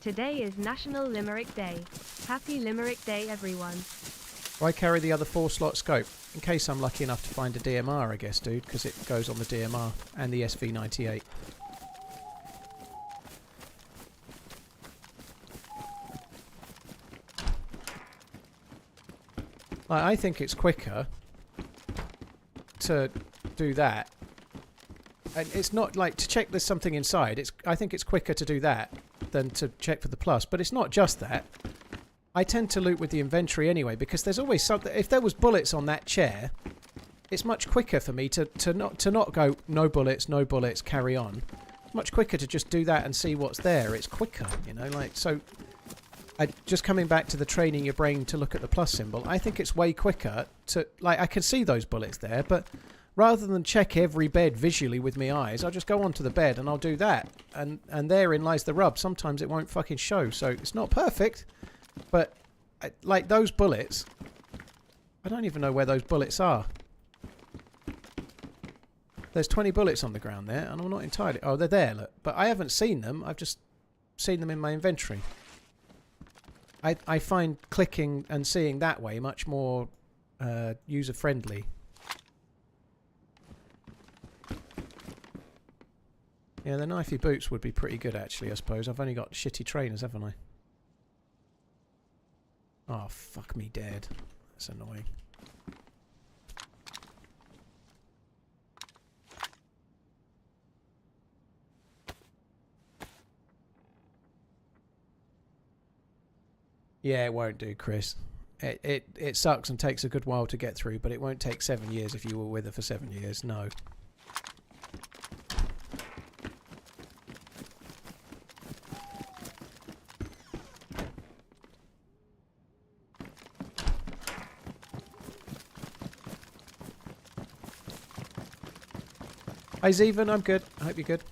Today is National Limerick Day. Happy Limerick Day, everyone. Why carry the other 4-slot scope? In case I'm lucky enough to find a DMR, I guess, dude, because it goes on the DMR and the SV98. I think it's quicker to do that. And it's not like to check there's something inside. I think it's quicker to do that than to check for the plus. But it's not just that. I tend to loot with the inventory anyway because there's always something. If there was bullets on that chair, it's much quicker for me to not go no bullets, carry on. It's much quicker to just do that and see what's there. It's quicker, you know. Like so. Just coming back to the training your brain to look at the plus symbol, I think it's way quicker to like I can see those bullets there, but rather than check every bed visually with my eyes, I'll just go onto the bed and I'll do that, and therein lies the rub. Sometimes it won't fucking show, so it's not perfect. But, like, those bullets... I don't even know where those bullets are. There's 20 bullets on the ground there, and I'm not entirely... Oh, they're there, look. But I haven't seen them. I've just seen them in my inventory. I find clicking and seeing that way much more user-friendly. Yeah, the knifey boots would be pretty good, actually, I suppose. I've only got shitty trainers, haven't I? Oh, fuck me dead. That's annoying. Yeah, it won't do, Chris. It sucks and takes a good while to get through, but it won't take 7 years if you were with her for 7 years. No. Hi, Zeven. I'm good. I hope you're good.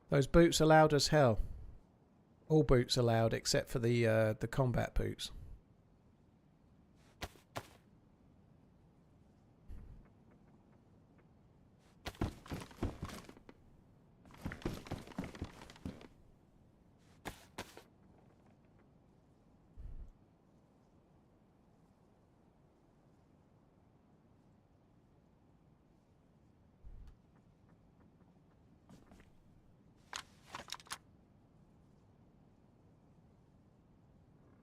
Those boots are loud as hell. All boots are loud except for the combat boots.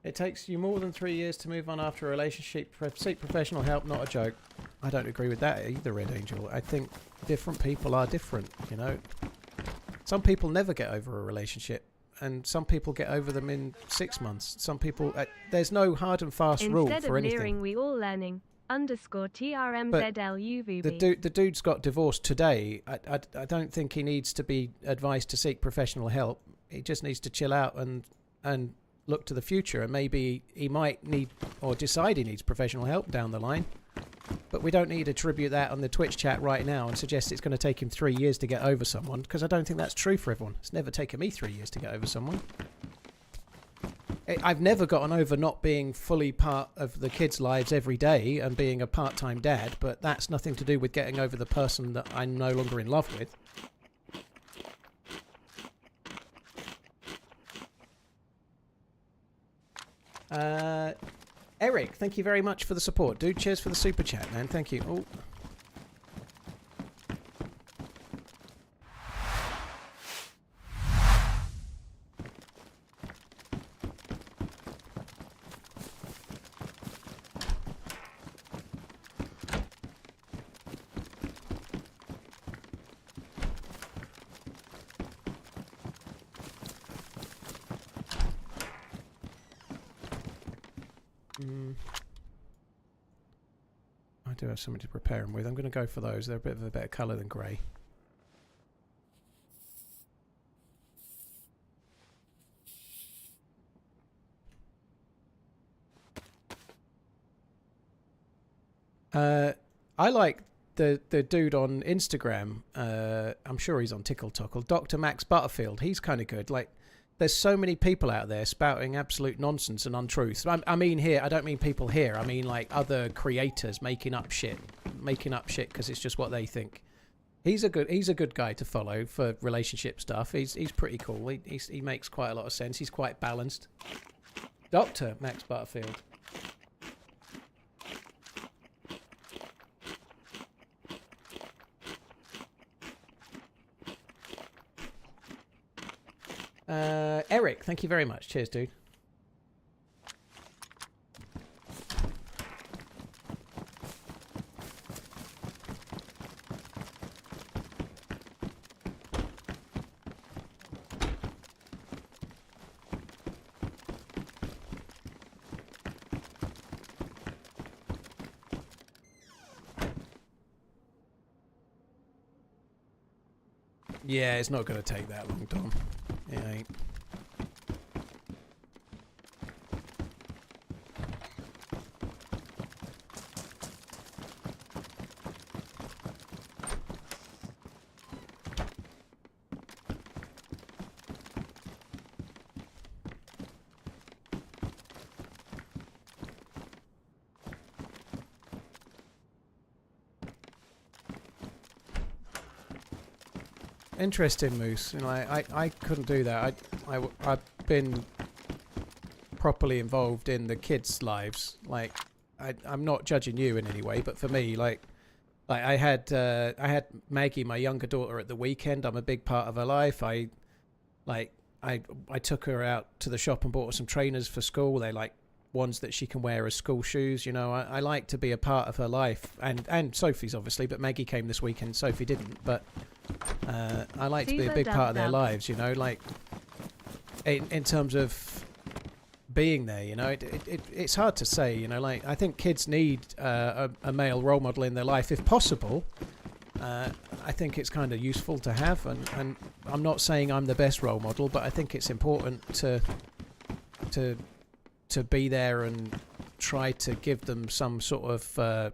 It takes you more than 3 years to move on after a relationship. Seek professional help, not a joke. I don't agree with that either, Red Angel. I think different people are different, you know. Some people never get over a relationship, and some people get over them in 6 months. Some people... there's no hard and fast rule for anything. Instead of leering, we all learning. _TRMZLUVB. The dude's got divorced today. I don't think he needs to be advised to seek professional help. He just needs to chill out and look to the future, and maybe he might need or decide he needs professional help down the line. But we don't need to attribute that on the Twitch chat right now and suggest it's going to take him 3 years to get over someone, because I don't think that's true for everyone. It's never taken me 3 years to get over someone. I've never gotten over not being fully part of the kids' lives every day and being a part-time dad, but that's nothing to do with getting over the person that I'm no longer in love with. Eric, thank you very much for the support, dude. Cheers for the super chat, man. Thank you. Oh. I do have something to prepare them with. I'm going to go for those. They're a bit of a better colour than grey. I like the dude on Instagram. I'm sure he's on Tickle Tockle. Dr. Max Butterfield. He's kind of good. Like, there's so many people out there spouting absolute nonsense and untruths. I mean here, I don't mean people here. I mean like other creators making up shit because it's just what they think. He's a good guy to follow for relationship stuff. He's pretty cool. He makes quite a lot of sense. He's quite balanced. Dr. Max Butterfield. Eric, thank you very much. Cheers, dude. Yeah, it's not going to take that long, Dom. It ain't. Interesting, Moose. You know, I couldn't do that. I've been properly involved in the kids' lives. Like, I'm not judging you in any way, but for me, like I had Maggie, my younger daughter, at the weekend. I'm a big part of her life. I took her out to the shop and bought her some trainers for school. They're like ones that she can wear as school shoes. You know, I like to be a part of her life, and Sophie's obviously, but Maggie came this weekend. Sophie didn't, but I like to be a big part of their lives. You know, like in terms of being there. You know, it's hard to say. You know, like I think kids need a male role model in their life if possible. I think it's kind of useful to have, and I'm not saying I'm the best role model, but I think it's important to be there and try to give them some sort of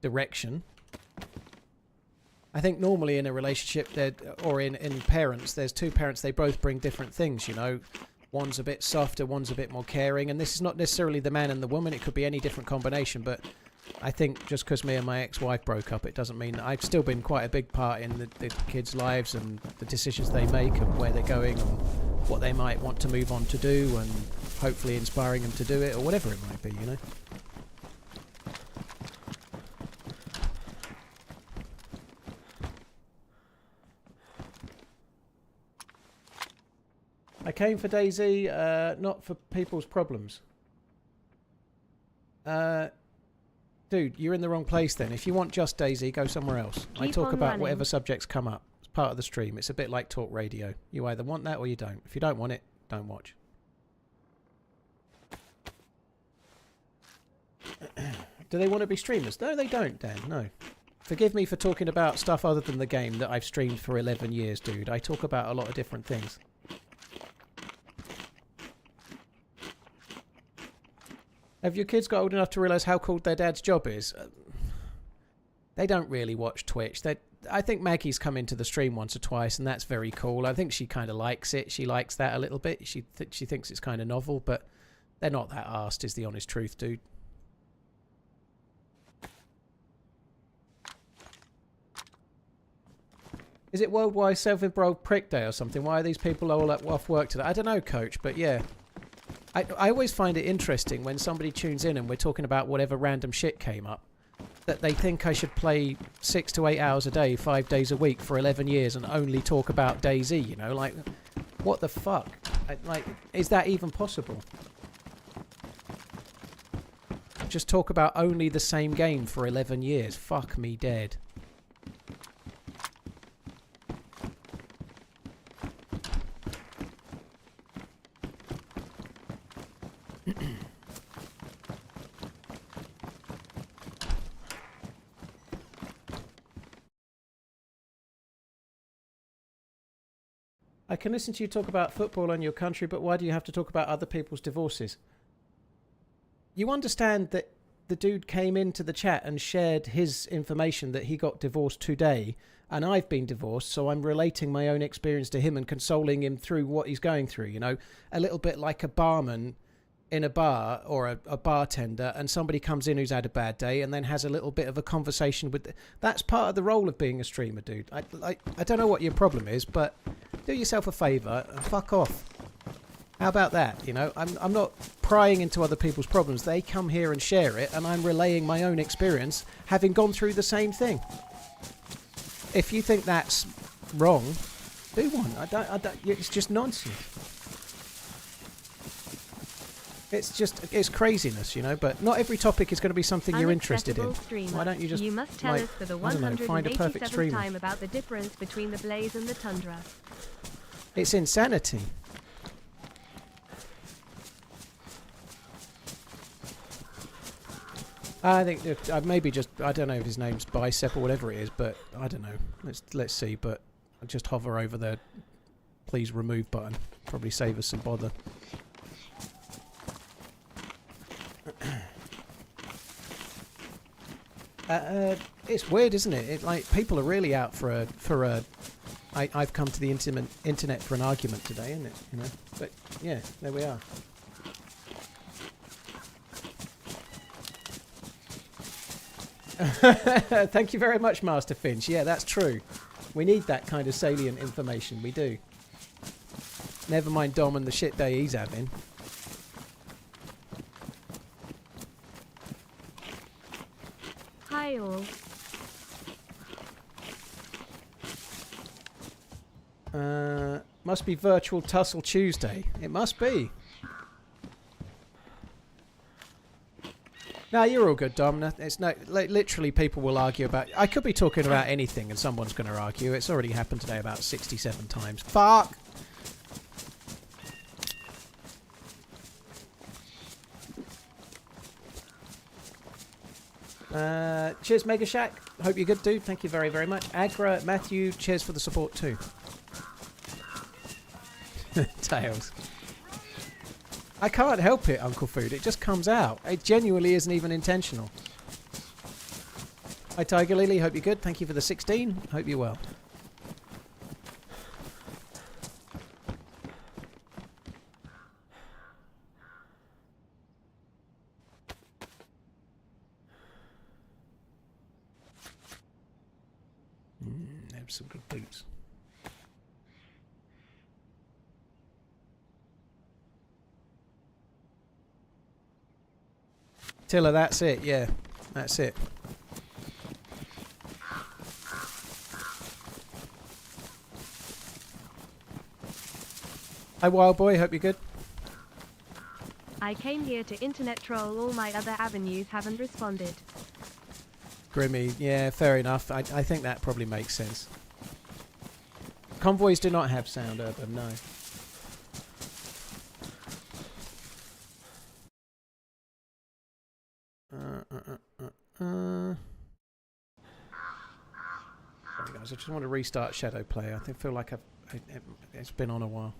direction. I think normally in a relationship or in parents, there's two parents, they both bring different things, you know. One's a bit softer, one's a bit more caring, and this is not necessarily the man and the woman, it could be any different combination, but I think just because me and my ex-wife broke up, it doesn't mean I've still been quite a big part in the kids' lives and the decisions they make and where they're going and what they might want to move on to do, and hopefully inspiring them to do it or whatever it might be, you know. I came for DayZ, not for people's problems. Dude, you're in the wrong place then. If you want just DayZ, go somewhere else. I talk about whatever subjects come up. It's part of the stream. It's a bit like talk radio. You either want that or you don't. If you don't want it, don't watch. Do they want to be streamers? No, they don't, Dan. No. Forgive me for talking about stuff other than the game that I've streamed for 11 years, dude. I talk about a lot of different things. Have your kids got old enough to realise how cool their dad's job is? They don't really watch Twitch. I think Maggie's come into the stream once or twice, and that's very cool. I think she kind of likes it. She likes that a little bit. She thinks it's kind of novel, but they're not that arsed, is the honest truth, dude. Is it Worldwide Self-Involved Prick Day or something? Why are these people all off work today? I don't know, Coach, but yeah. I always find it interesting when somebody tunes in and we're talking about whatever random shit came up, that they think I should play 6 to 8 hours a day, 5 days a week for 11 years and only talk about DayZ, you know? Like, what the fuck? Like, is that even possible? Just talk about only the same game for 11 years. Fuck me dead. I can listen to you talk about football and your country, but why do you have to talk about other people's divorces? You understand that the dude came into the chat and shared his information that he got divorced today, and I've been divorced, so I'm relating my own experience to him and consoling him through what he's going through, you know? A little bit like a barman in a bar or a bartender and somebody comes in who's had a bad day and then has a little bit of a conversation with... That's part of the role of being a streamer, dude. I don't know what your problem is, but do yourself a favour and fuck off. How about that? You know, I'm not prying into other people's problems. They come here and share it, and I'm relaying my own experience, having gone through the same thing. If you think that's wrong, do one. I don't. It's just nonsense. It's craziness, you know. But not every topic is going to be something you're interested in. Streamer. Why don't you just? You must tell us for the 187th time about the difference between the Blaze and the Tundra. It's insanity. I think maybe just, I don't know if his name's Bicep or whatever it is, but I don't know. Let's see. But I'll just hover over the please remove button. Probably save us some bother. It's weird, isn't it? Like people are really out for a. I've come to the internet for an argument today, isn't it? You know. But yeah, there we are. Thank you very much, Master Finch. Yeah, that's true. We need that kind of salient information. We do. Never mind Dom and the shit day he's having. Hi all. Must be Virtual Tussle Tuesday. It must be. No, you're all good, Dom. It's no, literally people will argue about... I could be talking about anything and someone's going to argue. It's already happened today about 67 times. Fuck! Cheers, Mega Shack. Hope you're good, dude. Thank you very, very much. Agra, Matthew, cheers for the support too. Tails. I can't help it, Uncle Food. It just comes out. It genuinely isn't even intentional. Hi, Tiger Lily. Hope you're good. Thank you for the 16. Hope you're well. Have some good boots. Tiller, that's it, yeah. That's it. Hi, Wild Boy, hope you're good. I came here to internet troll, all my other avenues haven't responded. Grimmy, yeah, fair enough. I think that probably makes sense. Convoys do not have sound, Urban, no. Sorry guys, I just want to restart Shadow Play. I feel like it's been on a while.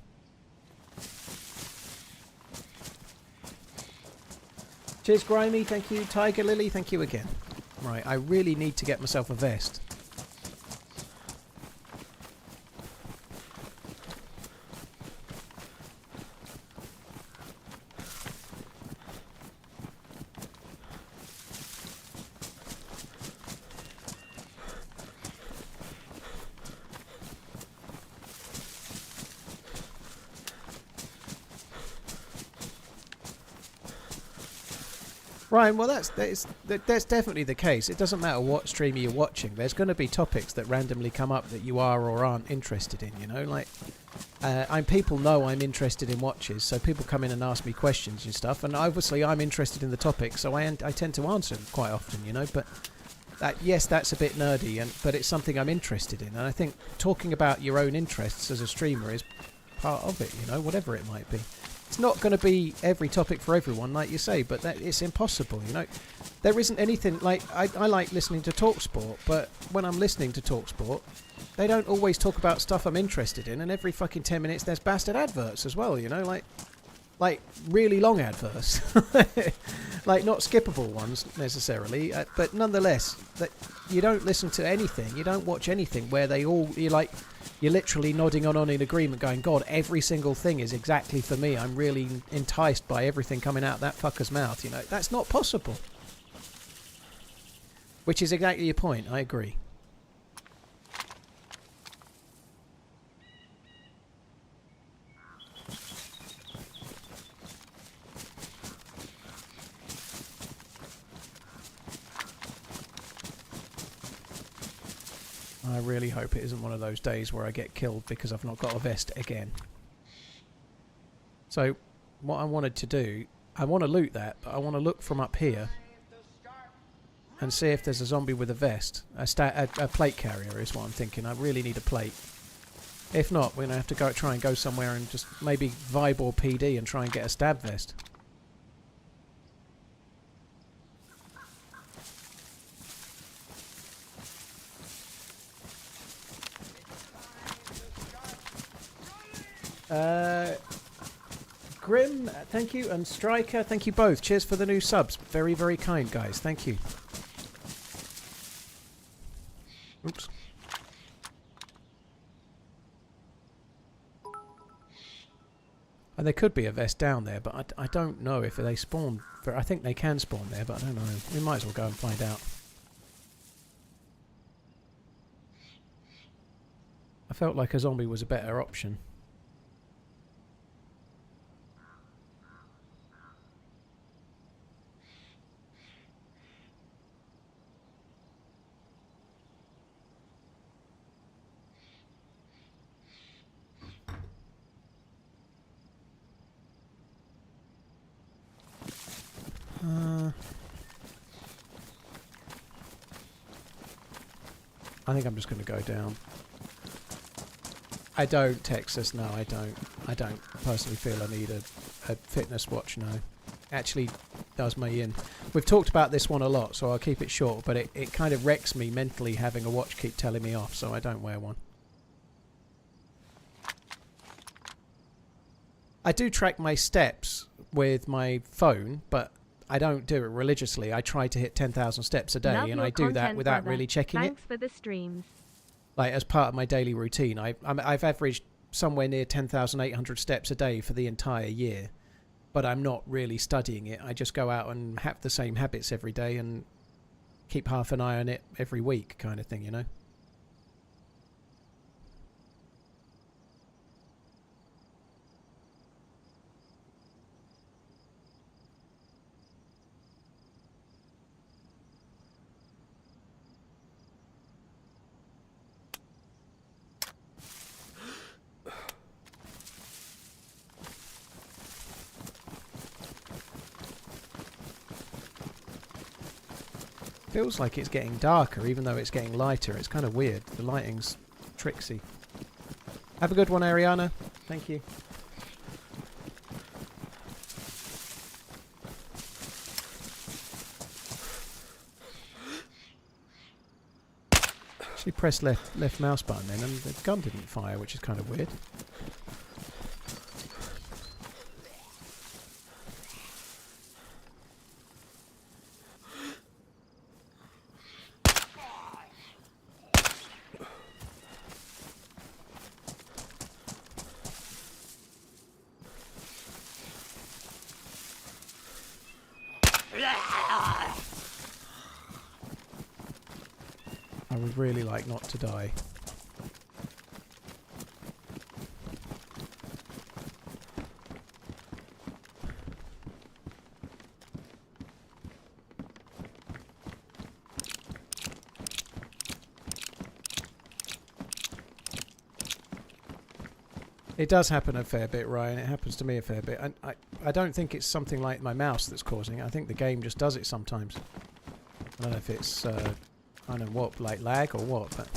Cheers, Grimy. Thank you. Tiger Lily. Thank you again. Right, I really need to get myself a vest. Ryan, well that's definitely the case. It doesn't matter what streamer you're watching. There's going to be topics that randomly come up that you are or aren't interested in, you know? Like, people know I'm interested in watches, so people come in and ask me questions and stuff, and obviously I'm interested in the topic, so I tend to answer them quite often, you know? But, yes, that's a bit nerdy, but it's something I'm interested in, and I think talking about your own interests as a streamer is part of it, you know, whatever it might be. It's not going to be every topic for everyone, like you say, but it's impossible, you know. There isn't anything, like, I like listening to TalkSport, but when I'm listening to TalkSport, they don't always talk about stuff I'm interested in, and every fucking 10 minutes there's bastard adverts as well, you know, like really long adverts. Like, not skippable ones necessarily, but nonetheless, that you don't listen to anything, you don't watch anything where you're literally nodding on in agreement going, God, every single thing is exactly for me. I'm really enticed by everything coming out of that fucker's mouth, you know. That's not possible. Which is exactly your point, I agree. I really hope it isn't one of those days where I get killed because I've not got a vest again. So, what I wanted to do, I want to loot that, but I want to look from up here and see if there's a zombie with a vest. A plate carrier is what I'm thinking. I really need a plate. If not, we're going to have to try and go somewhere and just maybe Vibe or PD and try and get a stab vest. Grim, thank you, and Striker, thank you both. Cheers for the new subs. Very, very kind, guys. Thank you. Oops. And there could be a vest down there, but I don't know if they spawn. I think they can spawn there, but I don't know. We might as well go and find out. I felt like a zombie was a better option. I think I'm just going to go down. I don't, Texas, no, I don't. I don't personally feel I need a fitness watch, no. Actually does me in. We've talked about this one a lot, so I'll keep it short, but it kind of wrecks me mentally having a watch keep telling me off, so I don't wear one. I do track my steps with my phone, but I don't do it religiously. I try to hit 10,000 steps a day, and I do that without really checking it. Thanks for the streams. Like, as part of my daily routine. I've averaged somewhere near 10,800 steps a day for the entire year, but I'm not really studying it. I just go out and have the same habits every day and keep half an eye on it every week, kind of thing, you know? Feels like it's getting darker even though it's getting lighter. It's kind of weird. The lighting's tricksy. Have a good one, Ariana. Thank you. Actually pressed left mouse button then and the gun didn't fire, which is kind of weird. I would really like not to die. It does happen a fair bit, Ryan. It happens to me a fair bit. And I don't think it's something like my mouse that's causing it. I think the game just does it sometimes. I don't know if it's, I don't know what, like lag or what, but...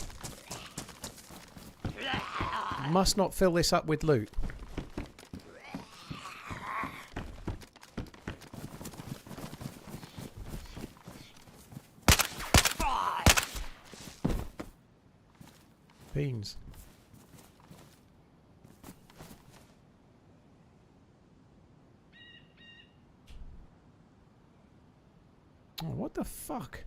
Must not fill this up with loot. Beans. Oh, what the fuck?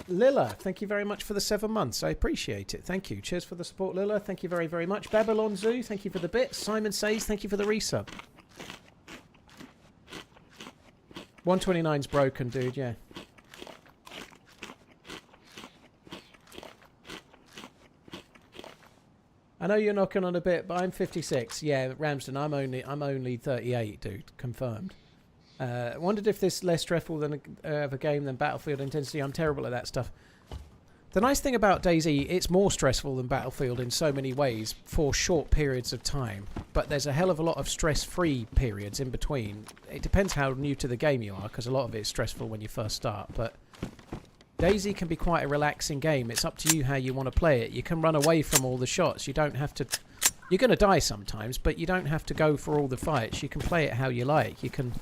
Lilla, thank you very much for the 7 months. I appreciate it. Thank you. Cheers for the support, Lilla. Thank you very, very much. Babylon Zoo, thank you for the bits. Simon Says, thank you for the resub. 129's broken, dude, yeah. I know you're knocking on a bit, but I'm 56. Yeah, Ramsden, I'm only 38, dude. Confirmed. Wondered if this less stressful than of a game than Battlefield intensity. I'm terrible at that stuff. The nice thing about DayZ, it's more stressful than Battlefield in so many ways for short periods of time. But there's a hell of a lot of stress-free periods in between. It depends how new to the game you are, because a lot of it is stressful when you first start. But DayZ can be quite a relaxing game. It's up to you how you want to play it. You can run away from all the shots. You don't have to... You're going to die sometimes, but you don't have to go for all the fights. You can play it how you like. You can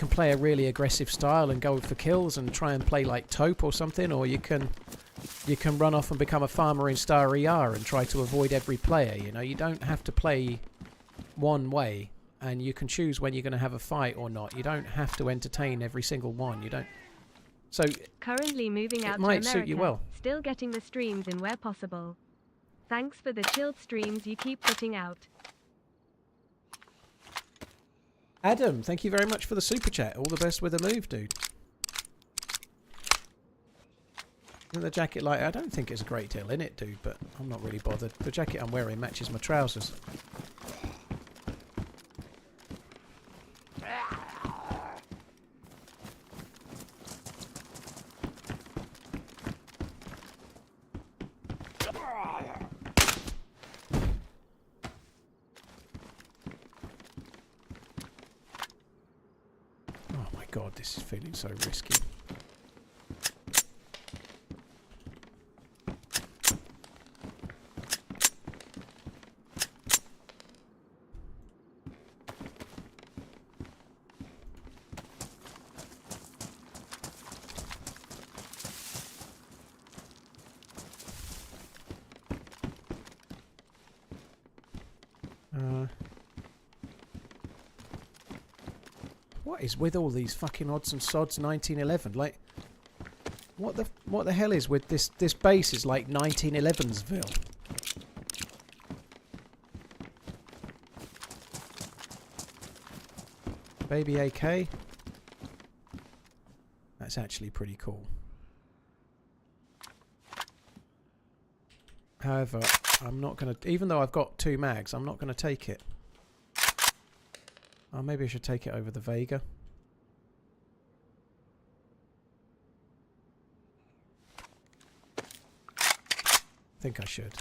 play a really aggressive style and go for kills and try and play like Taupe or something, or you can run off and become a farmer in Star ER and try to avoid every player. You know, you don't have to play one way, and you can choose when you're going to have a fight or not. You don't have to entertain every single one. You don't. So currently moving out it might to America, suit you well. Still getting the streams in where possible. Thanks for the chilled streams you keep putting out. Adam, thank you very much for the super chat. All the best with the move, dude. And the jacket, like, I don't think it's a great deal in it, dude, but I'm not really bothered. The jacket I'm wearing matches my trousers. God, this is feeling so risky. What is with all these fucking odds and sods 1911? Like, what the hell is with this base is like 1911'sville. Baby AK. That's actually pretty cool. However, I'm not going to, even though I've got 2 mags, I'm not going to take it. Oh, maybe I should take it over the Vega. I think I should.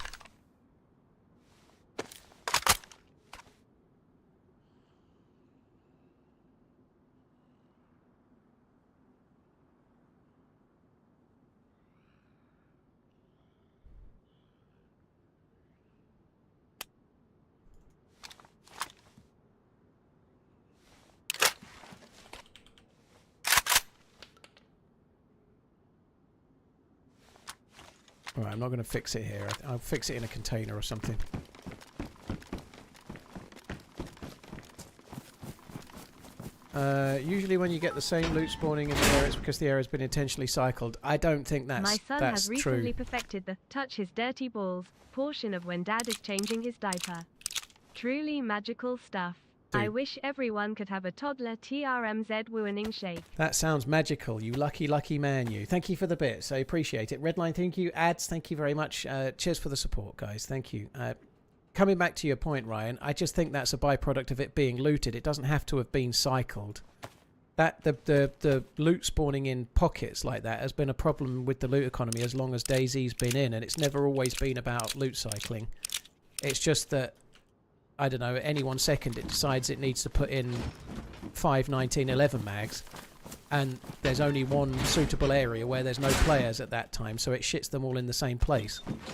Alright, I'm not going to fix it here. I'll fix it in a container or something. Usually when you get the same loot spawning in the area, it's because the area has been intentionally cycled. I don't think that's true. My son has recently perfected the touch his dirty balls portion of when dad is changing his diaper. Truly magical stuff. Dude. I wish everyone could have a toddler TRMZ wooing shake. That sounds magical, you lucky, lucky man, you. Thank you for the bits. I appreciate it. Redline, thank you. Ads, thank you very much. Cheers for the support, guys. Thank you. Coming back to your point, Ryan, I just think that's a byproduct of it being looted. It doesn't have to have been cycled. That the loot spawning in pockets like that has been a problem with the loot economy as long as DayZ's been in, and it's never always been about loot cycling. It's just that, I don't know, at any 1 second it decides it needs to put in 5 1911 mags, and there's only one suitable area where there's no players at that time, so it shits them all in the same place.